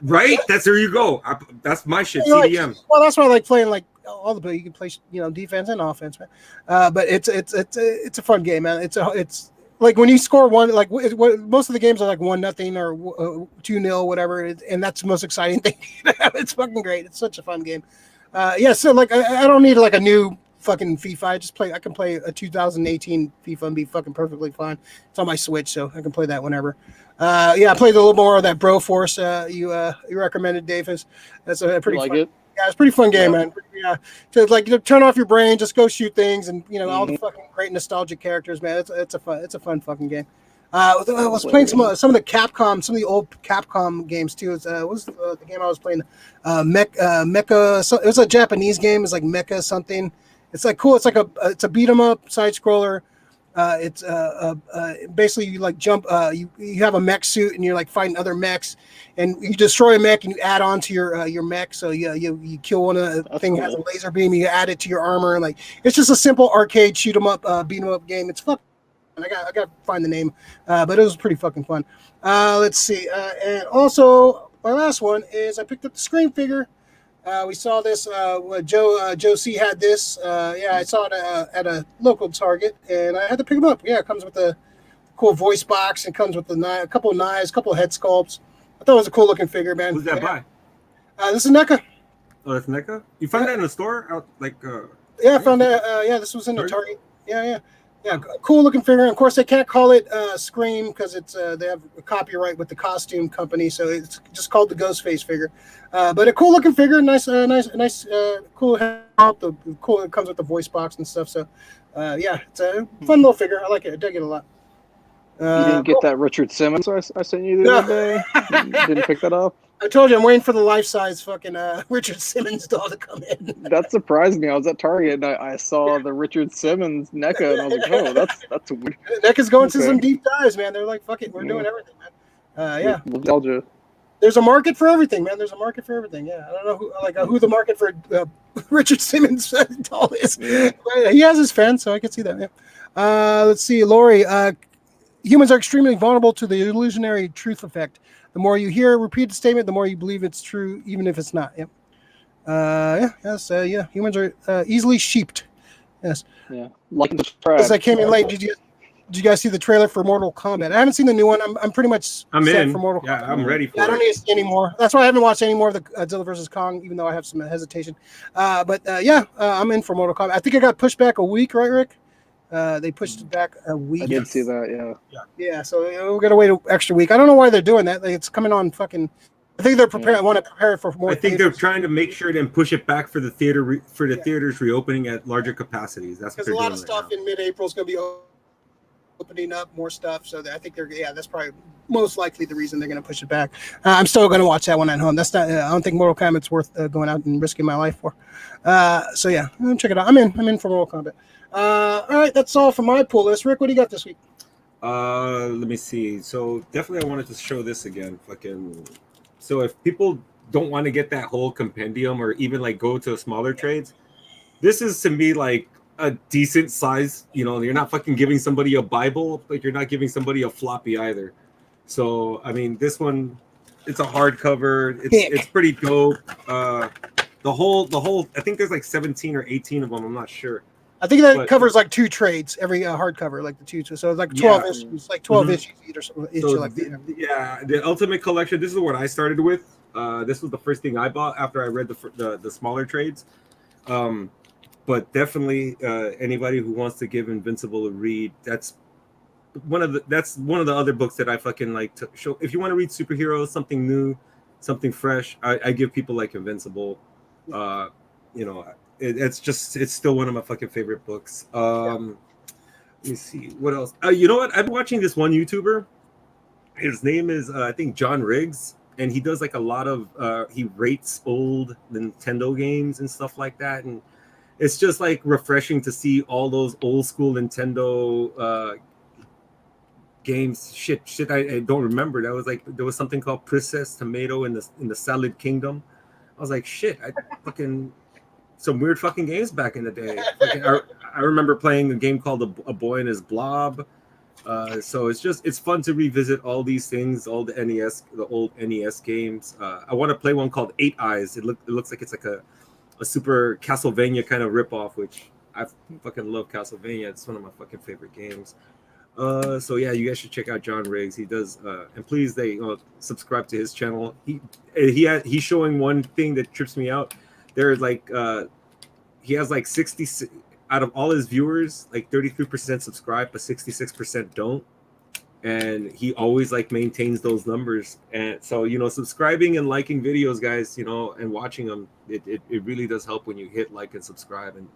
Speaker 3: right? That's there you go. That's my shit. CDM.
Speaker 1: Well, that's why I like playing like all the. You can play, defense and offense, man. But it's a fun game, man. It's like when you score one, like most of the games are like 1-0 or 2-0, whatever, and that's the most exciting thing. It's fucking great. It's such a fun game. So like I don't need like a new fucking FIFA. I can play a 2018 FIFA and be fucking perfectly fine. It's on my Switch, so I can play that whenever. I played a little more of that Bro Force you recommended, Davis. That's a pretty fun.
Speaker 2: It?
Speaker 1: Yeah, it's a pretty fun game, man. Yeah, to turn off your brain, just go shoot things, and all the fucking great nostalgic characters, man. It's a fun fucking game. I was playing some of the old Capcom games too. What was the game I was playing? Mecha. So it was a Japanese game. It's like Mecha something. It's like cool. It's a beat 'em up side scroller. It's basically you like jump. You have a mech suit and you're like fighting other mechs, and you destroy a mech and you add on to your mech. So you kill one of the thing has a laser beam. You add it to your armor, and like it's just a simple arcade shoot 'em up, beat 'em up game. It's fucking. I got to find the name, but it was pretty fucking fun. Let's see, and also my last one is I picked up the Scream figure. We saw this. Joe C had this. I saw it at a local Target, and I had to pick him up. Yeah, it comes with a cool voice box, and comes with a couple of knives, a couple of head sculpts. I thought it was a cool looking figure, man.
Speaker 3: Who's that by?
Speaker 1: This is NECA.
Speaker 3: Oh, that's NECA. You find that in the store?
Speaker 1: Yeah, I found that. This was in the Target. Yeah, cool looking figure. Of course, they can't call it Scream because it's they have a copyright with the costume company, so it's just called the Ghostface figure. But a cool looking figure, nice, cool help. Cool, it comes with the voice box and stuff. So, it's a fun little figure. I like it. I dig it a lot.
Speaker 2: You didn't get that Richard Simmons I sent you the other day? You didn't pick that up?
Speaker 1: I told you I'm waiting for the life-size fucking Richard Simmons doll to come in.
Speaker 2: That surprised me. I was at Target and I saw the Richard Simmons NECA and I was like, oh, that's weird.
Speaker 1: NECA's going to some deep dives, man. They're like, fuck it, we're doing everything, man.
Speaker 2: Nostalgia.
Speaker 1: There's a market for everything, man. There's a market for everything. Yeah, I don't know who the market for Richard Simmons doll is. Yeah. But he has his fans, so I can see that. Yeah. Let's see, Lori. Humans are extremely vulnerable to the illusionary truth effect. The more you hear a repeated statement, the more you believe it's true, even if it's not. Yep. Humans are easily sheeped. Yes.
Speaker 2: Yeah. Like the trash.
Speaker 1: As I came in late, did you guys see the trailer for Mortal Kombat? I haven't seen the new one. I'm pretty much set for Mortal Kombat.
Speaker 3: Yeah, I'm ready for it.
Speaker 1: I don't need to see any more. That's why I haven't watched any more of the Godzilla vs. Kong, even though I have some hesitation. I'm in for Mortal Kombat. I think I got pushed back a week, right, Rick? They pushed it back a week.
Speaker 2: I did see that,
Speaker 1: yeah. So we're gonna wait an extra week. I don't know why they're doing that. Like, it's coming on fucking. I think they're preparing. I want to prepare it for more.
Speaker 3: I think they're trying to make sure and push it back for the theaters reopening at larger capacities. That's
Speaker 1: because a lot of stuff in mid-April is gonna be opening up more stuff. So I think that's probably most likely the reason they're gonna push it back. I'm still gonna watch that one at home. That's not. I don't think Mortal Kombat's worth going out and risking my life for. Check it out. I'm in for Mortal Kombat. All right, that's all for my pull list. Rick, what do you got this week?
Speaker 3: Let me see. So definitely I wanted to show this again. So if people don't want to get that whole compendium or even like go to smaller trades, this is to me like a decent size. You're not fucking giving somebody a Bible, but you're not giving somebody a floppy either. So I mean, this one, it's a hardcover. It's pretty dope. The whole. I think there's like 17 or 18 of them. I'm not sure.
Speaker 1: I think that covers like 2 trades every hardcover, like the 2. So it's like 12 issues, like 12 issues like that.
Speaker 3: Yeah, the Ultimate Collection. This is what I started with. This was the first thing I bought after I read the smaller trades. But definitely anybody who wants to give Invincible a read, that's one of the other books that I fucking like to show. If you want to read superheroes, something new, something fresh, I give people like Invincible. It's still one of my fucking favorite books. Let me see what else. You know what? I've been watching this one YouTuber. His name is I think John Riggs, and he does like a lot of he rates old Nintendo games and stuff like that, and it's just like refreshing to see all those old school Nintendo games. Shit, I don't remember. There was something called Princess Tomato in the Salad Kingdom. I was like, shit, I fucking. Some weird fucking games back in the day. I remember playing a game called A Boy and His Blob. So it's fun to revisit all these things, all the old NES games. I want to play one called 8 Eyes. It looks like it's like a super Castlevania kind of ripoff, which I fucking love Castlevania. It's one of my fucking favorite games. So yeah, you guys should check out John Riggs. He does, and please subscribe to his channel. He's showing one thing that trips me out. There's like he has like 60 out of all his viewers, like 33% subscribe, but 66% don't. And he always like maintains those numbers. And so, you know, subscribing and liking videos, guys, you know, and watching them, it really does help when you hit like and subscribe. And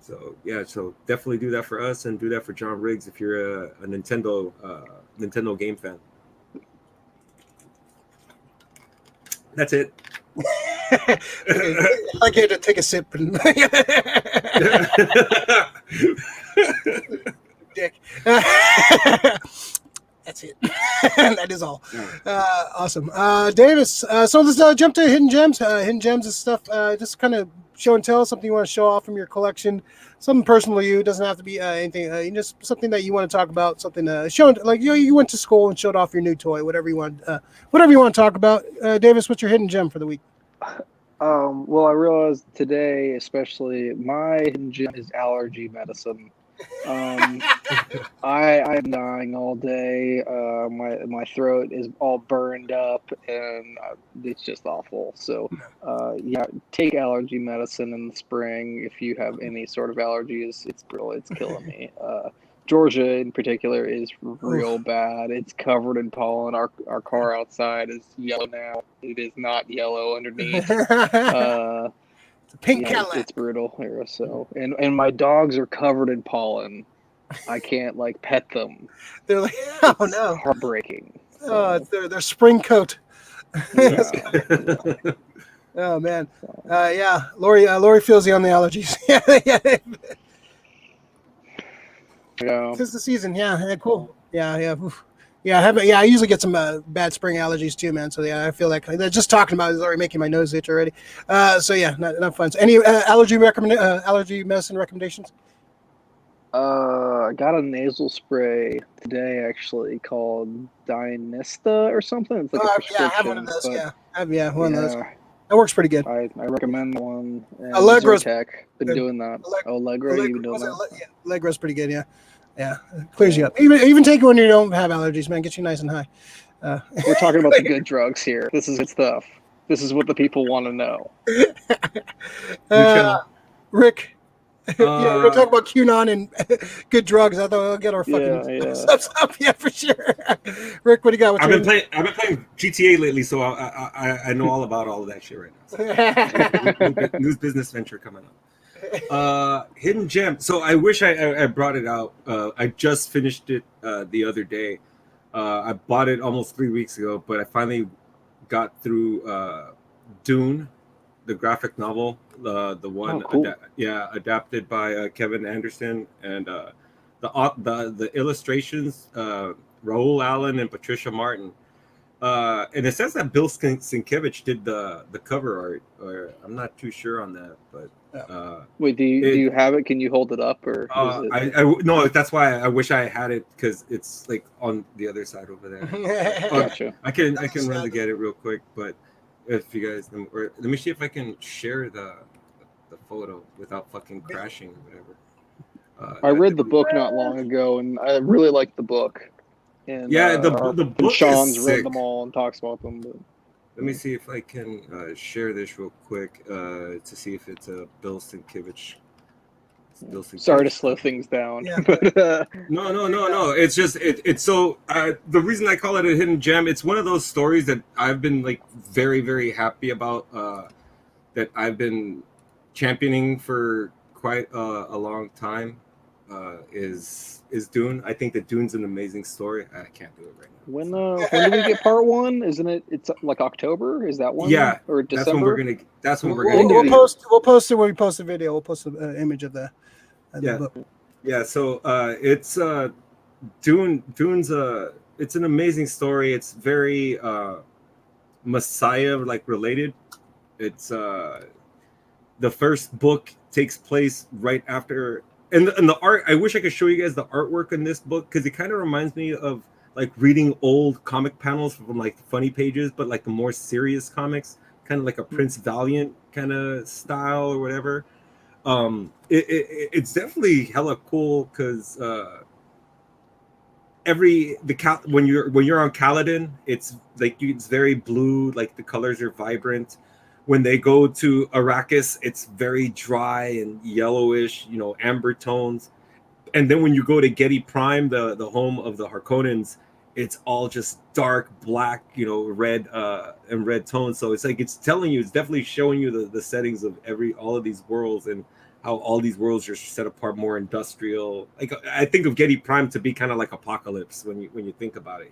Speaker 3: so yeah, so definitely do that for us and do that for John Riggs if you're a Nintendo game fan. That's it.
Speaker 1: I get to take a sip. And dick. That's it. That is all. Awesome. Davis, so let's jump to Hidden Gems. Hidden Gems is stuff, just kind of show and tell, something you want to show off from your collection, something personal to you. It doesn't have to be anything, just something that you want to talk about, something showing, like you went to school and showed off your new toy, whatever you want to talk about. Davis, what's your Hidden Gem for the week?
Speaker 2: Well, I realized today, especially, my hidden gem is allergy medicine. I'm dying all day. My throat is all burned up, and it's just awful. So, yeah, take allergy medicine in the spring if you have any sort of allergies. It's killing me. Georgia in particular is real bad. It's covered in pollen. Our car outside is yellow now. It is not yellow underneath.
Speaker 1: Pink Cadillac.
Speaker 2: It's brutal here. So, and my dogs are covered in pollen. I can't like pet them.
Speaker 1: They're like, oh no,
Speaker 2: heartbreaking. So.
Speaker 1: Oh, it's their spring coat.
Speaker 2: Yeah.
Speaker 1: Oh man, yeah. Lori feels you on the allergies. Yeah. Tis the season. Yeah, cool. Yeah. Oof. Yeah, I usually get some bad spring allergies too, man. So yeah, I feel like just talking about it is already making my nose itch already. So yeah, not fun. So, any allergy medicine recommendations?
Speaker 2: I got a nasal spray today actually called Dynista or something. It's like a prescription.
Speaker 1: Yeah, I have one of those. One of those. That works pretty good.
Speaker 2: I recommend one.
Speaker 1: Allegro's
Speaker 2: been doing that. Allegro, you've been doing that.
Speaker 1: Yeah, Allegro's pretty good. Yeah, clears you up. Even take it when you don't have allergies, man. Get you nice and high.
Speaker 2: We're talking about the good drugs here. This is good stuff. This is what the people want to know.
Speaker 1: Rick, we're going to talk about QAnon and good drugs. I thought we'll get our fucking subs up. Yeah, for sure. Rick, what do you got?
Speaker 3: I've been playing GTA lately, so I know all about all of that shit right now. So. New business venture coming up. Hidden Gem. So I wish I brought it out. I just finished it the other day. I bought it almost 3 weeks ago, but I finally got through Dune, the graphic novel, the one adapted by Kevin Anderson, and the illustrations, Raoul Allen and Patricia Martin. And it says that Bill Sienkiewicz did the cover art, or I'm not too sure on that, but
Speaker 2: wait, do you have it? Can you hold it up, or
Speaker 3: no? That's why I wish I had it, because it's like on the other side over there.
Speaker 2: Gotcha.
Speaker 3: I can run to get it real quick, but if you guys, or let me see if I can share the photo without fucking crashing or whatever.
Speaker 2: I read the book not long ago, and I really liked the book. And,
Speaker 3: the book
Speaker 2: Sean's
Speaker 3: is
Speaker 2: read
Speaker 3: sick.
Speaker 2: them all and talks about them. But...
Speaker 3: Let me see if I can share this real quick to see if it's a Bill Sienkiewicz.
Speaker 2: Sorry to slow things down.
Speaker 1: Yeah.
Speaker 2: But,
Speaker 3: No. It's just it's so the reason I call it a hidden gem. It's one of those stories that I've been like very, very happy about. That I've been championing for quite a long time. Is Dune. I think that Dune's an amazing story. I can't do it right now.
Speaker 2: When do we get part one? Isn't it? It's like October. Is that one?
Speaker 3: Yeah,
Speaker 2: or December.
Speaker 3: We'll
Speaker 1: post it when we post the video. We'll post the image of the book.
Speaker 3: Yeah. So it's Dune's it's an amazing story. It's very Messiah like related. It's the first book takes place right after. And the art, I wish I could show you guys the artwork in this book, because it kind of reminds me of like reading old comic panels from like funny pages, but like the more serious comics, kind of like a Prince Valiant kind of style or whatever. It's definitely hella cool, because when you're on Kaladin, it's like it's very blue, like the colors are vibrant. when they go to Arrakis, it's very dry and yellowish, amber tones. And then when you go to Getty Prime, the home of the Harkonnens, it's all just dark black, red and red tones. So it's like it's definitely showing you the settings of all of these worlds and how all these worlds are set apart, more industrial. Like I think of Getty Prime to be kind of like Apocalypse when you think about it,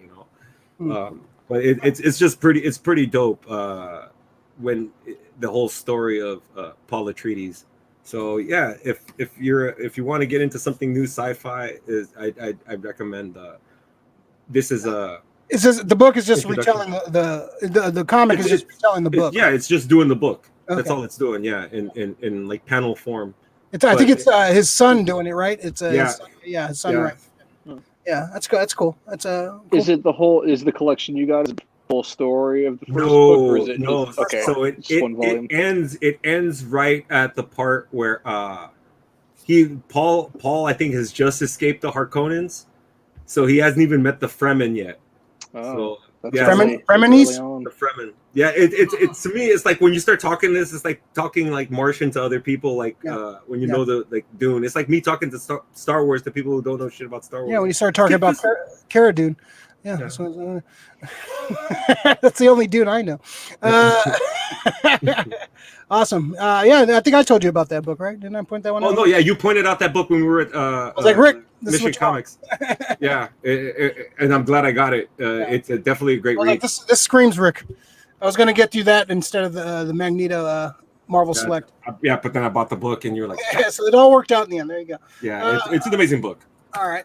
Speaker 3: But it's just pretty dope when the whole story of Paul Atreides. So yeah, if you want to get into something new sci-fi, I recommend. This is a.
Speaker 1: It's just the book is just retelling the comic is just retelling the book.
Speaker 3: It's just doing the book.
Speaker 1: Okay.
Speaker 3: That's all it's doing. Yeah, in like panel form.
Speaker 1: I think it's his son doing it, right? It's his son, right? Yeah, that's good. That's cool. That's cool.
Speaker 2: Is the collection you got? Is it the full story of the first book, or is it
Speaker 3: no?
Speaker 2: Just, okay,
Speaker 3: so it ends right at the part where Paul I think has just escaped the Harkonnens, so he hasn't even met the Fremen yet.
Speaker 2: Oh,
Speaker 1: so, Fremen.
Speaker 3: The Fremen. Yeah, it's to me, it's like when you start talking this, it's like talking like Martian to other people, like when you know the like Dune. It's like me talking to Star Wars to people who don't know shit about Star Wars.
Speaker 1: Yeah, when you start talking about Cara Dune. Yeah. So, that's the only Dune I know. Awesome. I think I told you about that book, right? Didn't I point that one out?
Speaker 3: Oh no, yeah, you pointed out that book when we were at
Speaker 1: I was like, Rick, this
Speaker 3: Mission Comics. Yeah, and I'm glad I got it. It's definitely a great read.
Speaker 1: Like this screams Rick. I was gonna get you that instead of the Magneto Marvel Select.
Speaker 3: Yeah, but then I bought the book, and you were like,
Speaker 1: yeah. So it all worked out in the end. There you go.
Speaker 3: Yeah, it's an amazing book.
Speaker 1: All right,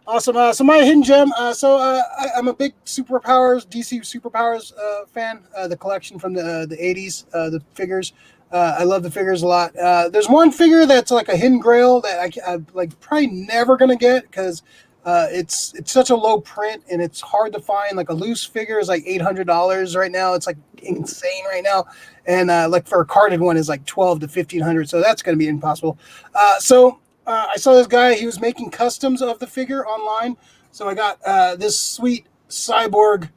Speaker 1: awesome. So my hidden gem. I'm a big superpowers, DC superpowers fan. The collection from the 80s, the figures. I love the figures a lot. There's one figure that's like a hidden grail that I'm like probably never gonna get because it's such a low print and it's hard to find. Like a loose figure is like $800 right now. It's like insane right now, and like for a carded one is like $1,200 to $1,500. So that's gonna be impossible. I saw this guy. He was making customs of the figure online. So I got this sweet cyborg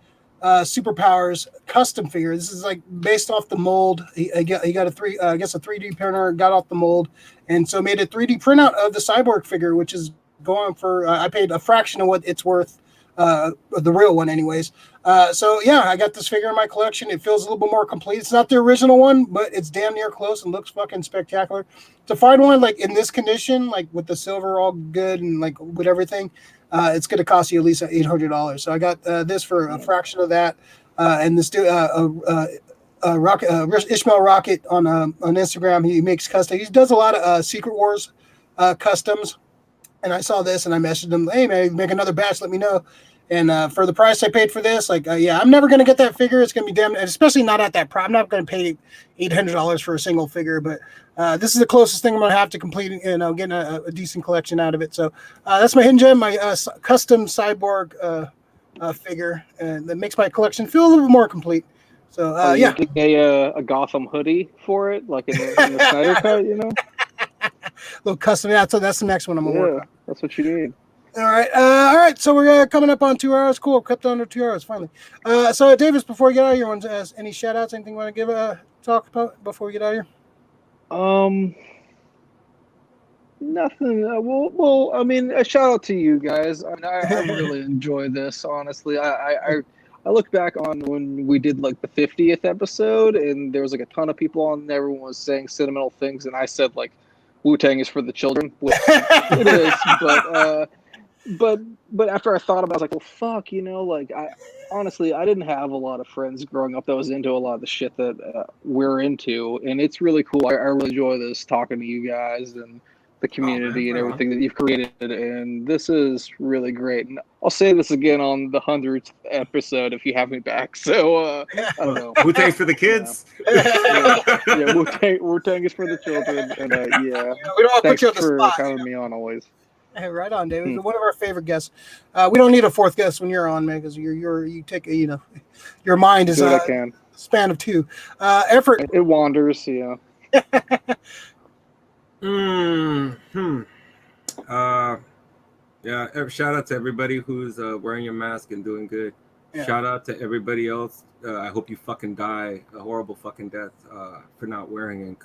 Speaker 1: superpowers custom figure. This is like based off the mold. He got a 3D printer, got off the mold, and so made a 3D printout of the cyborg figure, which is going for. I paid a fraction of what it's worth, the real one, anyways. I got this figure in my collection. It feels a little bit more complete. It's not the original one, but it's damn near close and looks fucking spectacular. To find one like in this condition, like with the silver all good and like with everything, it's going to cost you at least $800. So I got this for a fraction of that, and this dude, Ishmael Rocket on Instagram. He makes custom. He does a lot of Secret Wars customs. And I saw this and I messaged him, hey man, make another batch, let me know. And for the price I paid for this, I'm never going to get that figure. It's going to be damn, especially not at that price. I'm not going to pay $800 for a single figure, but this is the closest thing I'm going to have to complete, getting a decent collection out of it. So that's my hidden gem, my custom cyborg figure, and that makes my collection feel a little bit more complete. So
Speaker 2: a Gotham hoodie for it, like in the Snyder Cut,
Speaker 1: little custom. Yeah, so that's the next one I'm gonna work on.
Speaker 2: That's what you need.
Speaker 1: All right. So we're coming up on 2 hours. Cool. Kept under 2 hours finally. So Davis, before we get out of here, want to ask any shout outs? Anything you want to give talk about before we get out of here?
Speaker 2: Nothing. Well, I mean, a shout out to you guys. I mean, I really enjoy this. Honestly, I look back on when we did like the 50th episode, and there was like a ton of people on there. Everyone was saying sentimental things, and I said like Wu-Tang is for the children, which it is, but after I thought about it, I was like, well, fuck, I didn't have a lot of friends growing up that was into a lot of the shit that we're into, and it's really cool. I really enjoy this, talking to you guys and the community and everything that you've created, and this is really great. And I'll say this again on the 100th episode if you have me back. So I don't know.
Speaker 3: Wu-Tang's for the kids.
Speaker 2: Wu-Tang is for the children, and
Speaker 1: we don't want to put you on the spot.
Speaker 2: For having me on always.
Speaker 1: Hey, right on, David. One of our favorite guests. We don't need a fourth guest when you're on, man, because you take your mind is a span of two. Effort.
Speaker 2: It wanders, yeah.
Speaker 3: Shout out to everybody who's wearing your mask and doing good. Shout out to everybody else. I hope you fucking die a horrible fucking death for not wearing and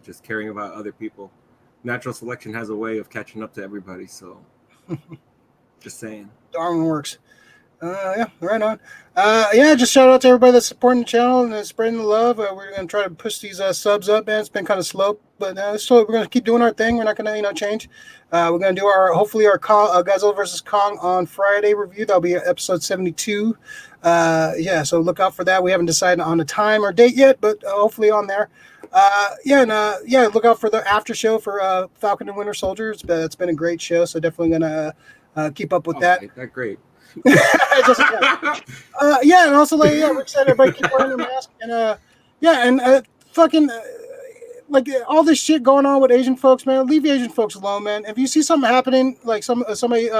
Speaker 3: just caring about other people. Natural selection has a way of catching up to everybody, so just saying.
Speaker 1: Darwin works. Yeah, right on. Just shout out to everybody that's supporting the channel and spreading the love. We're gonna try to push these subs up, man. It's been kind of slow, but we're gonna keep doing our thing. We're not gonna change. We're gonna do hopefully our Godzilla versus Kong on Friday review. That'll be episode 72. So look out for that. We haven't decided on a time or date yet, but hopefully on there. Look out for the after show for Falcon and Winter Soldier. It's been a great show, so definitely gonna keep up with that.
Speaker 3: That's great.
Speaker 1: And also we're excited everybody keep wearing their mask and all this shit going on with Asian folks, man. Leave the Asian folks alone, man. If you see something happening, like somebody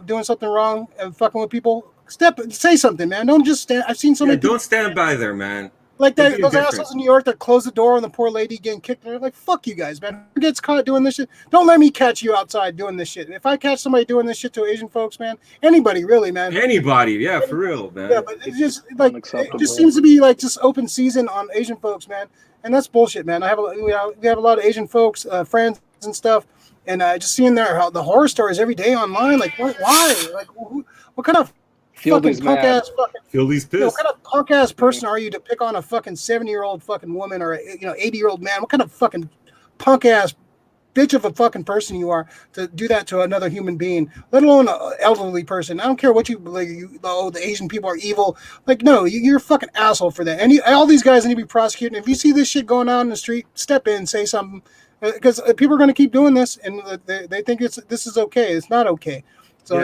Speaker 1: doing something wrong and fucking with people, say something, man. Don't just stand. I've seen so many.
Speaker 3: Don't stand by there, man.
Speaker 1: Like those assholes in New York that closed the door on the poor lady getting kicked. They're like, fuck you guys, man. Who gets caught doing this shit? Don't let me catch you outside doing this shit. If I catch somebody doing this shit to Asian folks, man, anybody really, man.
Speaker 3: Anybody, for real, man.
Speaker 1: Yeah, but it's just it just seems to be like just open season on Asian folks, man. And that's bullshit, man. We have a lot of Asian folks, friends and stuff, and just seeing the horror stories every day online. Like, why? Like, what kind of fucking punk ass fucking
Speaker 3: Philly's pissed.
Speaker 1: What kind of punk ass person are you to pick on a fucking 70-year-old fucking woman or 80-year-old man? What kind of fucking punk ass bitch of a fucking person you are to do that to another human being, let alone an elderly person? I don't care what you believe. The Asian people are evil. Like, no, you're a fucking asshole for that. And all these guys need to be prosecuted. If you see this shit going on in the street, step in, say something, because people are going to keep doing this, and they think this is okay. It's not okay. So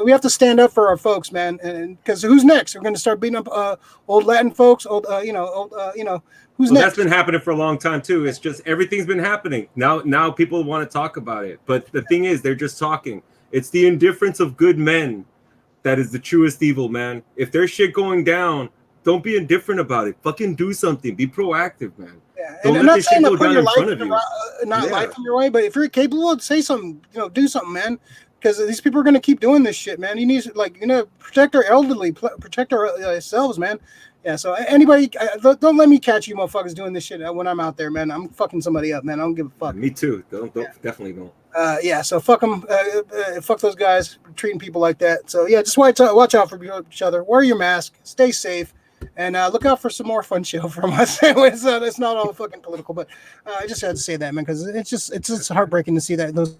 Speaker 1: we have to stand up for our folks, man. And because who's next? We're going to start beating up old Latin folks. Who's next?
Speaker 3: That's been happening for a long time too. It's just everything's been happening. Now people want to talk about it. But the thing is, they're just talking. It's the indifference of good men that is the truest evil, man. If there's shit going down, don't be indifferent about it. Fucking do something. Be proactive, man.
Speaker 1: Yeah.
Speaker 3: Don't
Speaker 1: and
Speaker 3: let this shit go down in front of you.
Speaker 1: Life in your way, but if you're capable, say something. Do something, man. Because these people are going to keep doing this shit, man. You need to, protect our elderly, protect ourselves, man. Yeah, so anybody, don't let me catch you motherfuckers doing this shit when I'm out there, man. I'm fucking somebody up, man. I don't give a fuck.
Speaker 3: Me too. Definitely don't.
Speaker 1: So fuck them. Fuck those guys treating people like that. So, just watch out for each other. Wear your mask. Stay safe. And look out for some more fun show from us. It's not all fucking political, but I just had to say that, man, because it's just heartbreaking to see that those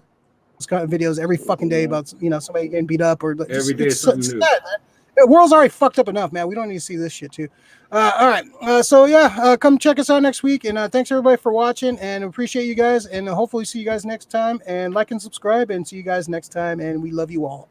Speaker 1: kind of videos every fucking day about somebody getting beat up or
Speaker 3: every day it's something new.
Speaker 1: Sad, man. The world's already fucked up enough, man. We don't need to see this shit too. All right. Come check us out next week, and thanks everybody for watching, and appreciate you guys, and hopefully see you guys next time, and like and subscribe, and see you guys next time, and we love you all.